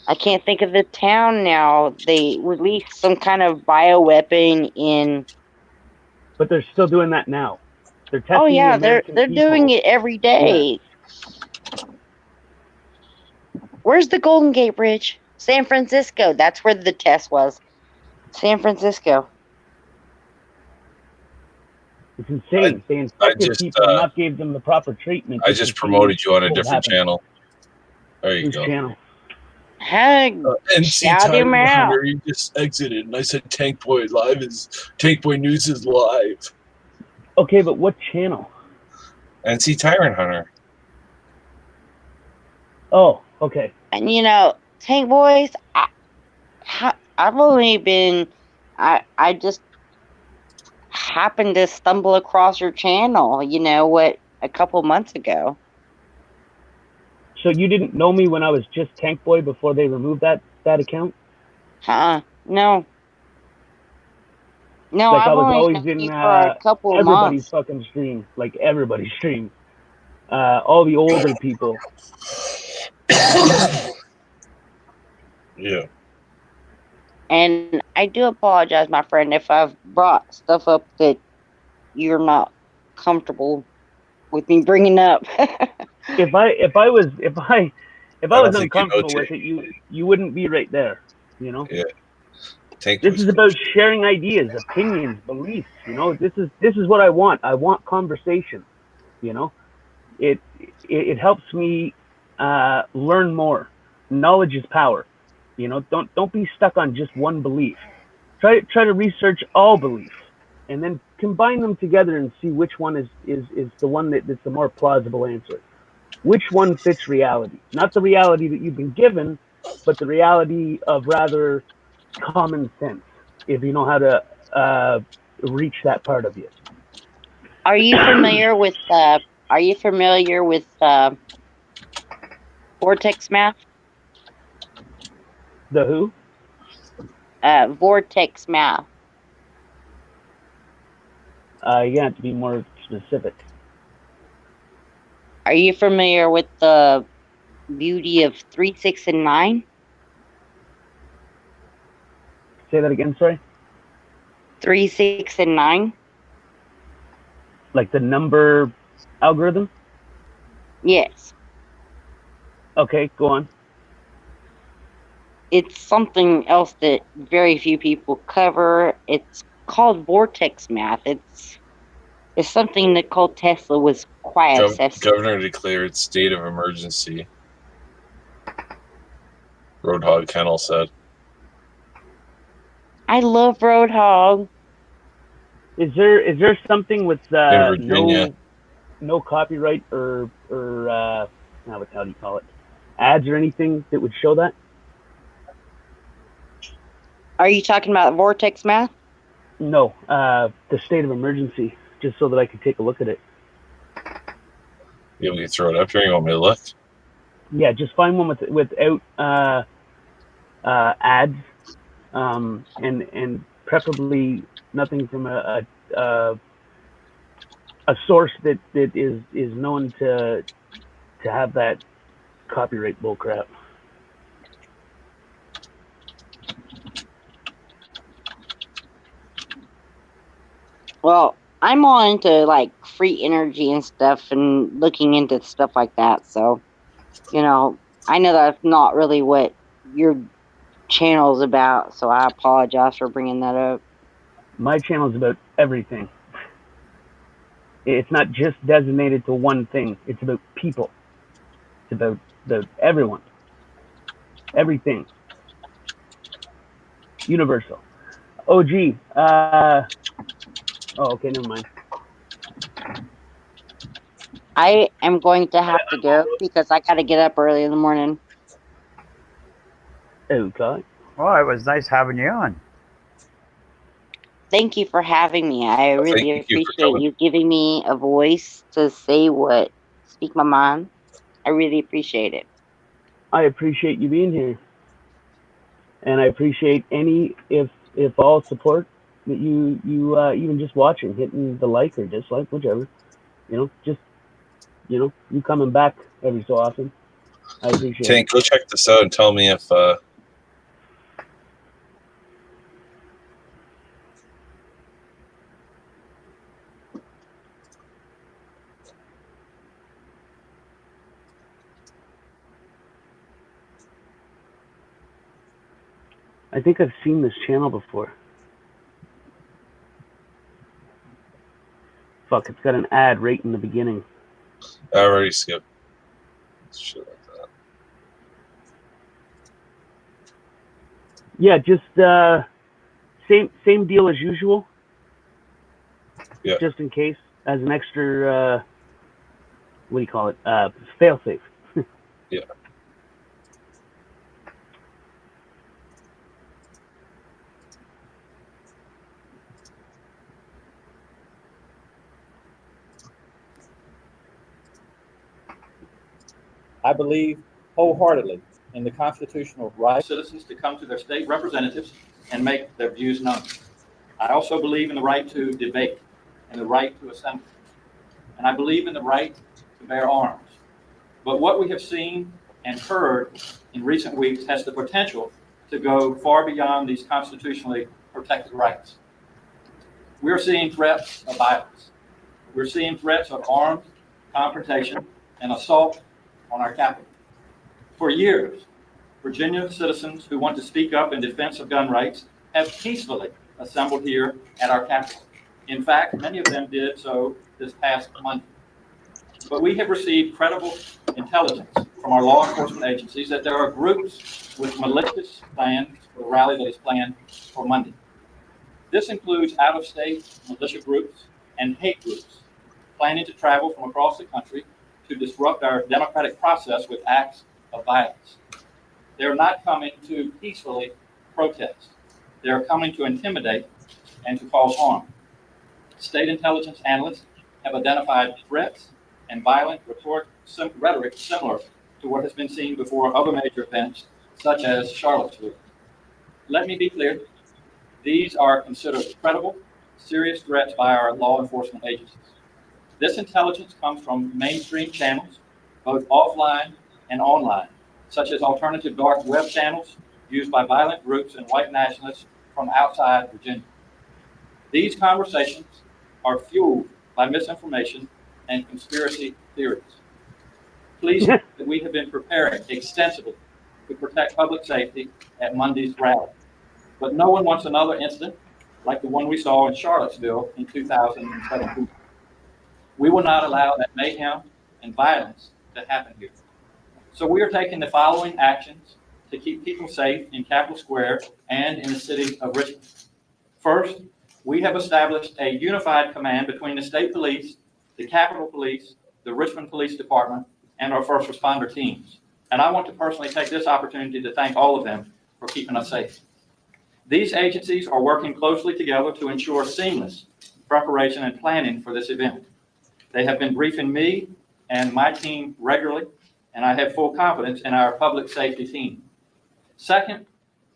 I can't think of the town now. They released some kind of bioweapon in.
But they're still doing that now. They're testing.
Oh yeah,
they're
doing it every day.
Yeah.
Where's the Golden Gate Bridge? San Francisco. That's where the test was. San Francisco.
It's insane. They
I
infected
just
people and not gave them the proper treatment.
I
Just
just
to see
promoted you on a
what would
different
happen.
channel. There you
Whose
go.
channel?
Hey,
NC
shout him
Tyrant
out.
Hunter, he just exited, and I said Tank Boy News is live.
Okay, but what channel?
NC Tyrant Hunter.
Oh, okay.
And Tank Boys, I've only been, I just happened to stumble across your channel, a couple months ago.
So you didn't know me when I was just Tank Boy before they removed that account?
No. No,
Like I
I've
was
only
always
known
in
you for a couple of
everybody's
months.
fucking stream, like everybody's stream. All the older people.
Yeah.
And I do apologize, my friend, if I've brought stuff up that you're not comfortable with me bringing up.
If I was
I don't think you know
uncomfortable with it, you wouldn't be right there.
Yeah. Tank
This
Boy's
is about sharing ideas, opinions, beliefs. This is what I want. I want conversation. It helps me learn more. Knowledge is power. Don't be stuck on just one belief. Try to research all beliefs, and then combine them together and see which one is the one that's the more plausible answer. Which one fits reality? Not the reality that you've been given, but the reality of rather common sense. If you know how to reach that part of you.
Are you familiar with vortex math?
The who?
Vortex math.
You have to be more specific.
Are you familiar with the beauty of 3, 6, and 9?
Say that again, sorry.
3, 6, and 9?
Like the number algorithm?
Yes.
Okay, go on.
It's something else that very few people cover. It's called vortex math. It's something Nikola Tesla was quite obsessed with.
Governor declared state of emergency. Roadhog Kennel said.
I love Roadhog.
Is there something with
In Virginia.
no copyright or how do you call it? Ads or anything that would show that?
Are you talking about vortex math?
No, the state of emergency, just so that I could take a look at it.
You want me to throw it up here? You want me to look?
Yeah, just find one without ads, and preferably nothing from a source that is known to have that copyright bullcrap.
Well, I'm all into like free energy and stuff and looking into stuff like that. So, I know that's not really what your channel's about. So I apologize for bringing that up.
My channel is about everything. It's not just designated to one thing. It's about people. It's about everyone. Everything. Universal. Oh, gee. Okay, never mind.
I am going to have to go because I got to get up early in the morning.
Okay.
Well, it was nice having you on.
Thank you for having me. I really appreciate you giving me a voice to speak my mind. I really appreciate it.
I appreciate you being here, and I appreciate any if all support that you even just watching, hitting the like or dislike, whichever. Just you coming back every so often. I appreciate
Tank,
it.
go check this out and tell me if
I think I've seen this channel before. Fuck, it's got an ad right in the beginning.
I already skipped. Shit like that.
Yeah, just same deal as usual.
Yeah.
Just in case, as an extra, what do you call it? Fail safe.
Yeah.
I believe wholeheartedly in the constitutional right of citizens to come to their state representatives and make their views known. I also believe in the right to debate and the right to assemble. And I believe in the right to bear arms. But what we have seen and heard in recent weeks has the potential to go far beyond these constitutionally protected rights. We're seeing threats of violence. We're seeing threats of armed confrontation and assault on our capital. For years, Virginia citizens who want to speak up in defense of gun rights have peacefully assembled here at our Capitol. In fact, many of them did so this past Monday. But we have received credible intelligence from our law enforcement agencies that there are groups with malicious plans for the rally that is planned for Monday. This includes out-of-state militia groups and hate groups planning to travel from across the country to disrupt our democratic process with acts of violence. They're not coming to peacefully protest. They're coming to intimidate and to cause harm. State intelligence analysts have identified threats and violent rhetoric similar to what has been seen before other major events, such as Charlottesville. Let me be clear. These are considered credible, serious threats by our law enforcement agencies. This intelligence comes from mainstream channels, both offline and online, such as alternative dark web channels used by violent groups and white nationalists from outside Virginia. These conversations are fueled by misinformation and conspiracy theories. Please know that we have been preparing extensively to protect public safety at Monday's rally. But no one wants another incident like the one we saw in Charlottesville in 2017. We will not allow that mayhem and violence to happen here. So we are taking the following actions to keep people safe in Capitol Square and in the city of Richmond. First, we have established a unified command between the state police, the Capitol Police, the Richmond Police Department, and our first responder teams. And I want to personally take this opportunity to thank all of them for keeping us safe. These agencies are working closely together to ensure seamless preparation and planning for this event. They have been briefing me and my team regularly, and I have full confidence in our public safety team. Second,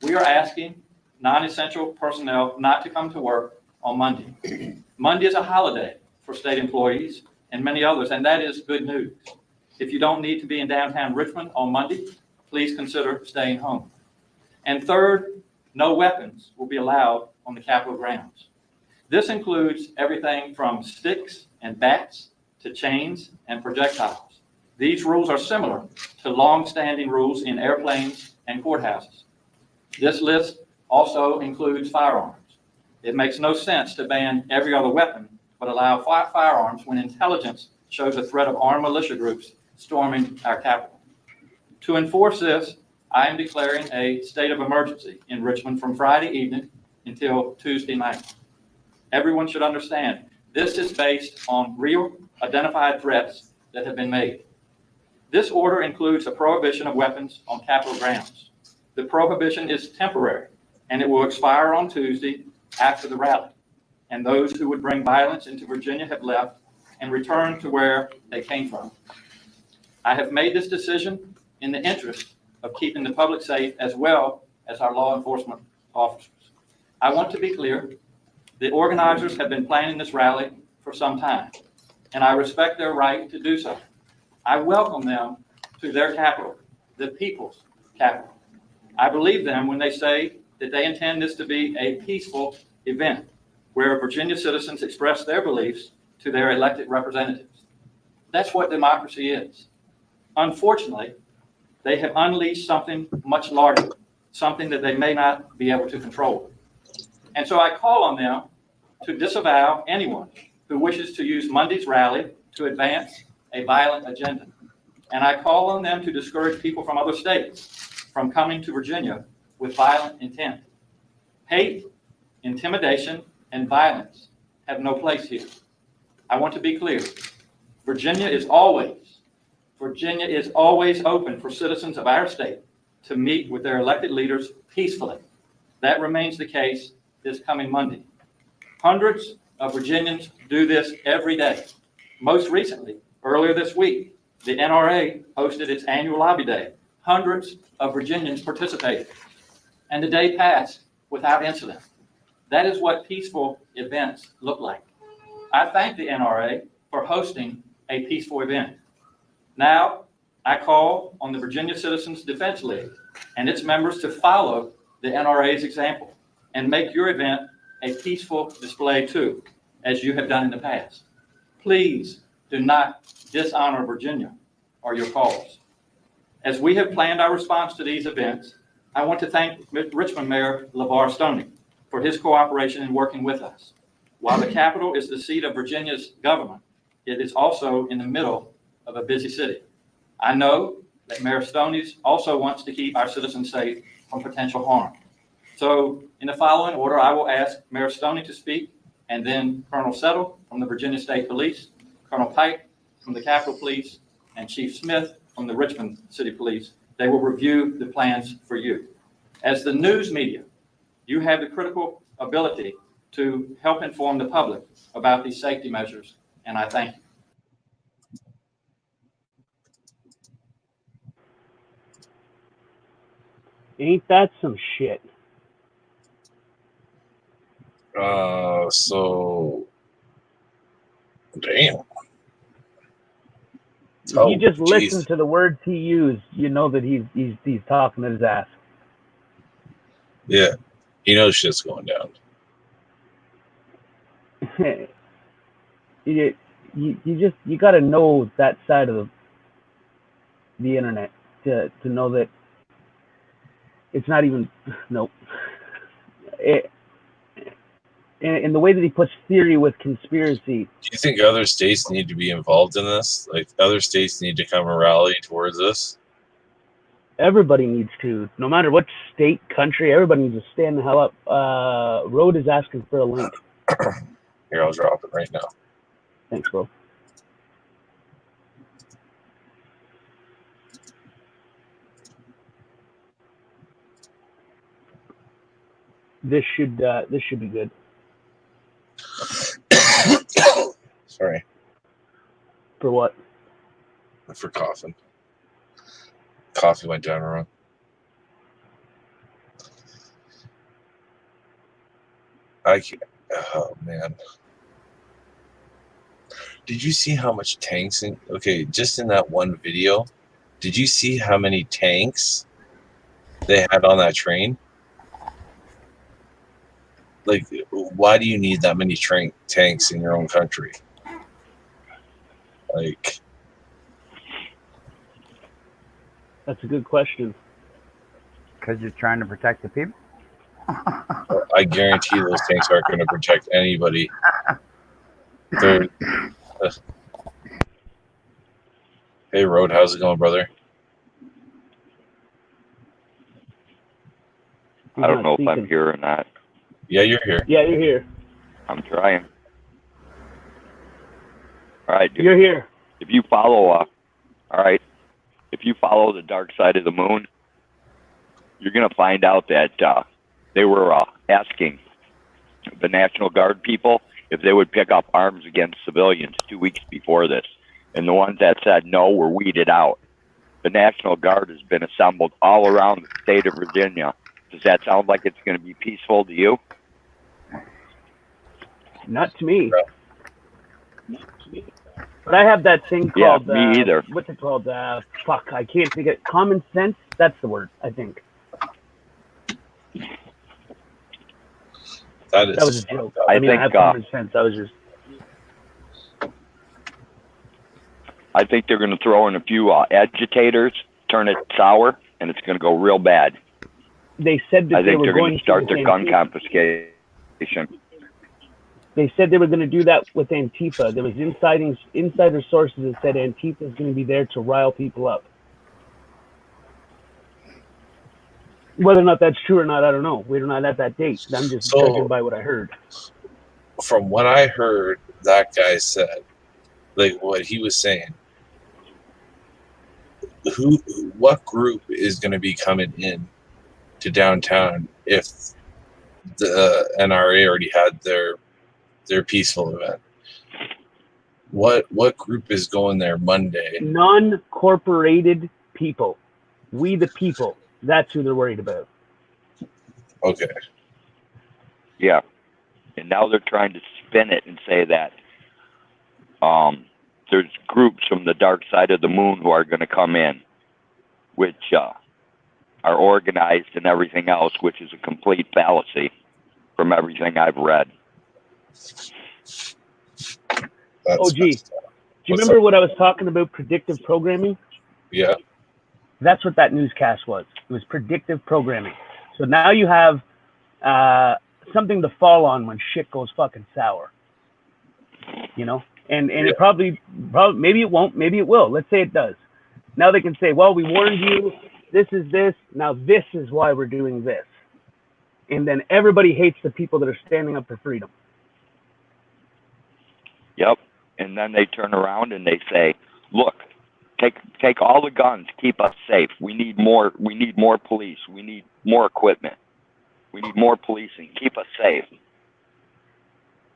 we are asking non-essential personnel not to come to work on Monday. Monday is a holiday for state employees and many others, and that is good news. If you don't need to be in downtown Richmond on Monday, please consider staying home. And third, no weapons will be allowed on the Capitol grounds. This includes everything from sticks and bats to chains and projectiles. These rules are similar to long-standing rules in airplanes and courthouses. This list also includes firearms. It makes no sense to ban every other weapon, but allow firearms when intelligence shows a threat of armed militia groups storming our Capitol. To enforce this, I am declaring a state of emergency in Richmond from Friday evening until Tuesday night. Everyone should understand this is based on real identified threats that have been made. This order includes a prohibition of weapons on Capitol grounds. The prohibition is temporary, and it will expire on Tuesday after the rally. And those who would bring violence into Virginia have left and returned to where they came from. I have made this decision in the interest of keeping the public safe as well as our law enforcement officers. I want to be clear, the organizers have been planning this rally for some time, and I respect their right to do so. I welcome them to their capital, the people's capital. I believe them when they say that they intend this to be a peaceful event where Virginia citizens express their beliefs to their elected representatives. That's what democracy is. Unfortunately, they have unleashed something much larger something that they may not be able to control. And so I call on them to disavow anyone who wishes to use Monday's rally to advance a violent agenda. And I call on them to discourage people from other states from coming to Virginia with violent intent. Hate, intimidation, and violence have no place here. I want to be clear. Virginia is always open for citizens of our state to meet with their elected leaders peacefully. That remains the case this coming Monday. Hundreds of Virginians do this every day. Most recently, earlier this week, the NRA hosted its annual lobby day. Hundreds of Virginians participated, and the day passed without incident. That is what peaceful events look like. I thank the NRA for hosting a peaceful event. Now, I call on the Virginia Citizens Defense League and its members to follow the NRA's example and make your event a peaceful display too, as you have done in the past. Please do not dishonor Virginia or your cause. As we have planned our response to these events, I want to thank Richmond Mayor LeVar Stoney for his cooperation in working with us. While the Capitol is the seat of Virginia's government, it is also in the middle of a busy city. I know that Mayor Stoney also wants to keep our citizens safe from potential harm. So in the following order, I will ask Mayor Stoney to speak, and then Colonel Settle from the Virginia State Police, Colonel Pike from the Capitol Police, and Chief Smith from the Richmond City Police. They will review the plans for you. As the news media, you have the critical ability to help inform the public about these safety measures, and I thank you.
Ain't that some shit?
So damn.
If you just listen to the words he used, you know that he's talking his ass.
Yeah, he knows shit's going down.
you got to know that side of the internet to know that it's not even nope. And the way that he puts theory with conspiracy.
Do you think other states need to be involved in this? Like other states need to come and rally towards this?
Everybody needs to, no matter what state, country, everybody needs to stand the hell up. Road is asking for a link.
Here, I'll drop it right now.
Thanks, bro. This should be good.
Sorry.
For what?
For coughing. Coffee went down wrong. I can't. Oh man. Did you see how much tanks just in that one video? Did you see how many tanks they had on that train? Like, why do you need that many tanks in your own country? Like,
that's a good question.
Because you're trying to protect the people?
I guarantee those tanks aren't going to protect anybody. Hey, Road, how's it going, brother?
I don't know if I'm here or not.
Yeah, you're here.
Yeah, you're here.
I'm trying. All right, dude.
You're here.
If you follow, if you follow the dark side of the moon, you're going to find out that they were asking the National Guard people if they would pick up arms against civilians 2 weeks before this. And the ones that said no were weeded out. The National Guard has been assembled all around the state of Virginia. Does that sound like it's going to be peaceful to you?
Not to me. But I have that thing called...
Yeah, me either.
What's it called? Fuck, I can't think of it. Common sense? That's the word, I think.
That
was a joke.
I
mean, I have common sense. I was just...
I think they're going to throw in a few agitators, turn it sour, and it's going to go real bad.
They said that
I
they
think
were
they're going
going
to start
with
their gun
Antifa.
confiscation.
They said they were going to do that with Antifa. There was insider sources that said Antifa is going to be there to rile people up. Whether or not that's true or not, I don't know. We're not at that date. I'm just judging
So,
by what I heard.
from what I heard, that guy said, like what he was saying, what group is going to be coming in to downtown if the NRA already had their peaceful event? What group is going there Monday?
Non-corporated people. We the people. That's who they're worried about.
Okay.
Yeah. And now they're trying to spin it and say that there's groups from the dark side of the moon who are going to come in, which are organized and everything else, which is a complete fallacy from everything I've read.
Oh, gee. Do you remember what I was talking about, predictive programming?
Yeah.
That's what that newscast was. It was predictive programming. So now you have something to fall on when shit goes fucking sour. You know? And it probably, maybe it won't, maybe it will. Let's say it does. Now they can say, well, we warned you, this is this, now this is why we're doing this. And then everybody hates the people that are standing up for freedom.
Yep. And then they turn around and they say, look, take all the guns, keep us safe. We need more police. We need more equipment. We need more policing. Keep us safe.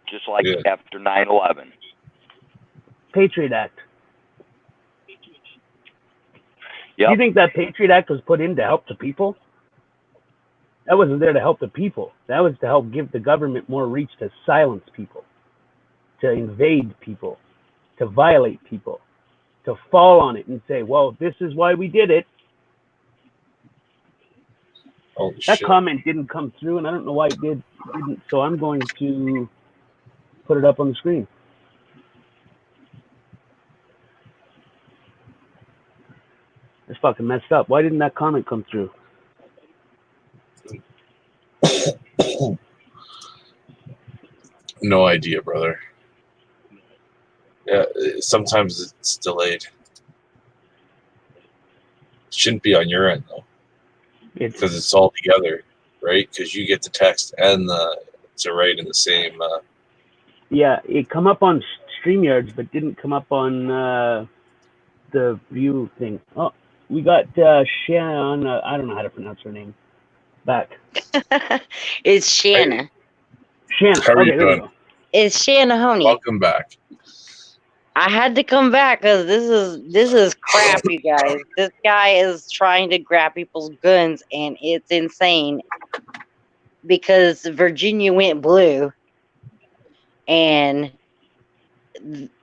Just like after 9/11.
Patriot Act.
Yep.
Do you think that Patriot Act was put in to help the people? That wasn't there to help the people. That was to help give the government more reach to silence people, to invade people, to violate people, to fall on it and say, well, this is why we did it. That comment didn't come through, and I don't know why it didn't. So I'm going to put it up on the screen. It's fucking messed up. Why didn't that comment come through?
No idea, brother. Yeah, sometimes it's delayed. It shouldn't be on your end though, because it's all together, right? Because you get the text and to write in the same.
Yeah, it come up on StreamYards, but didn't come up on the view thing. Oh, we got Shanna. I don't know how to pronounce her name. Back.
It's Shanna.
Shanna.
How are
Okay,
you
there we
doing?
go.
It's Shanna Honey.
Welcome back.
I had to come back because this is crap, you guys. This guy is trying to grab people's guns, and it's insane because Virginia went blue, and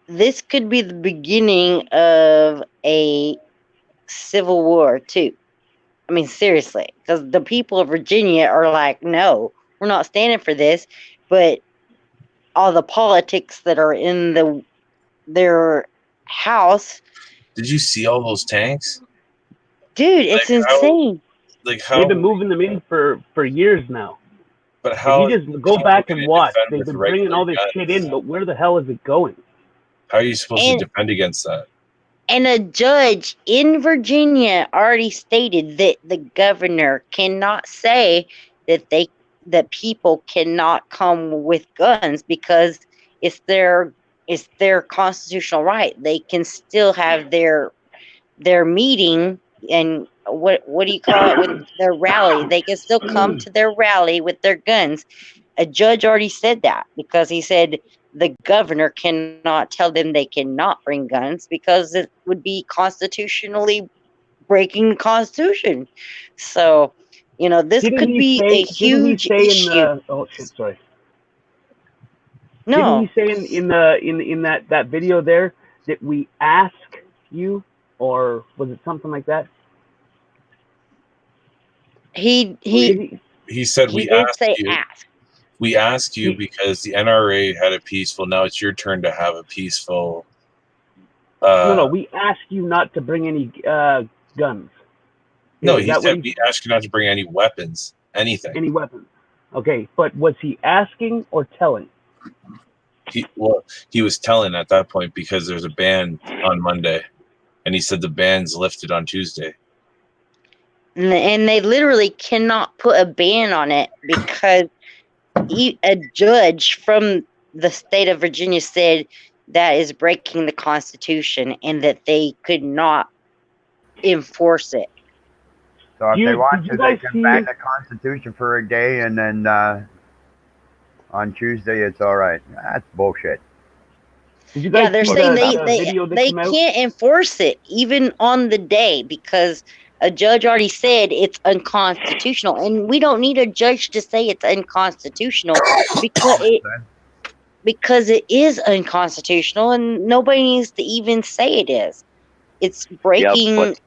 this could be the beginning of a civil war too. I mean, seriously, because the people of Virginia are like, no, we're not standing for this, but all the politics that are in their house.
Did you see all those tanks?
Dude, it's insane.
How
They've been moving them in for years now.
But how?
If you just go back and watch,
defend
they've
with
been bringing
regular
all this
guns?
shit in, but where the hell is it going?
How are you supposed to defend against that?
And a judge in Virginia already stated that the governor cannot say that people cannot come with guns because it's their constitutional right. They can still have their meeting and what do you call it, with their rally. They can still come to their rally with their guns. A judge already said that because he said the governor cannot tell them they cannot bring guns because it would be constitutionally breaking the Constitution. So, this
Didn't
could
he
be
say?
a
Didn't he
huge
say
issue.
in the? Oh shit! Sorry.
No.
Didn't he say in that video there that we ask you, or was it something like that?
He
said
he
we
did
asked
say
you.
ask.
We asked you because the NRA had a peaceful. Now it's your turn to have a peaceful.
No, we ask you not to bring any guns.
No,
is
he
that what
said
he
we asked you not to bring any weapons, anything.
any weapons? Okay, but was he asking or telling?
He was telling at that point because there's a ban on Monday, and he said the ban's lifted on Tuesday.
And they literally cannot put a ban on it because a judge from the state of Virginia said that is breaking the Constitution and that they could not enforce it.
So if they want
Did
to,
you
they
guys
can
see?
ban the Constitution for a day, and then on Tuesday it's all right. That's bullshit.
Did you guys
Yeah, they're
see
saying
the video that
they
came out?
can't enforce it even on the day because a judge already said it's unconstitutional, and we don't need a judge to say it's unconstitutional because it is unconstitutional, and nobody needs to even say it is. It's breaking.
but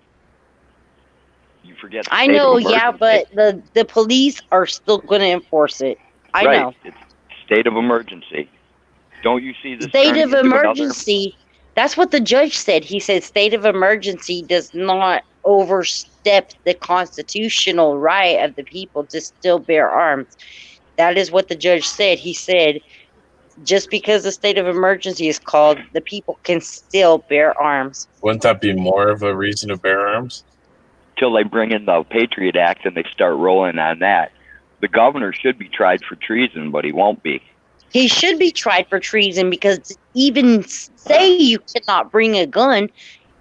you forget the
I
state
know,
of
yeah,
emergency.
but the police are still going to enforce it. I
Right.
know.
It's state of emergency. Don't you see this
State
turning
of
into another?
emergency. That's what the judge said. He said state of emergency does not overstep the constitutional right of the people to still bear arms. That is what the judge said. He said just because the state of emergency is called, the people can still bear arms.
Wouldn't that be more of a reason to bear arms?
Till they bring in the Patriot Act and they start rolling on that. The governor should be tried for treason, but he won't be.
He should be tried for treason because to even say you cannot bring a gun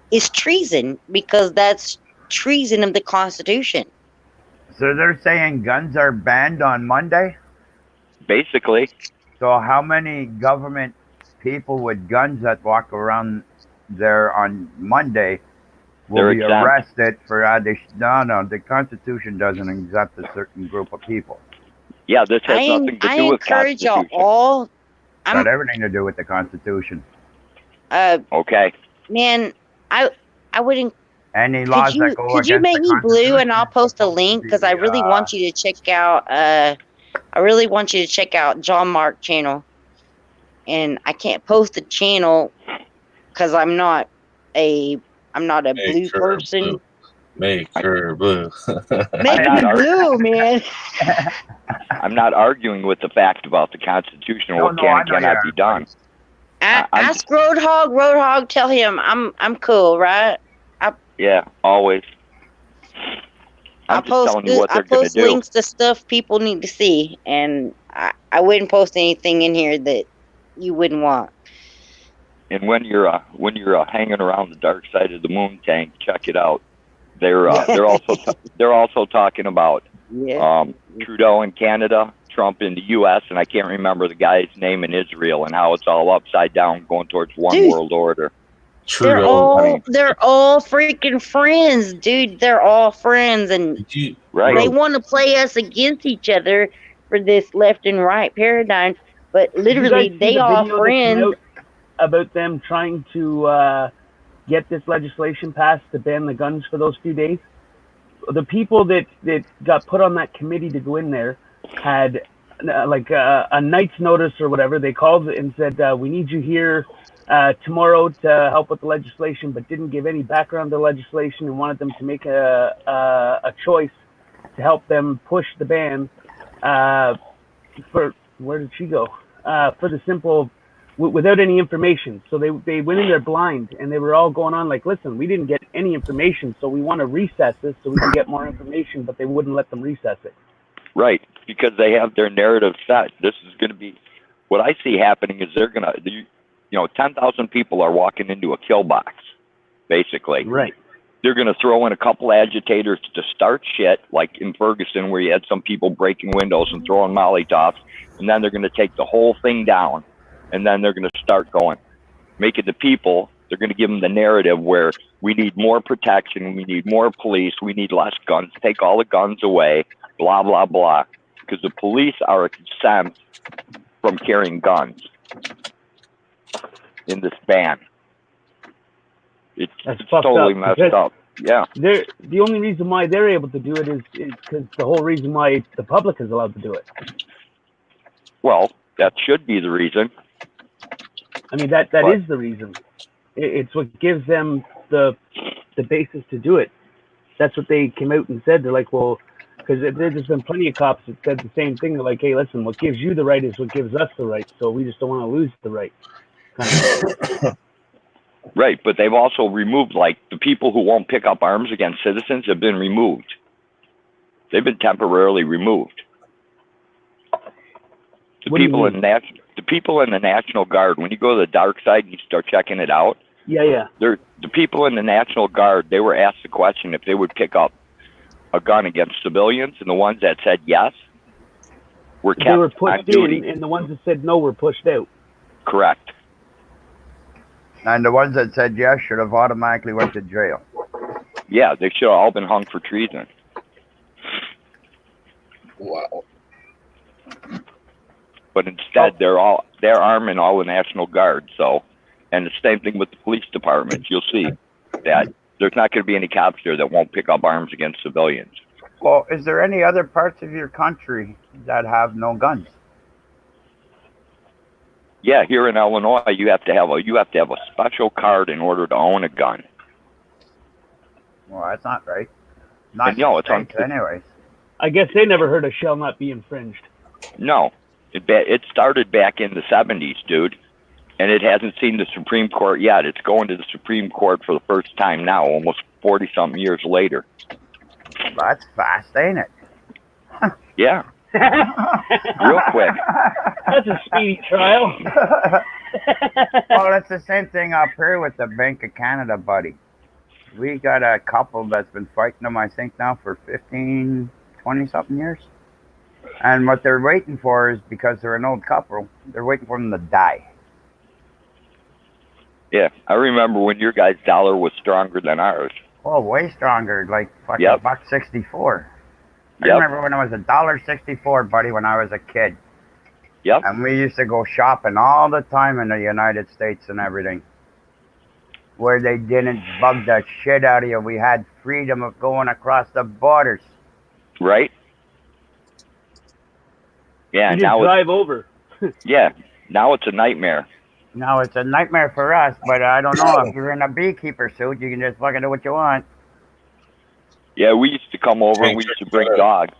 is treason because that's treason of the Constitution.
So they're saying guns are banned on Monday?
Basically.
So how many government people with guns that walk around there on Monday will
They're
be
exempt.
arrested for no, the Constitution doesn't exempt a certain group of people.
Yeah, this has nothing to do with
encourage y'all
Constitution.
all.
It's got everything to do with the Constitution.
Okay.
Man, I wouldn't.
Any laws that go
Could you
against
make
the
me blue and I'll post a link because I really want you to check out. I really want you to check out John Mark channel, and I can't post the channel because I'm not a blue person.
Blue. Make her blue.
Make me blue, man.
I'm not arguing with the fact about the Constitution or what can and cannot be done.
Ask Roadhog. Roadhog, tell him I'm cool, right?
Yeah, always. I'm just telling you what they're going to do.
Links to stuff people need to see, and I wouldn't post anything in here that you wouldn't want.
And when you're hanging around the dark side of the moon tank, check it out. They're also talking about Trudeau in Canada, Trump in the U.S., and I can't remember the guy's name in Israel, and how it's all upside down, going towards one world order.
They're all freaking friends, dude. They're all friends, and they want to play us against each other for this left and right paradigm. But literally, they are friends.
About them trying to get this legislation passed to ban the guns for those few days. The people that got put on that committee to go in there had a night's notice or whatever. They called and said, we need you here tomorrow to help with the legislation, but didn't give any background to the legislation and wanted them to make a choice to help them push the ban for, where did she go? For the simple, without any information. So they went in there blind, and they were all going on like, listen, we didn't get any information, so we want to recess this so we can get more information, but they wouldn't let them recess it.
Right, because they have their narrative set. This is going to be, what I see happening is they're going to, 10,000 people are walking into a kill box, basically.
Right.
They're going to throw in a couple agitators to start shit, like in Ferguson, where you had some people breaking windows and throwing Molotovs, and then they're going to take the whole thing down, and then they're going to start going, making the people, they're going to give them the narrative where we need more protection, we need more police, we need less guns, take all the guns away, blah, blah, blah, because the police are exempt from carrying guns in this ban. It's totally messed up. Yeah.
The only reason why they're able to do it is because the whole reason why the public is allowed to do it.
Well, that should be the reason.
I mean, that is the reason. It's what gives them the basis to do it. That's what they came out and said. They're like, well, because there's been plenty of cops that said the same thing. They're like, hey, listen, what gives you the right is what gives us the right. So we just don't want to lose the right.
Right, but they've also removed, like, the people who won't pick up arms against citizens have been removed. They've been temporarily removed. The people in the National Guard, when you go to the dark side and you start checking it out,
yeah,
the people in the National Guard, they were asked the question if they would pick up a gun against civilians, and the ones that said yes were kept
they were
on
pushed
duty.
in, and the ones that said no were pushed out.
Correct.
And the ones that said yes should have automatically went to jail.
Yeah, they should have all been hung for treason.
Wow.
But instead, they're arming all the National Guard. So, and the same thing with the police departments. You'll see that there's not going to be any cops there that won't pick up arms against civilians.
Well, is there any other parts of your country that have no guns?
Yeah, here in Illinois, you have to have a special card in order to own a gun.
Well, that's not right. Not
And, no, it's
anyways.
I guess they never heard of shall not be infringed.
No, it started back in the 70s, dude, and it hasn't seen the Supreme Court yet. It's going to the Supreme Court for the first time now, almost 40-something years later.
That's fast, ain't it?
Yeah. Real quick.
That's a speedy trial.
Well, it's the same thing up here with the Bank of Canada, buddy. We got a couple that's been fighting them, I think, now for 15, 20-something years. And what they're waiting for is, because they're an old couple, they're waiting for them to die.
Yeah, I remember when your guys' dollar was stronger than ours.
Oh, way stronger, like fucking $1.64. I
Yep.
remember when it was $1.64, buddy, when I was a kid.
Yep.
And we used to go shopping all the time in the United States and everything, where they didn't bug the shit out of you. We had freedom of going across the borders.
Right? Yeah,
You
now
just drive over.
yeah, now it's a nightmare.
Now it's a nightmare for us, but I don't know, if you're in a beekeeper suit, you can just fucking do what you want.
Yeah, we used to come over and we used to bring dogs.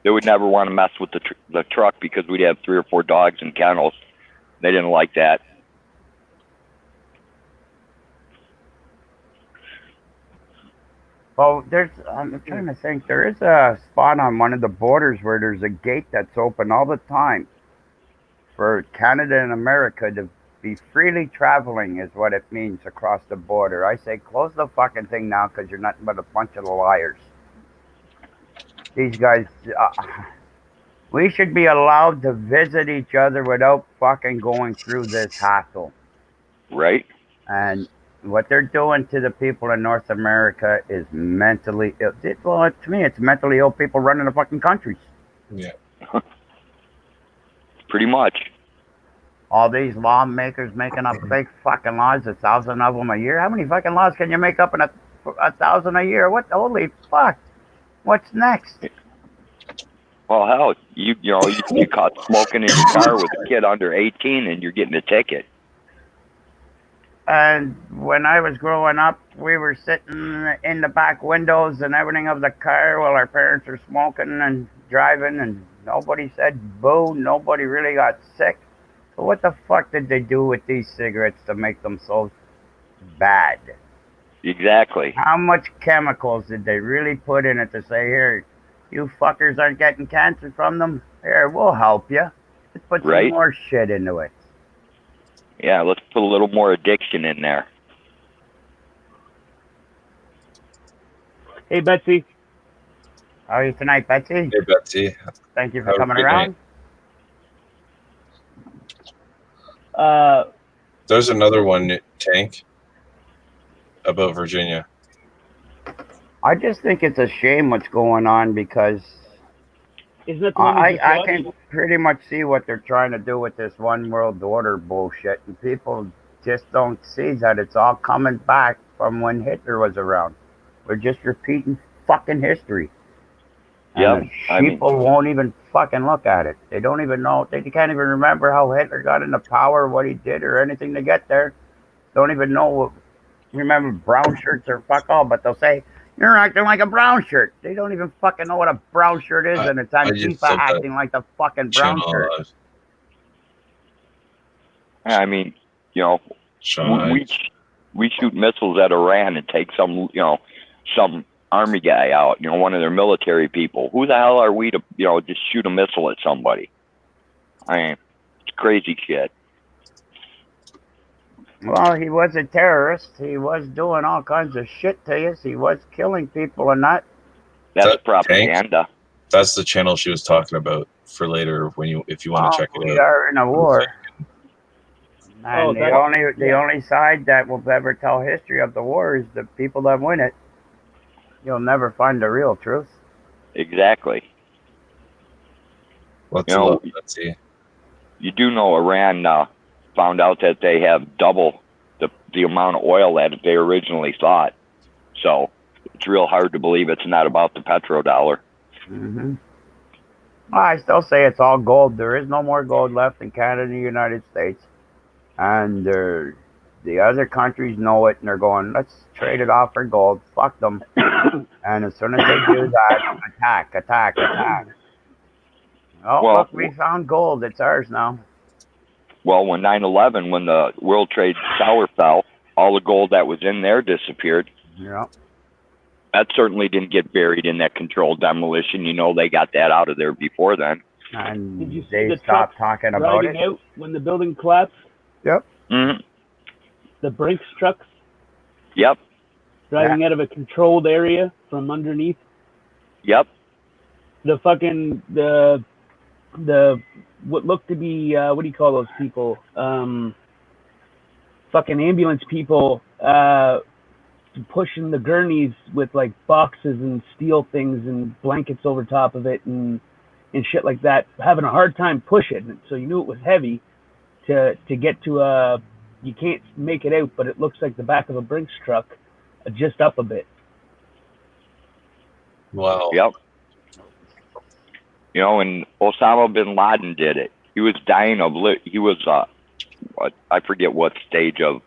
They would never want to mess with the truck because we'd have 3 or 4 dogs in kennels. They didn't like that.
Well, I'm trying to think, there is a spot on one of the borders where there's a gate that's open all the time for Canada and America to be freely traveling, is what it means, across the border. I say close the fucking thing now, because you're nothing but a bunch of liars. These guys, we should be allowed to visit each other without fucking going through this hassle.
Right?
And what they're doing to the people in North America is mentally ill. Well, to me, it's mentally ill people running the fucking countries.
Yeah.
Pretty much.
All these lawmakers making up fake fucking laws, 1,000 of them a year. How many fucking laws can you make up in a 1,000 a year? What? Holy fuck! What's next?
Well, hell, you caught smoking in your car with a kid under 18 and you're getting a ticket.
And when I was growing up, we were sitting in the back windows and everything of the car while our parents were smoking and driving, and nobody said boo. Nobody really got sick. So what the fuck did they do with these cigarettes to make them so bad?
Exactly.
How much chemicals did they really put in it to say, here, you fuckers aren't getting cancer from them? Here, we'll help you. Let's put some more shit into it.
Yeah, let's put a little more addiction in there.
Hey, Betsy.
How are you tonight, Betsy?
Hey, Betsy.
Thank you for
Have a
coming
good
around.
There's another one, Tank, about Virginia.
I just think it's a shame what's going on, because
Isn't that the one we just
I
watched?
can pretty much see what they're trying to do with this one world order bullshit, and people just don't see that it's all coming back from when Hitler was around. We're just repeating fucking history.
Yeah,
And people won't even fucking look at it. They don't even know. They can't even remember how Hitler got into power, what he did, or anything to get there. Don't even know. Remember brown shirts or fuck all, but they'll say, You're acting like a brown shirt. They don't even fucking know what a brown shirt is, and it's
just
Antifa
flipped that
acting like the fucking brown shirt.
I mean, you know, we shoot missiles at Iran and take some army guy out, one of their military people. Who the hell are we to, just shoot a missile at somebody? I mean, it's crazy shit.
Well, he was a terrorist. He was doing all kinds of shit to us. He was killing people and that.
That's propaganda.
That's the channel she was talking about for later if you want to check it out.
We are in a war. And the only side that will ever tell history of the war is the people that win it. You'll never find the real truth.
Exactly.
Let's see.
You do know Iran found out that they have double the amount of oil that they originally thought. So it's real hard to believe it's not about the petrodollar.
Mm-hmm. Well, I still say it's all gold. There is no more gold left in Canada and the United States. And the other countries know it, and they're going, let's trade it off for gold. Fuck them. And as soon as they do that, attack. Oh, look, we found gold. It's ours now.
Well, when 9/11, when the World Trade Tower fell, all the gold that was in there disappeared.
Yeah.
That certainly didn't get buried in that controlled demolition. They got that out of there before then.
And
Did you see
they
the
stopped
truck
talking about
driving
it.
out when the building collapsed?
Yep.
Mm-hmm.
The Brinks trucks
Yep.
driving out of a controlled area from underneath.
Yep.
The fucking the what looked to be what do you call those people? Fucking ambulance people pushing the gurneys with like boxes and steel things and blankets over top of it and shit like that, having a hard time pushing it. So you knew it was heavy to get to you can't make it out, but it looks like the back of a Brinks truck just up a bit.
Wow.
Yep. And Osama bin Laden did it. He was dying of he was I forget what stage of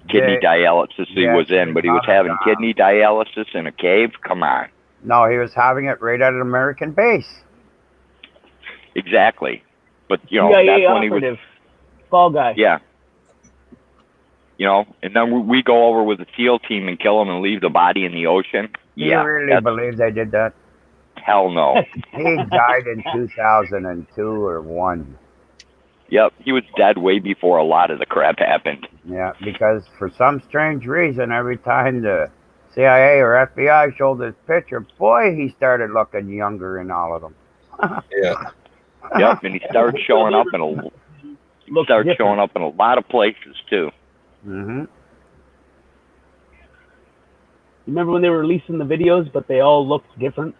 kidney dialysis he was in, but he was having kidney dialysis in a cave. Come on.
No, he was having it right at an American base.
Exactly. But
CIA
that's when he
operative,
was
fall guy.
Yeah. And then we go over with the SEAL team and kill him and leave the body in the ocean.
Do you really believe they did that?
Hell no.
He died in 2002 or 1.
Yep, he was dead way before a lot of the crap happened.
Yeah, because for some strange reason, every time the CIA or FBI showed this picture, boy, he started looking younger in all of them.
Yeah.
Yep, and he started showing up in a lot of places too.
Mm-hmm.
Remember when they were releasing the videos, but they all looked different?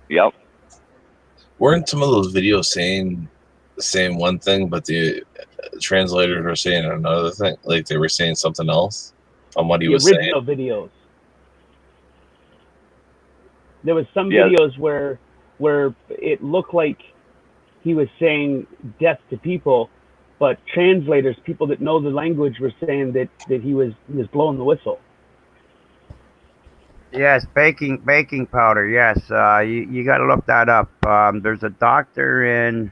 Yep.
Weren't some of those videos saying the same one thing, but the translators were saying another thing? Like they were saying something else on what he was saying?
The original videos. There was some videos where it looked like he was saying death to people, but translators, people that know the language, were saying that he was blowing the whistle.
Yes, baking powder. Yes, you got to look that up. There's a doctor in.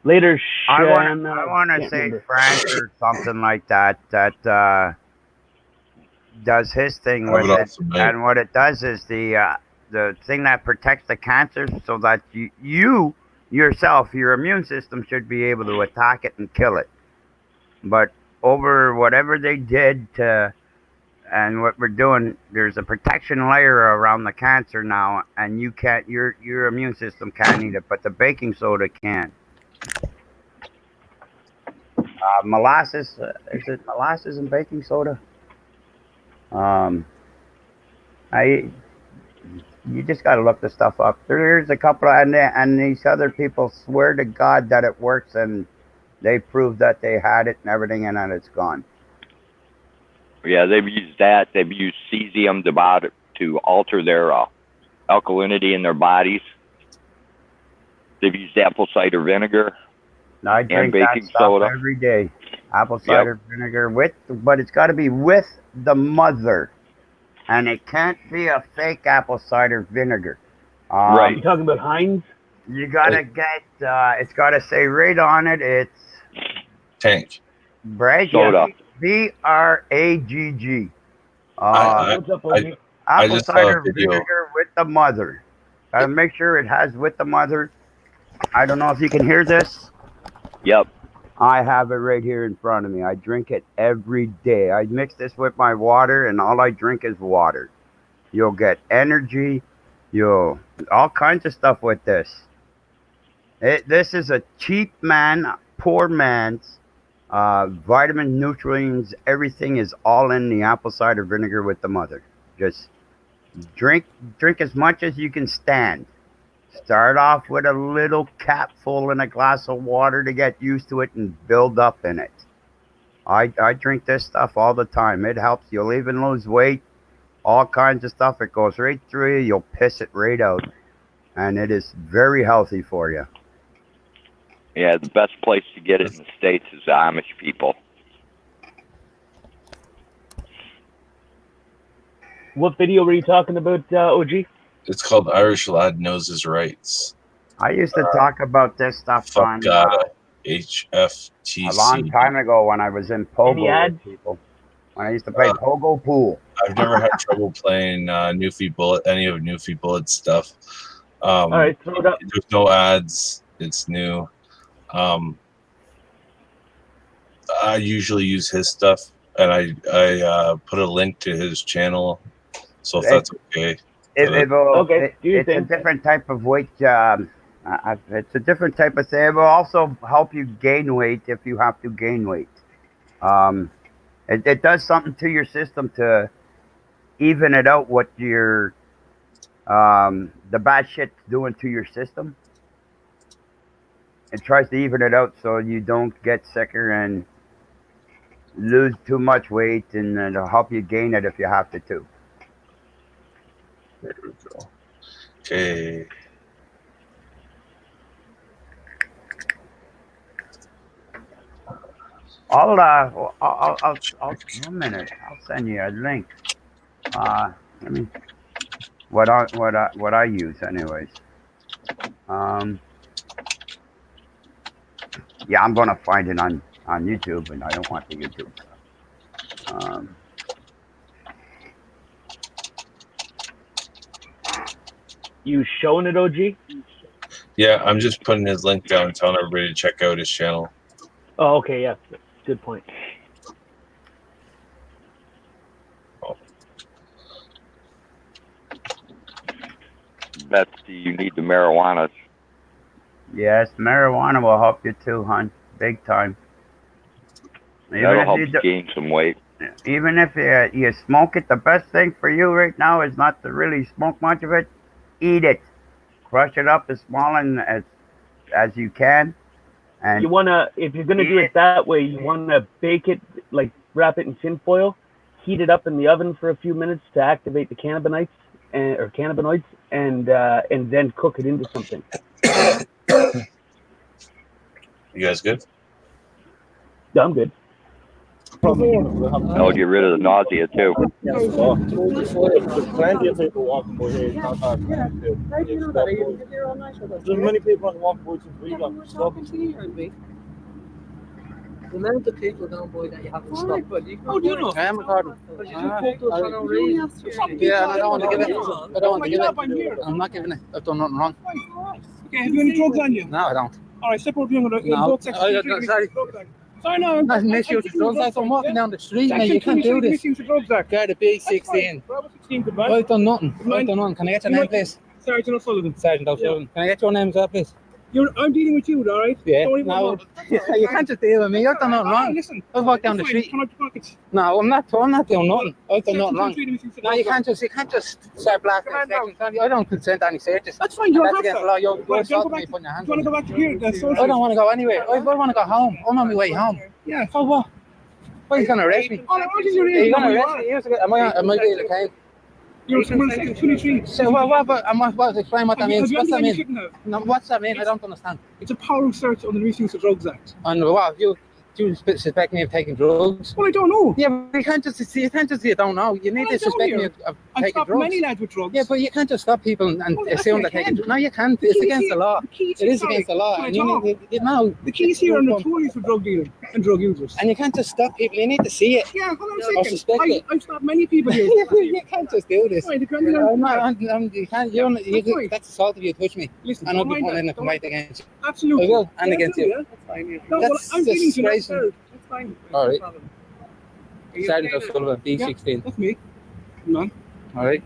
Later,
I want to say France or something like that. That does his thing with it, and what it does is the thing that protects the cancer, so that you yourself, your immune system should be able to attack it and kill it. But over whatever they did to. And what we're doing, there's a protection layer around the cancer now, and you can't. Your immune system can't eat it, but the baking soda can. Molasses, is it molasses and baking soda? You just got to look the stuff up. There's a couple, and these other people swear to God that it works, and they prove that they had it and everything, and then it's gone.
Yeah, they've used that. They've used cesium to alter their alkalinity in their bodies. They've used apple cider vinegar
I drink
and baking
that stuff
soda
every day. Apple cider vinegar but it's got to be with the mother, and it can't be a fake apple cider vinegar.
Right.
You talking about Heinz?
You gotta get. It's gotta say right on it. It's
Tank.
Bragg.
Soda.
BRAGG.
What's up, OG?
I
Apple
just saw a
cider
video.
vinegar with the mother. Gotta make sure it has with the mother. I don't know if you can hear this.
Yep.
I have it right here in front of me. I drink it every day. I mix this with my water, and all I drink is water. You'll get energy. You'll all kinds of stuff with this. This is a cheap man, poor man's vitamin, nutrients, everything is all in the apple cider vinegar with the mother. Just drink as much as you can stand. Start off with a little capful in a glass of water to get used to it and build up in it. I drink this stuff all the time. It helps. You'll even lose weight. All kinds of stuff. It goes right through you. You'll piss it right out. And it is very healthy for you.
Yeah, the best place to get it in the States is the Amish people.
What video were you talking about, OG?
It's called Irish Lad Knows His Rights.
I used to talk about this stuff on
HFTC.
a long time ago when I was in Pogo with people. When I used to play Pogo pool.
I've never had trouble playing Newfie Bullet, any of Newfie Bullet's stuff.
All right, throw it up.
There's no ads. It's new. I usually use his stuff, and I put a link to his channel. So if that's okay.
It's a different type of weight. It's a different type of thing. It will also help you gain weight if you have to gain weight. It does something to your system to even it out what your the bad shit's doing to your system. It tries to even it out so you don't get sicker and lose too much weight, and it'll help you gain it if you have to too.
There we go. Okay.
I'll 1 minute. I'll send you a link. Let me what I use anyways. Yeah, I'm gonna find it on YouTube, and I don't want the YouTube stuff.
You showing it, OG?
Yeah, I'm just putting his link down and telling everybody to check out his channel.
Oh, okay, yeah. Good point.
Betsy, you need the marijuana.
Yes, marijuana will help you too, hon. Big time.
That'll help you gain some weight.
Even if you smoke it, the best thing for you right now is not to really smoke much of it. Eat it. Crush it up as small and as you can. And
You wanna, if you're gonna do it that way, you wanna bake it, like wrap it in tin foil, heat it up in the oven for a few minutes to activate the cannabinoids and then cook it into something.
You guys good?
Yeah, I'm good.
That'll get rid of the nausea too.
There's plenty of people walking by here. It's not hard. There's many people on the walking by since we got stopped.
The amount of people don't buy that you haven't stopped.
Oh, do you know?
I am recording.
Yeah,
I don't want to give it. I don't want to give it. I'm not giving it. I've done nothing wrong.
Okay, have you any drugs on you?
No, I don't.
All right, step over here.
No, sorry.
Sorry, no.
Not misuse of drugs. Act. I'm walking down the street, man. You can't do this.
Misuse of drugs act.
Got a B16. I've done nothing. I've done nothing. Can I get your name, please?
Sergeant O'Sullivan.
Sergeant O'Sullivan. Can I get your name, sir, please?
I'm dealing with you, all right?
Yeah.
Don't even
No, you can't just deal with me. I've done nothing wrong.
Listen.
I've walked down the street.
Come out your pockets.
No, I'm not doing nothing. I've done nothing wrong. No, you can't just start blasting. I don't consent to any searches.
That's fine. You don't
That's
have
against
to.
the law. You're
Right,
assaulting me, putting your hands
do you want to go back to here?
I don't want to go anywhere. I want to go home. I'm on my way home.
Yeah.
For what? Why are you going to arrest me?
Oh, no, what is your
Are you going to arrest me? Am I being detained?
You're someone second 23.
So what? Explain what that means. What's that mean?
Have?
No, what's that mean? I don't understand.
It's a power search under the Misuse of Drugs Act.
And what? You do you suspect me of taking drugs?
Well, I don't know.
Yeah, but you can't just say you don't know. You need
Well,
to suspect me of
I've
taking
stopped
drugs.
many lads with drugs.
Yeah, but you can't just stop people and
Well,
assume they're
I
taking
can.
drugs. No, you can't.
The
It's
keys
against
here-
the law.
the keys
It
here-
is
sorry,
against the law.
can I
And you
talk?
need to, no.
The keys here are notorious for drug dealers and drug users.
And you can't just stop people. You need to see it.
Yeah, hold on a
Or
second.
suspect it.
I've stopped many people here.
You can't just do this.
Wait, the criminal-
I'm not, you can't. That's assault if you touch me.
Listen,
and I'll
don't
be
mind
putting in
that.
a complaint against you.
Absolutely.
I will, and
Yeah,
against
do,
you.
yeah. That's fine. Yeah. No,
That's
well, I'm dealing to
disgraceful.
that. That's fine.
All right.
No problem. Are you
Sergeant
okay now?
O'Sullivan, B16.
Yeah, that's me. Come on.
All right.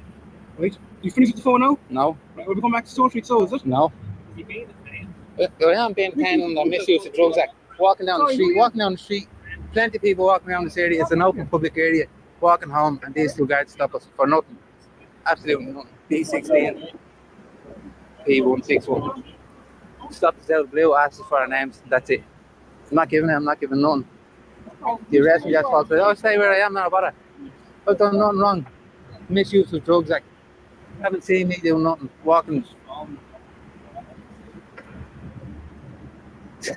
Right. You finished with the phone now?
No.
Right, we'll be going back to Stone Street, so is it?
No. I am being handled on misuse of drugs act. Walking down the street, plenty of people walking around this area. It's an open public area. Walking home, and these two guards stop us for nothing. Absolutely nothing. B16, P161. Stopped us out of the blue, asked us for our names. That's it. I'm not giving nothing. You arrest me, that's false. I'll stay where I am, not bother. I've done nothing wrong. Misuse of drugs act. Haven't seen me do nothing. Walking. We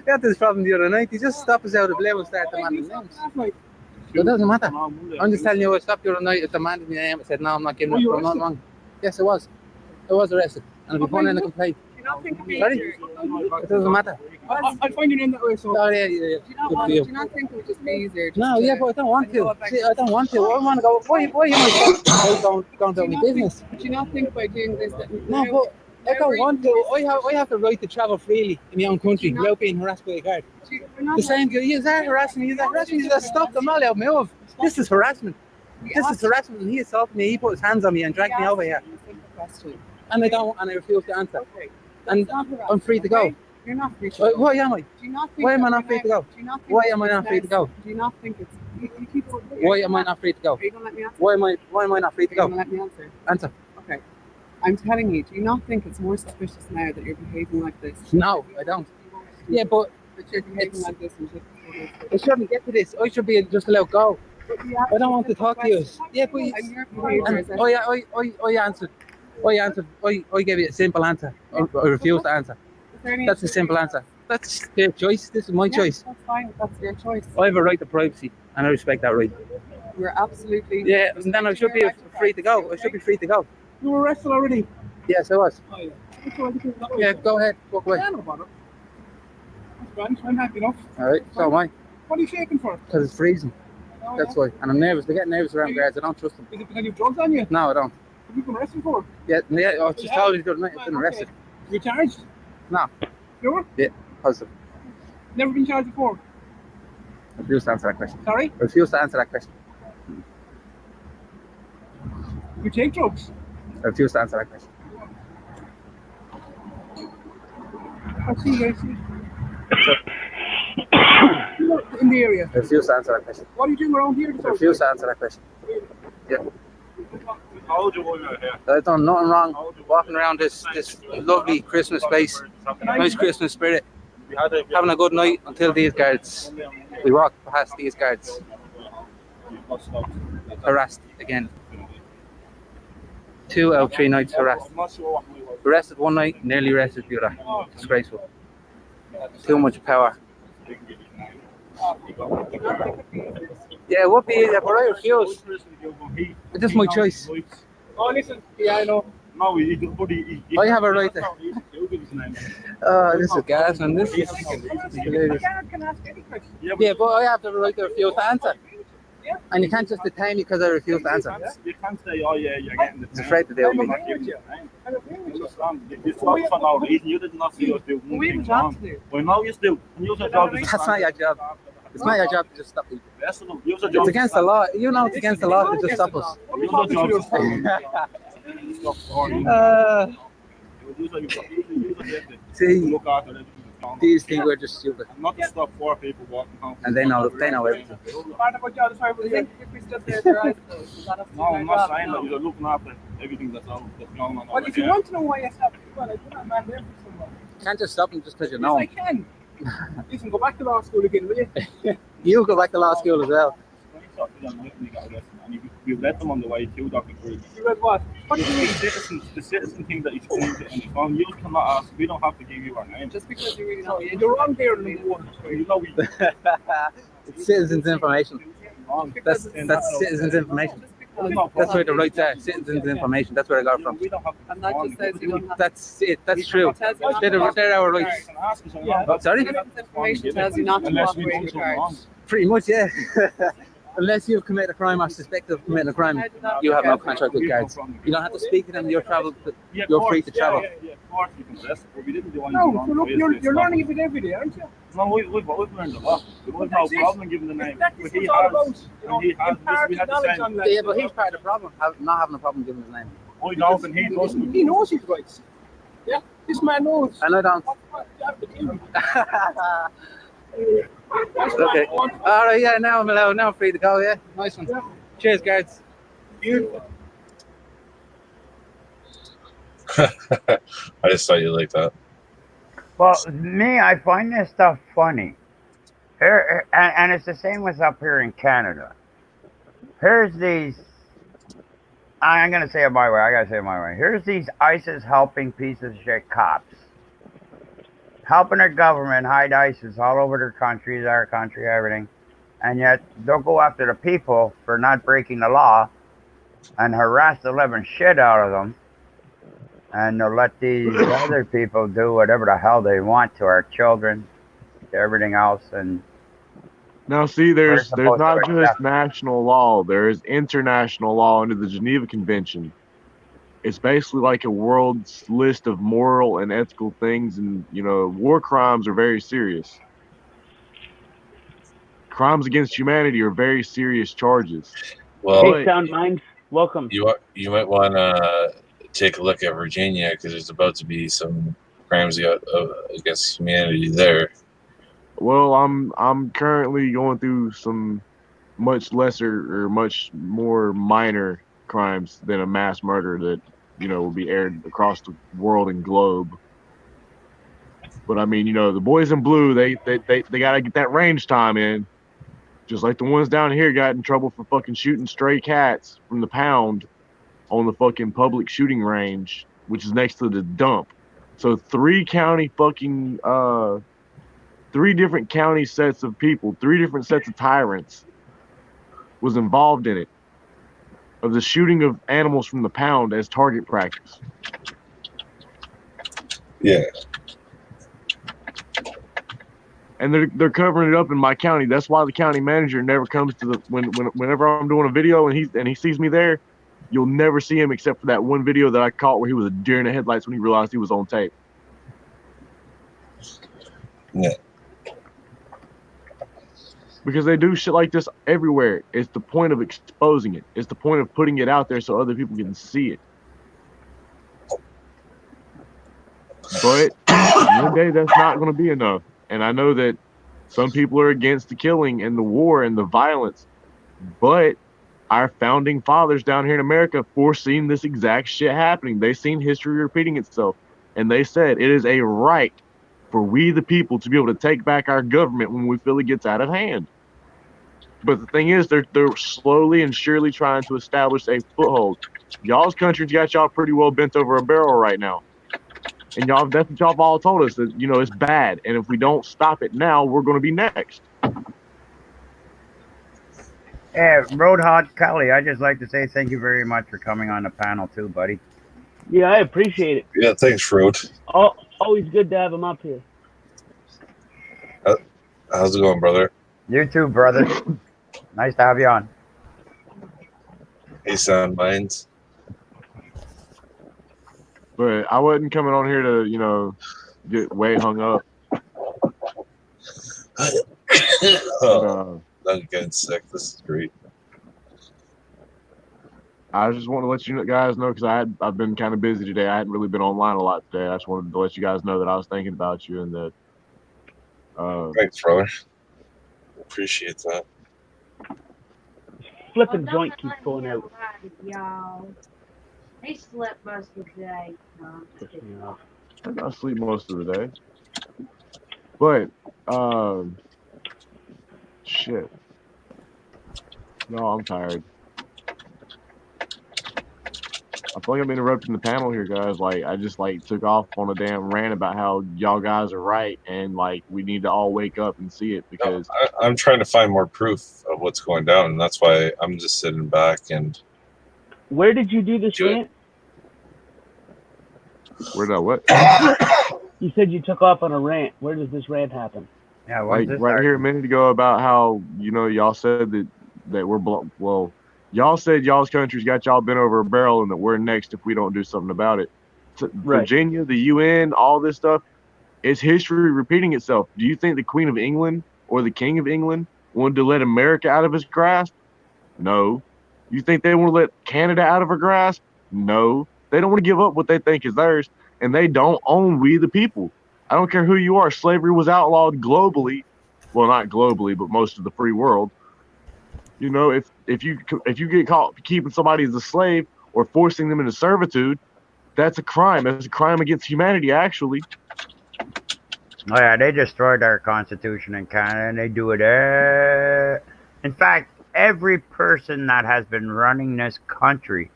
had this problem the other night. They just stopped us out of the blue and started demanding names. It doesn't matter. I'm just telling you, I stopped you the other night. It demanded my name. I said, no, I'm not giving it. I'm not wrong. Yes, I was. I was arrested. And I'll be putting in a complaint. Sorry? It doesn't matter.
I'll find your name that way. So.
Oh, yeah.
Do you
Good for you.
think it would just be easier?
No, yeah, but I don't want to. See, I don't want to. I want to go. Why am I going about my business?
Do you not think by doing this that
No, but I don't want to. I have the right to travel freely in my own country without being harassed by a guard. The same girl, you are harassing me, you just stop them all out, move. This is harassment. This is harassment, and he assaulted me, he put his hands on me and dragged me over here. And I refuse to answer. And I'm free to go.
You're not free to go.
Why am I?
Do you not think
Why am I
that
not free to go?
do you not think
Why
that
am I not free to go?
Do you not think it's you keep
Why am I not free to go?
Are you gonna let me answer?
Why am I not free to
Are you
go?
gonna let me answer?
Answer.
Okay. I'm telling you, do you not think it's more suspicious now that you're behaving like this?
No, I don't. Yeah, but
That you're behaving like this and just
I shouldn't get to this. I should be just allowed go. I don't want to talk to you. Yeah, but I answered. I gave you a simple answer. I refuse to answer. That's a simple answer. That's their choice. This is my choice.
That's fine. That's your choice.
I have a right to privacy, and I respect that right.
We're absolutely.
Yeah, and then I should be free to go. I should be free to go.
You were arrested already?
Yes, I was.
Oh, yeah.
Yeah, go ahead. Walk away.
Yeah, no bother. That's grand. I'm happy enough.
All right, so am I.
What are you shaking for?
Because it's freezing.
Oh,
That's
yeah.
why. And I'm nervous. I get nervous around guards. I don't trust them.
Is it because you have drugs on you?
No, I don't.
Have you been arrested for?
Yeah, I was just told you the other night I've been arrested.
You charged?
No.
Sure?
Yeah, positive.
Never been charged before?
I refuse to answer that question.
Sorry?
I refuse to answer that question.
You take drugs?
I refuse to answer that question.
I see you. You're in the area.
I refuse to answer that question.
What are you doing around here?
I refuse to answer that question. Yeah.
How old are you here?
I've done nothing wrong. Walking around this lovely Christmas space, nice Christmas spirit, having a good night until these guards. We walk past these guards, harassed again. 2 out of 3 nights harassed. Arrested one night, nearly arrested the other. Disgraceful. Too much power. Yeah, it would be easier, but I refuse. It's just my choice.
Oh, listen. Yeah, I know. No,
I have a right to. This is gas, and this is hilarious. Yeah, but I have the right to refuse to answer. And you can't just detain me because I refuse to answer.
You can't say, oh yeah, you're getting the
It's afraid to deal with me.
You talk for no reason. You did not see us do one thing wrong. Well, no, you still. And use your job.
That's not your job. It's not your job to just stop people.
Use your
It's
job.
against the law. You know it's against the law to just stop us.
Use your job.
See, these things were just stupid.
Not to stop 4 people walking home.
And they know everything.
No, I'm not saying that. You're looking after everything that's going on.
Well, if you want to know why I stopped, well, I put that man there for someone.
You can't just stop them just because you know
Yes, I can. Listen, go back to law school again, will you?
You go back to law school as well.
them when they got arrested, and you let them on the way too, Dr. Cruz.
You read what? What do you mean?
The citizen thing that you screened on your phone, you cannot ask. We don't have to give you our name.
Just because you really know.
You're wrong there, number one.
You know we.
It's citizens' information. That's citizens' information. That's where the rights are. Citizens' information. That's where I got it from.
And that just says you don't have.
That's it. That's true. They're our rights. Sorry?
Citizens' information tells you not to cooperate with cards.
Pretty much, yeah. Unless you've committed a crime or suspected of committing a crime, you have no contract with guards. You don't have to speak to them. You're free to travel.
Yeah, of course you can arrest, but we didn't do anything
No,
wrong.
so look, you're learning a bit every day, aren't you?
No, we've learned a lot. We've no problem giving the name.
That's
But
what
he
it's all about.
has. And he has. We had the same.
Yeah, but he's part of the problem, not having a problem giving his name.
I know, and he doesn't.
He knows his rights. Yeah, this man knows. And I don't. Okay. All right, yeah, now I'm allowed. Now I'm free to go, yeah? Nice one. Cheers, guards. Beautiful.
I just thought you liked that.
Well, me, I find this stuff funny. And it's the same with up here in Canada. Here's these. I'm going to say it my way. I got to say it my way. Here's these ISIS helping pieces of shit cops. Helping their government hide ISIS all over their countries, our country, everything. And yet they'll go after the people for not breaking the law and harass the living shit out of them. And they'll let these other people do whatever the hell they want to our children, to everything else. And
now, see, there's
supposed to
not
accept
just national law. There is international law under the Geneva Convention. It's basically like a world's list of moral and ethical things, and war crimes are very serious. Crimes against humanity are very serious charges.
Well,
Hey, Sound Minds, welcome.
You might want to take a look at Virginia, because there's about to be some crimes against humanity there.
Well, I'm currently going through some much lesser or much more minor crimes than a mass murder that will be aired across the world and globe. But I mean, the boys in blue, they gotta get that range time in, just like the ones down here got in trouble for fucking shooting stray cats from the pound on the fucking public shooting range, which is next to the dump. So three different county sets of people, 3 different sets of tyrants was involved in it, of the shooting of animals from the pound as target practice.
Yeah.
And they're covering it up in my county. That's why the county manager never comes to whenever I'm doing a video and he sees me there, you'll never see him except for that one video that I caught where he was a deer in the headlights when he realized he was on tape.
Yeah.
Because they do shit like this everywhere. It's the point of exposing it. It's the point of putting it out there so other people can see it. But one day that's not going to be enough. And I know that some people are against the killing and the war and the violence. But our founding fathers down here in America foreseen this exact shit happening. They seen history repeating itself. And they said it is a right for we the people to be able to take back our government when we feel it gets out of hand. But the thing is, they're slowly and surely trying to establish a foothold. Y'all's country's got y'all pretty well bent over a barrel right now. And that's what y'all all told us, that, it's bad. And if we don't stop it now, we're going to be next.
Hey, Roadhog Kelly, I'd just like to say thank you very much for coming on the panel too, buddy.
Yeah, I appreciate it.
Yeah, thanks, Rode.
Always good to have him up here.
How's it going, brother?
You too, brother. Nice to have you on.
Hey, Sound Minds.
But I wasn't coming on here to, get way hung up.
I'm getting sick. This is great.
I just want to let you guys know, because I've been kind of busy today. I hadn't really been online a lot today. I just wanted to let you guys know that I was thinking about you and that.
Thanks, brother. Appreciate that.
Flipping joint keeps going out.
Y'all. He slept most of the day. No,
I sleep most of the day. But, shit. No, I'm tired. I feel like I'm interrupting the panel here, guys. Like, I just like took off on a damn rant about how y'all guys are right, and like we need to all wake up and see it
No,
because
I'm trying to find more proof of what's going down, and that's why I'm just sitting back and.
Where did you do this rant?
where did I what?
You said you took off on a rant. Where does this rant happen?
Yeah,
Like right here a minute ago about how y'all said that we're well, y'all said y'all's country's got y'all bent over a barrel and that we're next if we don't do something about it.
Right.
Virginia, the UN, all this stuff, it's history repeating itself. Do you think the Queen of England or the King of England wanted to let America out of his grasp? No. You think they want to let Canada out of her grasp? No. They don't want to give up what they think is theirs, and they don't own we the people. I don't care who you are. Slavery was outlawed globally. Well, not globally, but most of the free world. You know, if you get caught keeping somebody as a slave or forcing them into servitude, that's a crime. That's a crime against humanity, actually.
Oh yeah, they destroyed our Constitution in Canada, and they do it. In fact, every person that has been running this country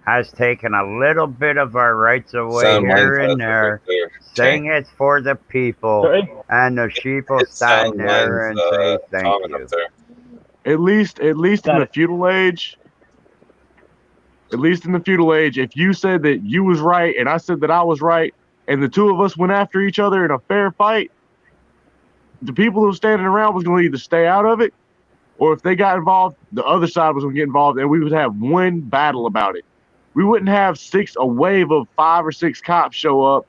has taken a little bit of our rights away
Sound
here
mindset
and there,
right there.
saying it's for the people,
Sorry?
and the sheep will
It's
stand
sound
there
minds
and say thank
comment
you.
up there.
At least in the feudal age, if you said that you was right and I said that I was right, and the two of us went after each other in a fair fight, the people who were standing around was going to either stay out of it, or if they got involved, the other side was going to get involved, and we would have one battle about it. We wouldn't have a wave of 5 or 6 cops show up,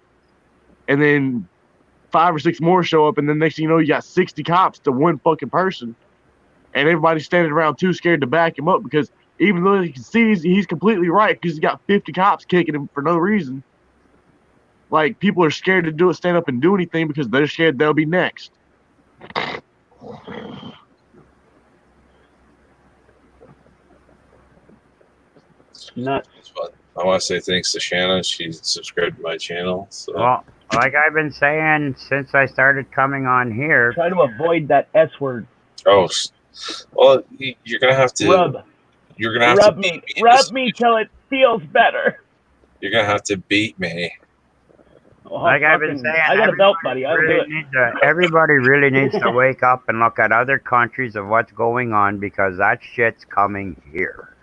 and then 5 or 6 more show up, and then next thing you know, you got 60 cops to one fucking person, and everybody's standing around too scared to back him up because even though he can see he's completely right because he's got 50 cops kicking him for no reason. Like, people are scared to stand up and do anything because they're scared they'll be next.
Nuts.
I want to say thanks to Shannon. She subscribed to my channel. So.
Well, like I've been saying since I started coming on here,
Try to avoid that S word.
Oh, well, you're gonna have to
Rub.
You're gonna have
Rub
to
me. Rub me till it feels better.
You're gonna have to beat me.
Oh,
like I've been saying,
I got a belt, buddy. I'll do it.
Everybody really needs to wake up and look at other countries of what's going on because that shit's coming here.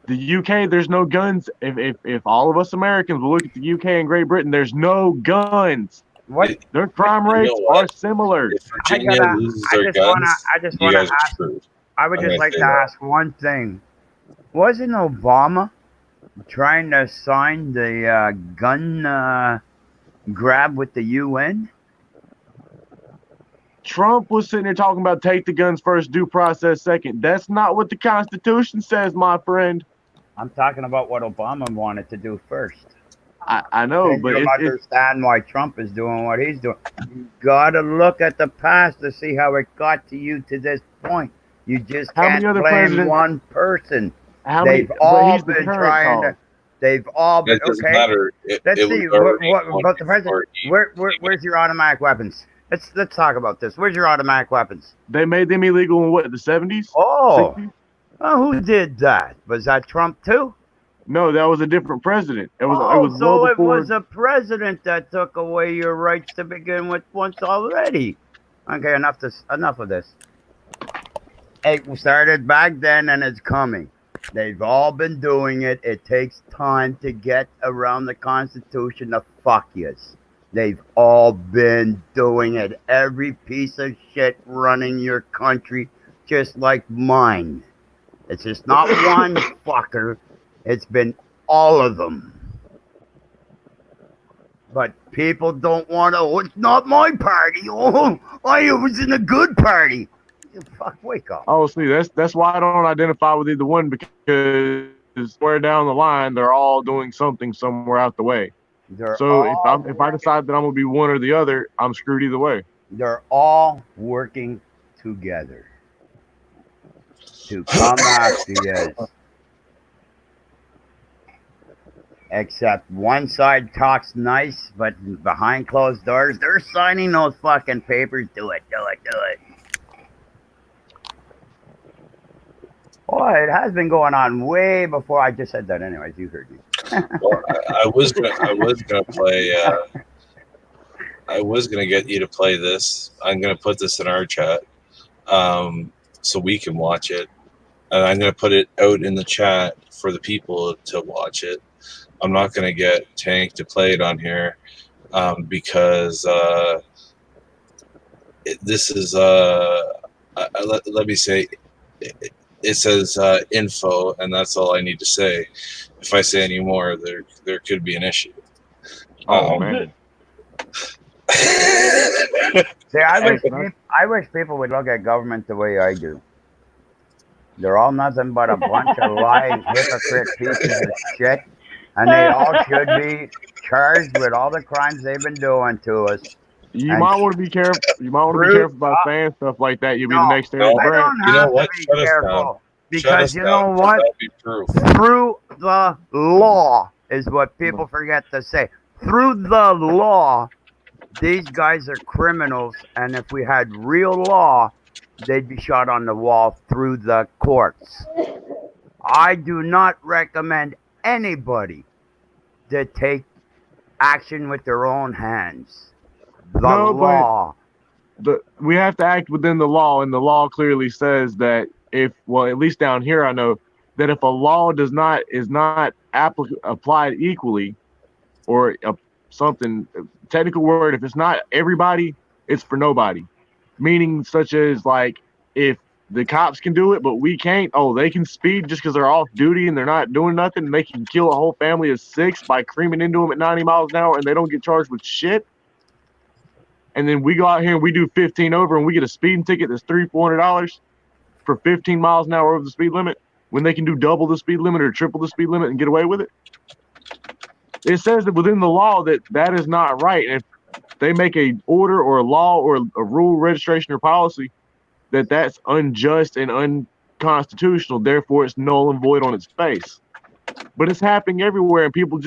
The UK, there's no guns. If all of us Americans will look at the UK and Great Britain, there's no guns.
What?
Their crime rates are similar.
If Virginia loses their guns, you guys are screwed.
I would
I'm
just
gonna
like
say
to
that.
ask one thing. Wasn't Obama trying to sign the gun grab with the UN?
Trump was sitting there talking about take the guns first, due process second. That's not what the Constitution says, my friend.
I'm talking about what Obama wanted to do first.
I know,
And
but
you'll understand why Trump is doing what he's doing. You gotta look at the past to see how it got to you to this point. You just
How
can't
many other
blame
presidents-
one person.
How
They've
many-
all
but he's the
been
current
trying
call.
to. They've all been
It doesn't
okay.
matter.
Let's
It
see
was already
what
one
about the president. Where's your automatic weapons? Let's talk about this. Where's your automatic weapons?
They made them illegal in what, the 70s?
Oh,
60s?
Who did that? Was that Trump too?
No, that was a different president. It was
So
well
it
before.
was a president that took away your rights to begin with once already. Okay, enough of this. It started back then and it's coming. They've all been doing it. It takes time to get around the Constitution to fuck yous. They've all been doing it. Every piece of shit running your country, just like mine. It's just not one fucker. It's been all of them. But people don't want to. Oh, it's not my party. Oh, I was in a good party. Fuck, wake up.
Oh, see, that's why I don't identify with either one, because somewhere down the line they're all doing something somewhere out the way. So if I decide that I'm gonna be one or the other, I'm screwed either way.
They're all working together to come after you. Except one side talks nice, but behind closed doors, they're signing those fucking papers. Do it. Oh, it has been going on way before I just said that. Anyways, you heard me.
Well, I was gonna play. I was gonna get you to play this. I'm gonna put this in our chat, so we can watch it, and I'm gonna put it out in the chat for the people to watch it. I'm not gonna get Tank to play it on here, because this is let me say. It says info, and that's all I need to say. If I say any more, there could be an issue.
Oh man.
See, I wish people would look at government the way I do. They're all nothing but a bunch of lying, hypocrite pieces of shit, and they all should be charged with all the crimes they've been doing to us.
You might want to be careful. You might want to be careful about saying stuff like that. You'll be the next Eric
I
Brandt.
don't have to be careful because you know what? Through the law is what people forget to say. Through the law, these guys are criminals, and if we had real law, they'd be shot on the wall through the courts. I do not recommend anybody to take action with their own hands. The law.
We have to act within the law, and the law clearly says that at least down here I know that if a law is not applied equally, or something technical word, if it's not everybody, it's for nobody. Meaning such as like if the cops can do it but we can't, they can speed just because they're off duty and they're not doing nothing, and they can kill a whole family of 6 by creaming into them at 90 miles an hour and they don't get charged with shit. And then we go out here and we do 15 over and we get a speeding ticket that's $300-$400 for 15 miles an hour over the speed limit, when they can do double the speed limit or triple the speed limit and get away with it. It says that within the law that is not right. And if they make a order or a law or a rule, registration, or policy that's unjust and unconstitutional, therefore it's null and void on its face. But it's happening everywhere, and people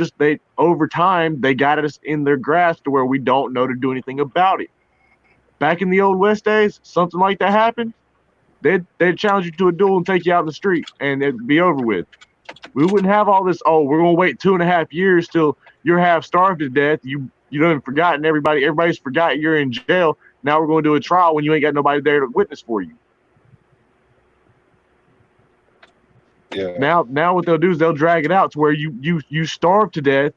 over time, they got us in their grasp to where we don't know to do anything about it. Back in the old West days, something like that happened, they'd challenge you to a duel and take you out in the street, and it'd be over with. We wouldn't have all this, we're going to wait 2.5 years till you're half starved to death. You done forgotten everybody's forgot you're in jail. Now we're going to do a trial when you ain't got nobody there to witness for you.
Yeah.
Now what they'll do is they'll drag it out to where you starve to death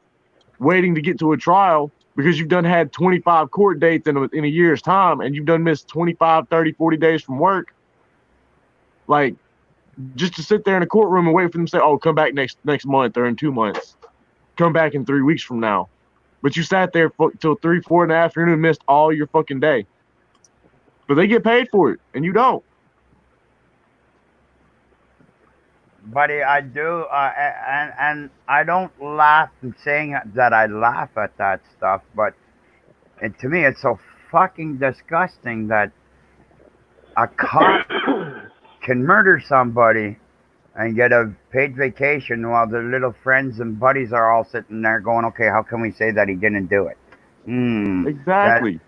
waiting to get to a trial because you've done had 25 court dates in a year's time, and you've done missed 25, 30, 40 days from work. Like, just to sit there in a courtroom and wait for them to say, come back next month or in 2 months. Come back in 3 weeks from now. But you sat there till 3, 4 in the afternoon and missed all your fucking day. But they get paid for it, and you don't.
Buddy, I do, and I don't laugh in saying that I laugh at that stuff, but to me it's so fucking disgusting that a cop can murder somebody and get a paid vacation while their little friends and buddies are all sitting there going, okay, how can we say that he didn't do it?
Exactly.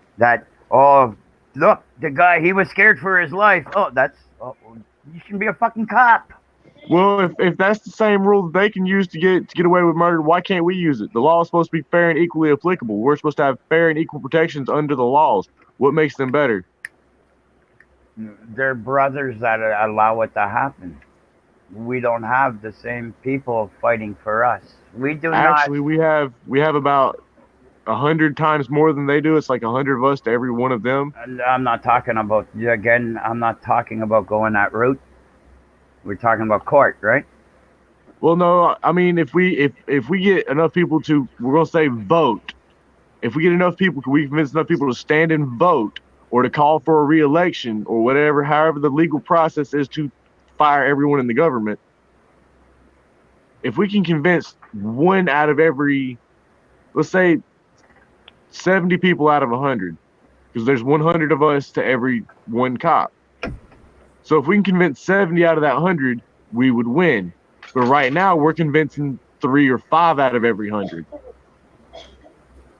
Look, the guy, he was scared for his life. You shouldn't be a fucking cop.
Well, if that's the same rule that they can use to get away with murder, why can't we use it? The law is supposed to be fair and equally applicable. We're supposed to have fair and equal protections under the laws. What makes them better?
They're brothers that allow it to happen. We don't have the same people fighting for us. We do
Actually,
not.
we have about 100 times more than they do. It's like 100 of us to every one of them.
I'm not talking about going that route. We're talking about court, right?
Well, no, I mean, if we get enough people to, we're gonna say vote. If we get enough people, can we convince enough people to stand and vote, or to call for a re-election, or whatever, however the legal process is to fire everyone in the government? If we can convince one out of every, let's say, 70 people out of 100, because there's 100 of us to every one cop. So if we can convince 70 out of that 100, we would win. But right now, we're convincing 3 or 5 out of every 100.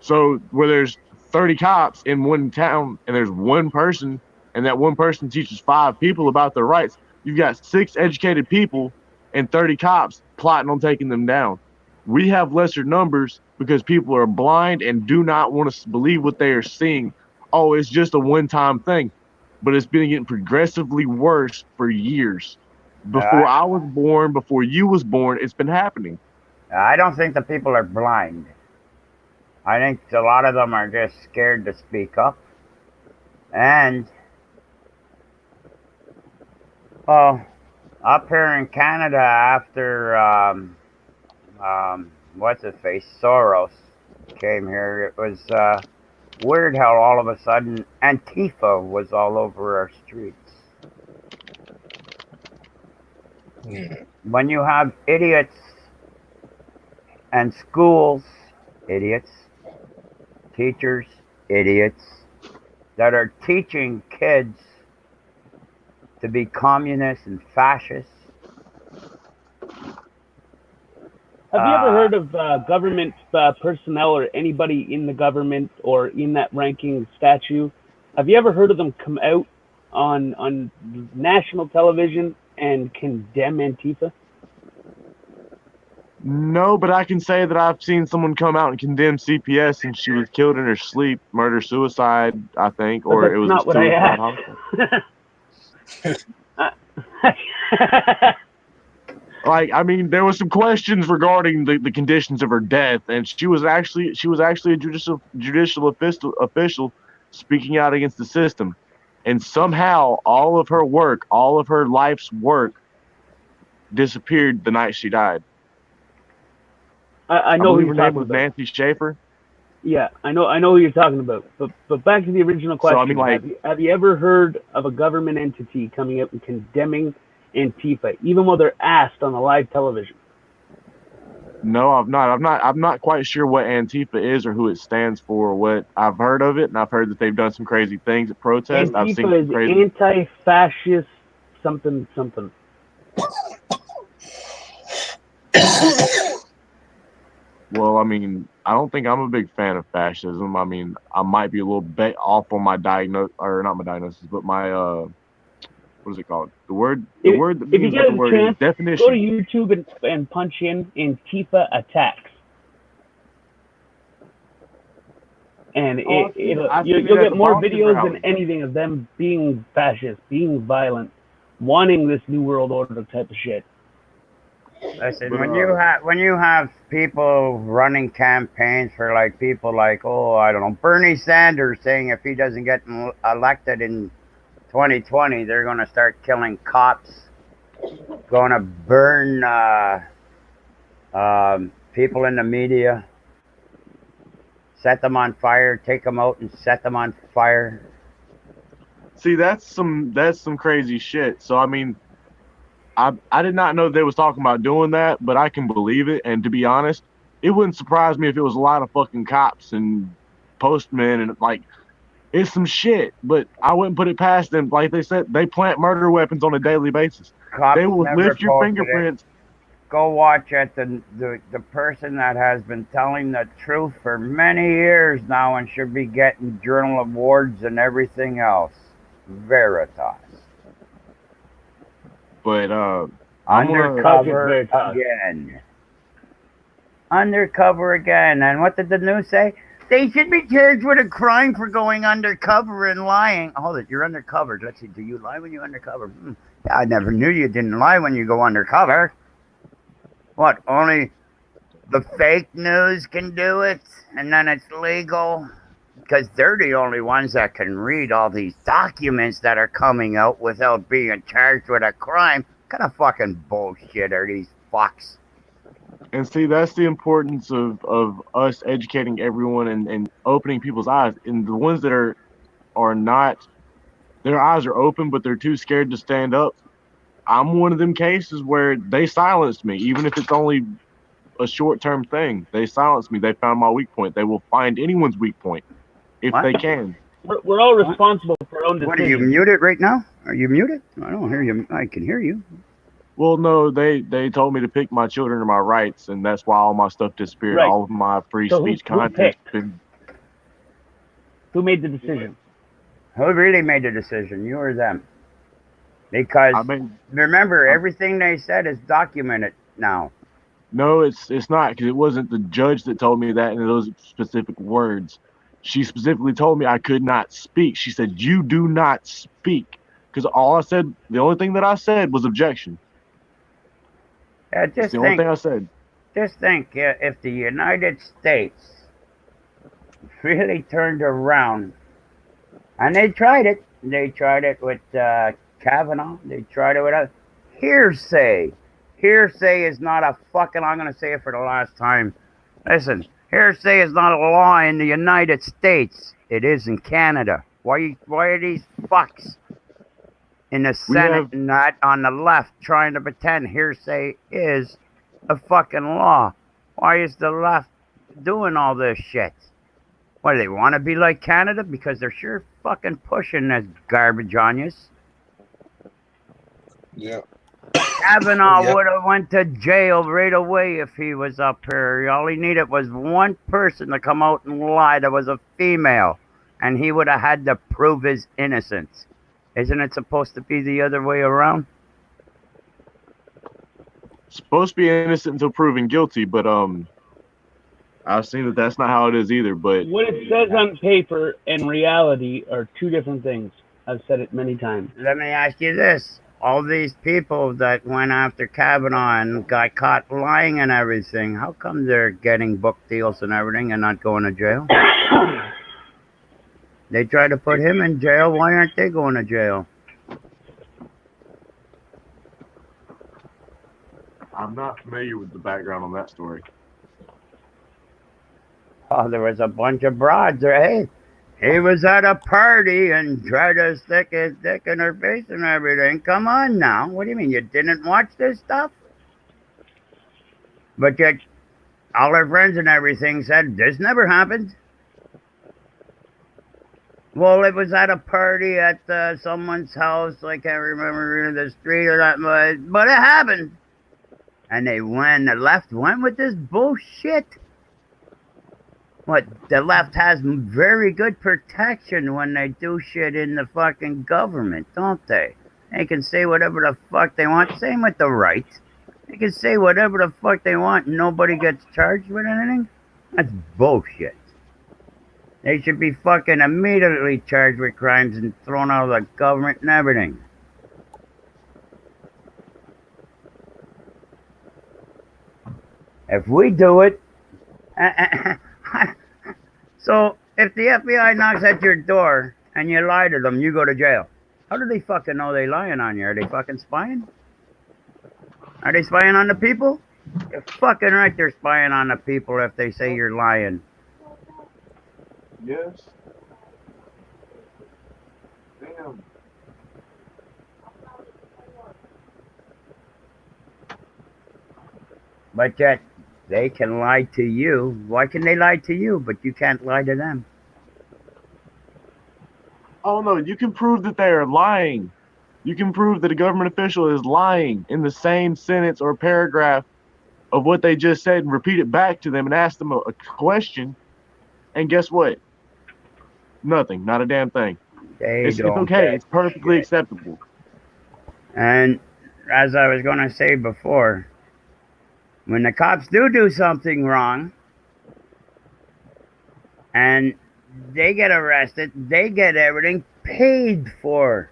So where there's 30 cops in one town and there's one person, and that one person teaches 5 people about their rights, you've got 6 educated people and 30 cops plotting on taking them down. We have lesser numbers because people are blind and do not want to believe what they are seeing. Oh, it's just a one-time thing. But it's been getting progressively worse for years. Before I was born, before you was born, it's been happening.
I don't think the people are blind. I think a lot of them are just scared to speak up. And, up here in Canada, after what's his face, Soros came here, it was weird how all of a sudden Antifa was all over our streets. When you have idiots and schools, idiots, teachers, idiots, that are teaching kids to be communists and fascists.
Have you ever heard of government personnel or anybody in the government or in that ranking statue? Have you ever heard of them come out on national television and condemn Antifa?
No, but I can say that I've seen someone come out and condemn CPS, and she was killed in her sleep, murder-suicide, I think, or it was a suicide homicide. Like, I mean, there was some questions regarding the conditions of her death, and she was actually a judicial official speaking out against the system, and somehow all of her work, all of her life's work, disappeared the night she died.
I know
believe
who
her
you're
name
talking
was
about.
Nancy Schaefer.
Yeah, I know who you're talking about. But back to the original question.
So, I mean, like,
have you ever heard of a government entity coming out and condemning Antifa, even while they're asked on a live television?
No, I've not. I'm not quite sure what Antifa is or who it stands for. What I've heard of it, and I've heard that they've done some crazy things at protests. I've seen
Antifa
some
is
crazy.
anti-fascist something.
Well, I mean, I don't think I'm a big fan of fascism. I mean, I might be a little bit off on my diagnosis, or not my diagnosis, but my what is it called? The word that
If you
means
get
what the
a
word
chance,
is. Definition.
go to YouTube and punch in Antifa attacks. And you'll get more videos than anything of them being fascist, being violent, wanting this new world order type of shit.
Listen, when you have people running campaigns for like people like, oh, I don't know, Bernie Sanders saying if he doesn't get elected in 2020, they're going to start killing cops, going to burn people in the media, set them on fire, take them out and set them on fire.
See, that's some crazy shit. So I mean, I did not know they was talking about doing that, but I can believe it. And to be honest, it wouldn't surprise me if it was a lot of fucking cops and postmen and like it's some shit. But I wouldn't put it past them. Like they said, they plant murder weapons on a daily basis.
Cops
they will
never
lift your
posted
fingerprints.
It. Go watch it. The person that has been telling the truth for many years now and should be getting journal awards and everything else. Veritas.
But
undercover again. Undercover again. And what did the news say? They should be charged with a crime for going undercover and lying. Hold it, you're undercover. Let's see, do you lie when you're undercover? Yeah, I never knew you didn't lie when you go undercover. What, only the fake news can do it? And then it's legal? Because they're the only ones that can read all these documents that are coming out without being charged with a crime. What kind of fucking bullshit are these fucks?
And see, that's the importance of us educating everyone and opening people's eyes. And the ones that are not, their eyes are open, but they're too scared to stand up. I'm one of them cases where they silenced me, even if it's only a short-term thing. They silenced me. They found my weak point. They will find anyone's weak point if they can.
We're all responsible for our own decisions.
What, are you muted right now? Are you muted? I don't hear you. I can hear you.
Well, no, they told me to pick my children and my rights, and that's why all my stuff disappeared. Right. All of my free speech content.
Who made the decision?
Who really made the decision? You or them? Because
I mean,
remember, everything they said is documented now.
no, it's not, because it wasn't the judge that told me that in those specific words. She specifically told me I could not speak. She said, "You do not speak," because all I said, the only thing that I said was objection.
Yeah,
It's the only thing I said.
just think, if the United States really turned around, and they tried it. They tried it with Kavanaugh. They tried it with hearsay. Hearsay is not a fucking. I'm gonna say it for the last time. Listen, hearsay is not a law in the United States. It is in Canada. Why are these fucks in the Senate and not on the left trying to pretend hearsay is a fucking law? Why is the left doing all this shit? What, do they want to be like Canada? Because they're sure fucking pushing this garbage on you.
Yeah.
Kavanaugh would have went to jail right away if he was up here. All he needed was one person to come out and lie that was a female, and he would have had to prove his innocence. Isn't it supposed to be the other way around?
Supposed to be innocent until proven guilty, but I've seen that that's not how it is either. But
what it says on paper and reality are two different things. I've said it many times.
Let me ask you this. All these people that went after Kavanaugh and got caught lying and everything, how come they're getting book deals and everything and not going to jail? They tried to put him in jail. Why aren't they going to jail?
I'm not familiar with the background on that story.
Oh, there was a bunch of broads there. Hey, he was at a party and tried to stick his dick in her face and everything. Come on now. What do you mean? You didn't watch this stuff? But yet, all her friends and everything said, this never happened. Well, it was at a party at someone's house. I can't remember the street or that, but it happened. And the left went with this bullshit. What, the left has very good protection when they do shit in the fucking government, don't they? They can say whatever the fuck they want. Same with the right. They can say whatever the fuck they want and nobody gets charged with anything. That's bullshit. They should be fucking immediately charged with crimes and thrown out of the government and everything. If we do it, so if the FBI knocks at your door and you lie to them, you go to jail. How do they fucking know they're lying on you? Are they fucking spying? Are they spying on the people? You're fucking right, they're spying on the people if they say you're lying.
Yes. Damn.
But yet, they can lie to you. Why can they lie to you, but you can't lie to them?
Oh no, you can prove that they are lying. You can prove that a government official is lying in the same sentence or paragraph of what they just said and repeat it back to them and ask them a question. And guess what? Nothing. Not a damn thing. It's okay. It's perfectly acceptable.
And as I was going to say before, when the cops do something wrong and they get arrested, they get everything paid for.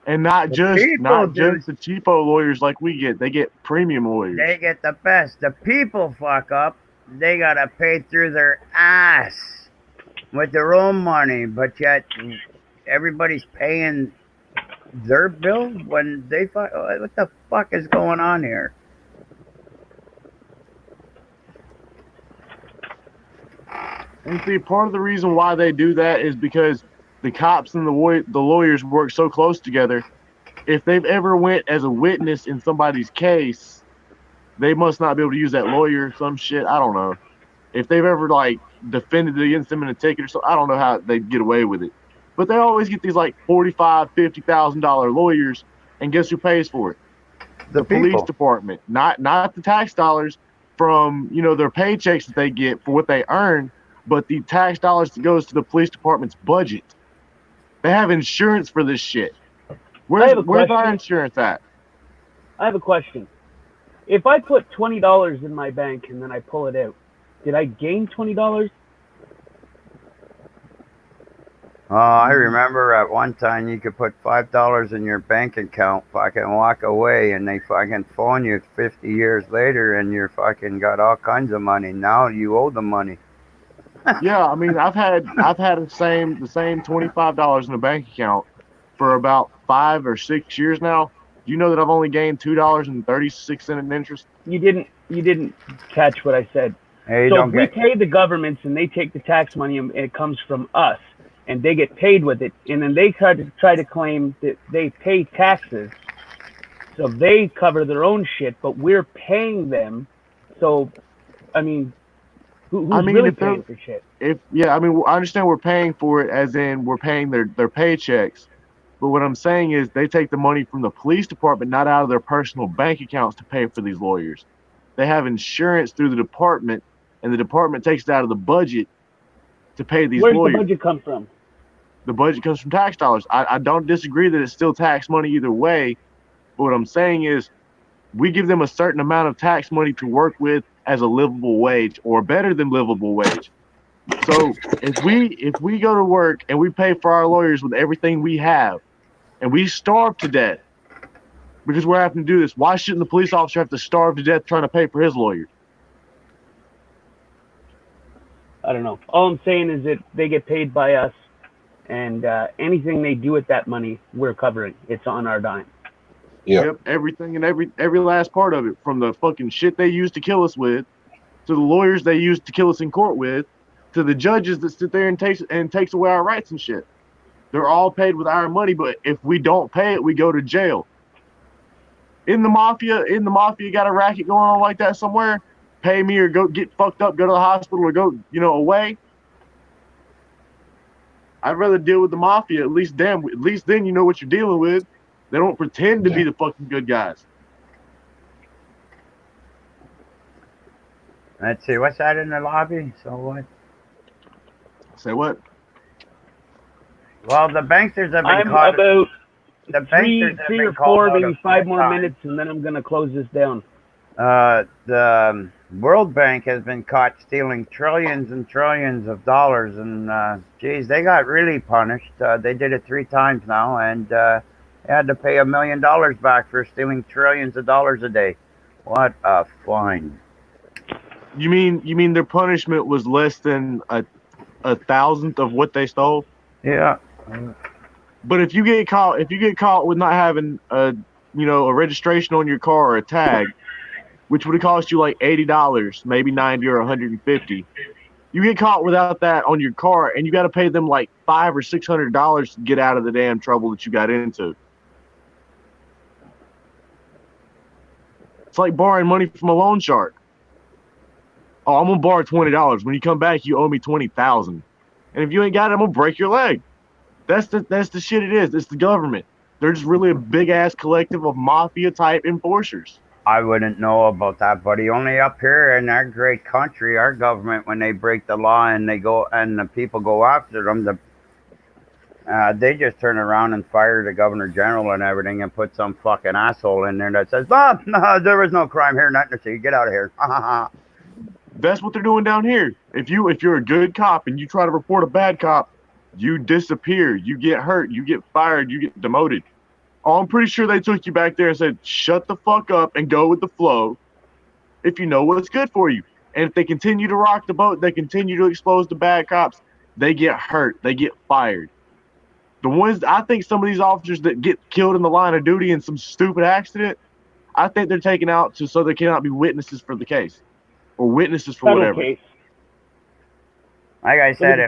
And not just the cheapo lawyers like we get. They get premium lawyers.
They get the best. The people fuck up. They gotta pay through their ass with their own money, but yet everybody's paying their bill when they fuck. What the fuck is going on here?
And see, part of the reason why they do that is because the cops and the lawyers work so close together. If they've ever went as a witness in somebody's case, they must not be able to use that lawyer or some shit. I don't know. If they've ever like defended against them in a ticket or something, I don't know how they get away with it. But they always get these like $45,000-$50,000 lawyers, and guess who pays for it? The police department, not the tax dollars from their paychecks that they get for what they earn, but the tax dollars that goes to the police department's budget. They have insurance for this shit. Where's our insurance at?
I have a question. If I put $20 in my bank and then I pull it out, did I gain $20?
Oh, I remember at one time you could put $5 in your bank account, fucking walk away, and they fucking phone you 50 years later, and you're fucking got all kinds of money. Now you owe them money.
Yeah, I mean, I've had the same $25 in a bank account for about 5 or 6 years now. Do you know that I've only gained $2.36 in interest?
You didn't catch what I said.
Hey,
So if we pay the governments and they take the tax money and it comes from us and they get paid with it, and then they try to claim that they pay taxes, so they cover their own shit, but we're paying them. So, I mean, who's really paying for shit?
I mean, I understand we're paying for it, as in we're paying their paychecks. But what I'm saying is they take the money from the police department, not out of their personal bank accounts, to pay for these lawyers. They have insurance through the department, and the department takes it out of the budget to pay these lawyers.
Where's the budget come from?
The budget comes from tax dollars. I don't disagree that it's still tax money either way. But what I'm saying is we give them a certain amount of tax money to work with as a livable wage, or better than livable wage. So if we go to work and we pay for our lawyers with everything we have, and we starve to death because we're having to do this, why shouldn't the police officer have to starve to death trying to pay for his lawyers?
I don't know. All I'm saying is that they get paid by us, and anything they do with that money, we're covering. It's on our dime.
Yep, everything and every last part of it, from the fucking shit they used to kill us with, to the lawyers they used to kill us in court with, to the judges that sit there and takes away our rights and shit. They're all paid with our money, but if we don't pay it, we go to jail. In the mafia, got a racket going on like that somewhere? Pay me or go get fucked up, go to the hospital, or go, away. I'd rather deal with the mafia. At least then you know what you're dealing with. They don't pretend to be the fucking good guys.
Let's see, what's that in the lobby? So what?
Say what?
Well, the banksters have been
I'm
caught.
about
The
three
banksters have
or
been
four,
called out
maybe
a
5
few
more
times.
minutes, and then I'm gonna close this down.
The World Bank has been caught stealing trillions and trillions of dollars, and geez, they got really punished. They did it 3 times now, and they had to pay $1 million back for stealing trillions of dollars a day. What a fine!
You mean their punishment was less than a thousandth of what they stole?
Yeah.
But if you get caught with not having a registration on your car or a tag, which would have cost you like $80, maybe $90 or $150, you get caught without that on your car, and you got to pay them like $500 or $600 to get out of the damn trouble that you got into. It's like borrowing money from a loan shark. Oh, I'm gonna borrow $20. When you come back, you owe me $20,000, and if you ain't got it, I'm gonna break your leg. That's the shit it is. It's the government. They're just really a big ass collective of mafia type enforcers.
I wouldn't know about that, buddy. Only up here in our great country, our government, when they break the law and the people go after them, they just turn around and fire the governor general and everything, and put some fucking asshole in there that says, no, there was no crime here, nothing to see. Get out of here.
That's what they're doing down here. If you're a good cop and you try to report a bad cop, you disappear, you get hurt, you get fired, you get demoted. Oh, I'm pretty sure they took you back there and said, shut the fuck up and go with the flow if you know what's good for you. And if they continue to rock the boat, they continue to expose the bad cops, they get hurt, they get fired. I think some of these officers that get killed in the line of duty in some stupid accident, I think they're taken out so they cannot be witnesses for the case. Or witnesses for whatever.
Case.
Like I said,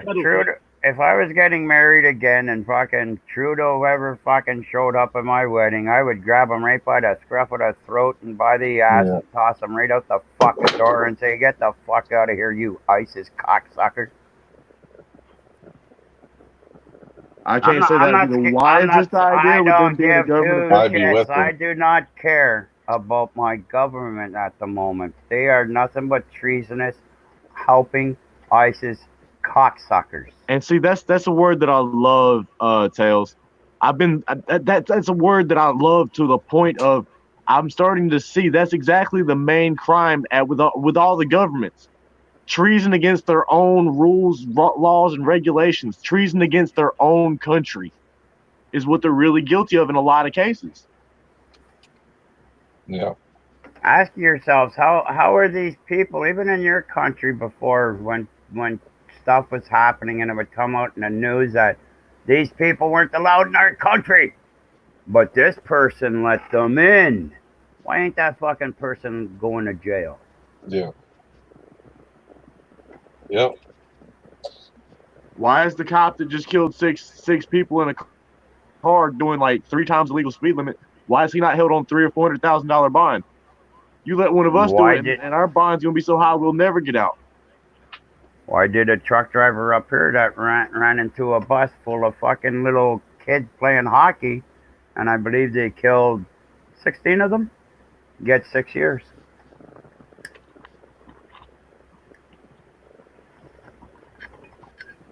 if I was getting married again and fucking Trudeau ever fucking showed up at my wedding, I would grab him right by the scruff of the throat and by the ass and toss him right out the fucking door and say, get the fuck out of here, you ISIS cocksucker.
I can't say that'd be the wisest idea with them being a government.
I do not care about my government at the moment. They are nothing but treasonous, helping ISIS cocksuckers.
And see, that's a word that I love, Tails. That's a word that I love to the point of I'm starting to see that's exactly the main crime with all the governments. Treason against their own rules, laws, and regulations. Treason against their own country is what they're really guilty of in a lot of cases.
Yeah.
Ask yourselves how are these people even in your country before when stuff was happening and it would come out in the news that these people weren't allowed in our country, but this person let them in. Why ain't that fucking person going to jail?
Yeah. Yep.
Why is the cop that just killed six people in a car doing like 3 times the legal speed limit? Why is he not held on $300,000 or $400,000 bond? You let one of us do it, and our bond's gonna be so high we'll never get out.
Why did a truck driver up here that ran into a bus full of fucking little kids playing hockey, and I believe they killed 16 of them, get 6 years?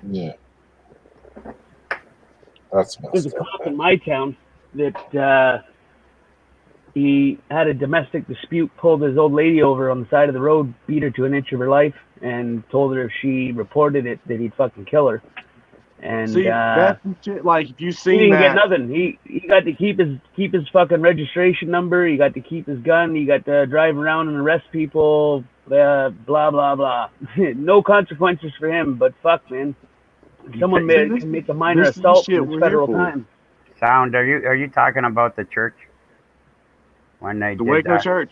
Yeah. That's messed
There's a cop in my town that he had a domestic dispute, pulled his old lady over on the side of the road, beat her to an inch of her life, and told her if she reported it that he'd fucking kill her. And
see, that's shit. Like if you seen
he didn't
that,
get nothing. He got to keep his fucking registration number. He got to keep his gun. He got to drive around and arrest people. Blah blah blah. No consequences for him. But fuck, man, someone can make a minor assault and it's federal time.
Sound? Are you talking about the church when they
the
did
Waco
that?
Church?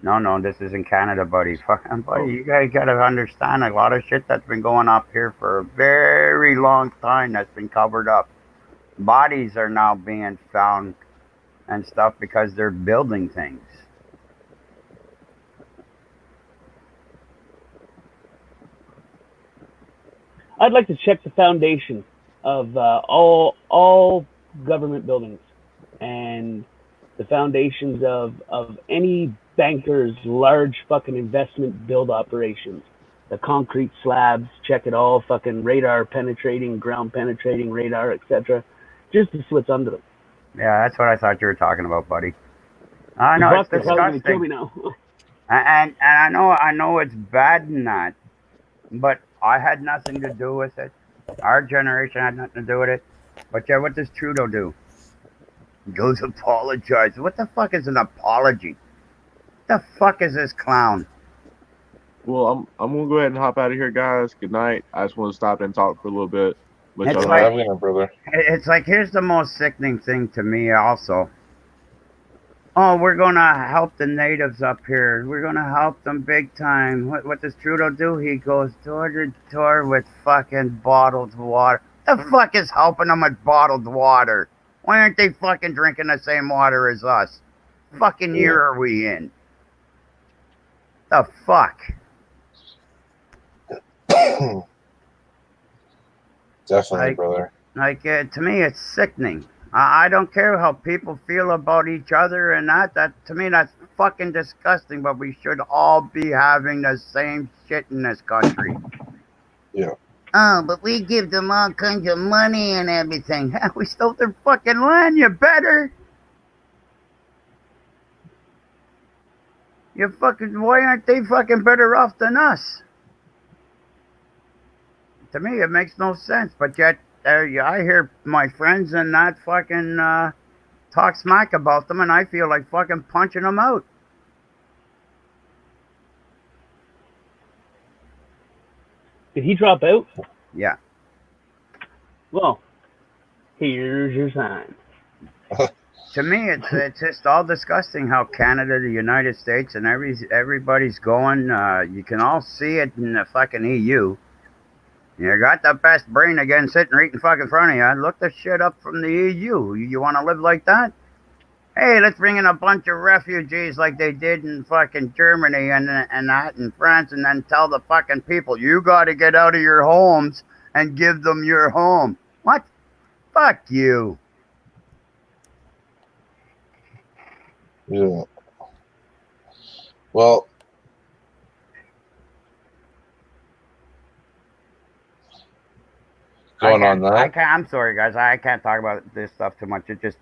No, this is in Canada, buddy. Fucking buddy, you guys gotta understand a lot of shit that's been going up here for a very long time that's been covered up. Bodies are now being found and stuff because they're building things.
I'd like to check the foundation of all government buildings and the foundations of any banker's large fucking investment build operations. The concrete slabs, check it all, fucking radar penetrating, ground penetrating radar, etc. Just to see what's under them.
Yeah, that's what I thought you were talking about, buddy. I know it's disgusting.
Kill me now.
And I know it's bad in that, but I had nothing to do with it. Our generation had nothing to do with it. But yeah, what does Trudeau do? He goes apologize. What the fuck is an apology? What the fuck is this clown?
Well, I'm gonna go ahead and hop out of here, guys. Good night. I just want to stop and talk for a little bit.
It's like here's the most sickening thing to me also. Oh, we're gonna help the natives up here. We're gonna help them big time. What does Trudeau do? He goes door to door with fucking bottled water. The fuck is helping them with bottled water? Why aren't they fucking drinking the same water as us? Fucking year are we in? The fuck?
Definitely, brother.
To me, it's sickening. I don't care how people feel about each other and that to me that's fucking disgusting, but we should all be having the same shit in this country.
Yeah.
Oh, but we give them all kinds of money and everything. We stole their fucking land, you better. Why aren't they fucking better off than us? To me, it makes no sense, but yet I hear my friends and that fucking talk smack about them, and I feel like fucking punching them out.
Did he drop out?
Yeah.
Well, here's your sign.
To me, it's just all disgusting how Canada, the United States, and everybody's going. You can all see it in the fucking EU. You got the best brain again sitting right in fucking front of you. Look the shit up from the EU. You want to live like that? Hey, let's bring in a bunch of refugees like they did in fucking Germany and that in France, and then tell the fucking people, you got to get out of your homes and give them your home. What? Fuck you.
Yeah. Well,
I
going on
I
that.
can't. I'm sorry, guys. I can't talk about this stuff too much. It just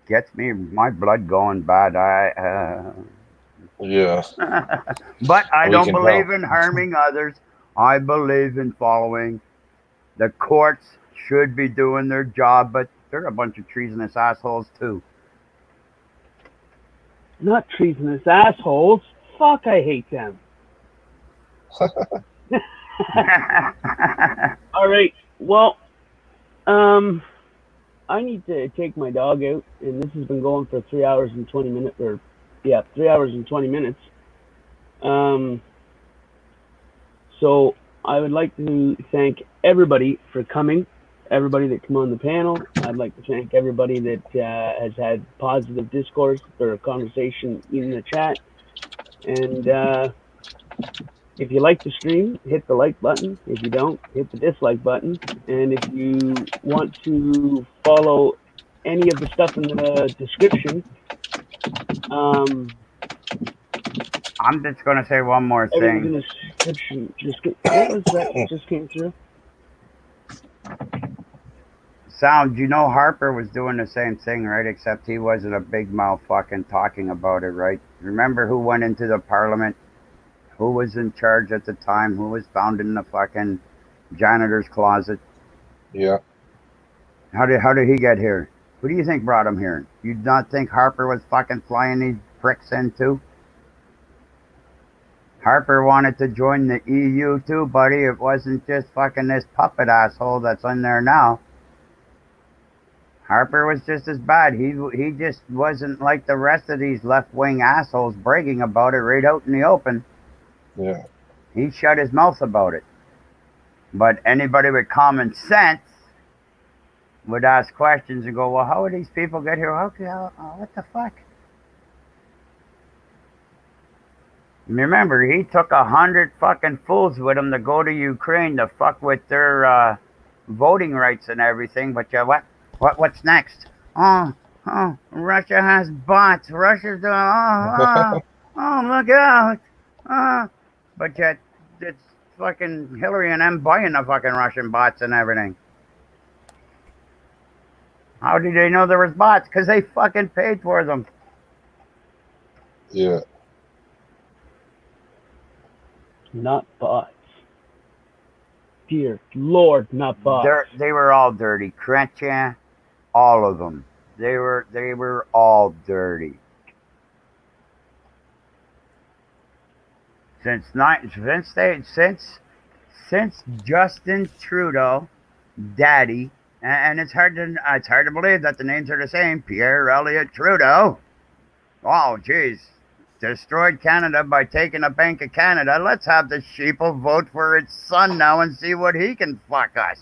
gets me my blood going bad.
Yeah,
But I
we
don't
can tell.
believe in harming others. I believe in following. The courts should be doing their job, but they're a bunch of treasonous assholes too.
Not treasonous assholes. Fuck, I hate them. All right. Well, I need to take my dog out, and this has been going for 3 hours and 20 minutes, 3 hours and 20 minutes. So I would like to thank everybody for coming, everybody that came on the panel. I'd like to thank everybody that has had positive discourse or conversation in the chat. And if you like the stream, hit the like button. If you don't, hit the dislike button. And if you want to follow any of the stuff in the description,
I'm just gonna say one more
everything's in
thing.
the description. What was that that just came through?
Sound, you know Harper was doing the same thing, right? Except he wasn't a big mouth fucking talking about it, right? Remember who went into the parliament? Who was in charge at the time? Who was found in the fucking janitor's closet?
Yeah.
How did he get here? Who do you think brought him here? You not think Harper was fucking flying these pricks in too? Harper wanted to join the EU too, buddy. It wasn't just fucking this puppet asshole that's in there now. Harper was just as bad. He just wasn't like the rest of these left-wing assholes bragging about it right out in the open.
Yeah.
He shut his mouth about it. But anybody with common sense would ask questions and go, well, how did these people get here? Okay, what the fuck? Remember, he took 100 fucking fools with him to go to Ukraine to fuck with their voting rights and everything. But what's next? Oh, Russia has bots. Russia's doing, look out. But yet, it's fucking Hillary and them buying the fucking Russian bots and everything. How did they know there was bots? Because they fucking paid for them.
Yeah.
Not bots. Dear Lord, not bots.
They were all dirty. Chrétien, all of them. They were all dirty. Since Justin Trudeau, Daddy, and it's hard to believe that the names are the same. Pierre Elliott Trudeau. Oh, jeez. Destroyed Canada by taking a Bank of Canada. Let's have the sheeple vote for its son now and see what he can fuck us.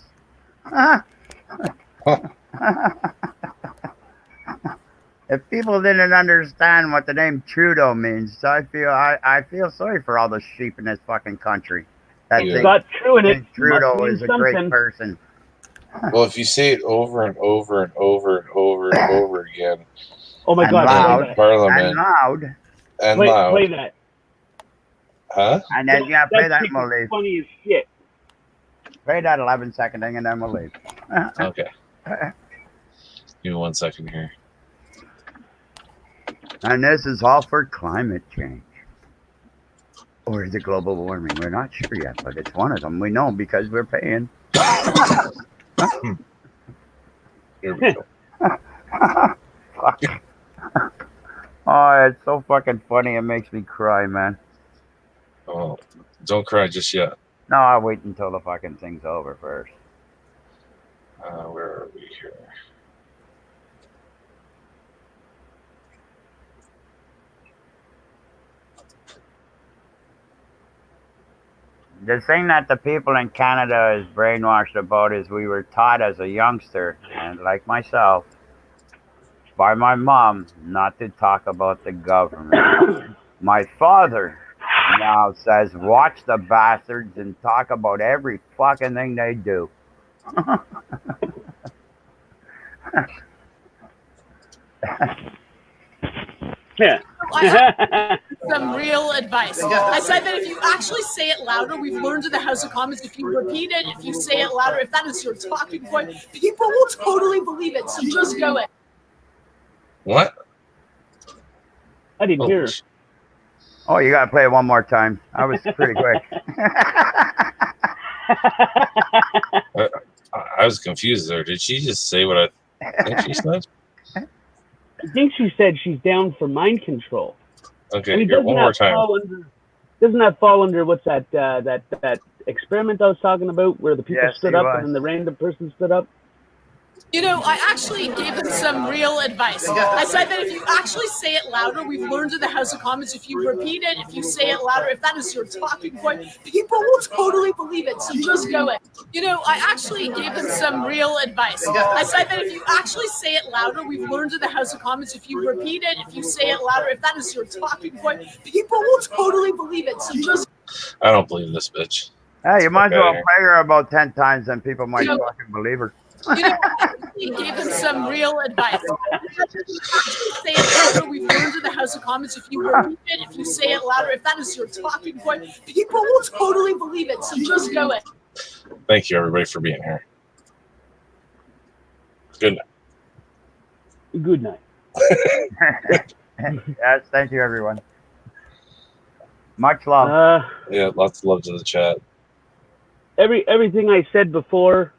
If people didn't understand what the name Trudeau means, I feel sorry for all the sheep in this fucking country. That
Yeah.
think,
Got true in it.
think Trudeau
Must mean
is a great
something.
person.
Well, if you say it over and over and over and over and over again,
Oh my
And
God!
loud.
Play that.
Parliament
And loud.
and
Play,
loud,
play that.
huh?
And then, yeah, play that
That's
and we'll leave.
funny as shit.
Play that 11-second thing and then we'll leave.
Okay. Give me 1 second here.
And this is all for climate change. Or is it global warming? We're not sure yet, but it's one of them. We know because we're paying.
Here we go.
Fuck. Oh, it's so fucking funny. It makes me cry, man.
Oh, don't cry just yet.
No, I'll wait until the fucking thing's over first.
Where are we here?
The thing that the people in Canada is brainwashed about is we were taught as a youngster, and like myself, by my mom, not to talk about the government. My father now says, watch the bastards and talk about every fucking thing they do.
Yeah.
I have some real advice. I said that if you actually say it louder, we've learned in the House of Commons, if you repeat it, if you say it louder, if that is your talking point, people will totally believe it. So just go it.
What?
I didn't hear her.
Oh, you got to play it one more time. I was pretty quick.
I was confused there. Did she just say what I think she said?
I think she said she's down for mind control.
Okay,
I mean,
here, one more time.
Doesn't that fall under what's that experiment I was talking about, where the people stood up and then the random person stood up?
You know, I actually gave them some real advice. I said that if you actually say it louder, we've learned in the House of Commons, if you repeat it, if you say it louder, if that is your talking point, people will totally believe it. So just go it. You know, I actually gave them some real advice. I said that if you actually say it louder, we've learned in the House of Commons, if you repeat it, if you say it louder, if that is your talking point, people will totally believe it. So just.
I don't believe this bitch.
Hey, you might as
Okay.
well play her about 10 times and people might
You know-
fucking believe her.
You know, I actually gave them some real advice. If you actually say it louder, we've learned in the House of Commons, if you repeat it, if you say it louder, if that is your talking point, people will totally believe it. So just go it.
Thank you, everybody, for being here. Good night.
Good night.
Yes, thank you, everyone. Much love.
Yeah, lots of love to the chat.
Everything I said before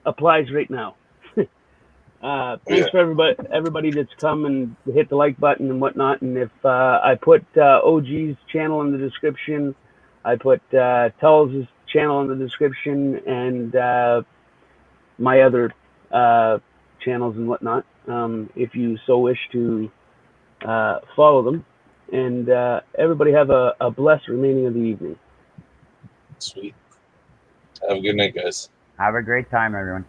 applies right now. Thanks for everybody that's come and hit the like button and whatnot. And if I put OG's channel in the description, I put Tulls' channel in the description, and my other channels and whatnot. If you so wish to follow them. And everybody have a blessed remaining of the evening.
Sweet. Have a good night, guys.
Have a great time, everyone.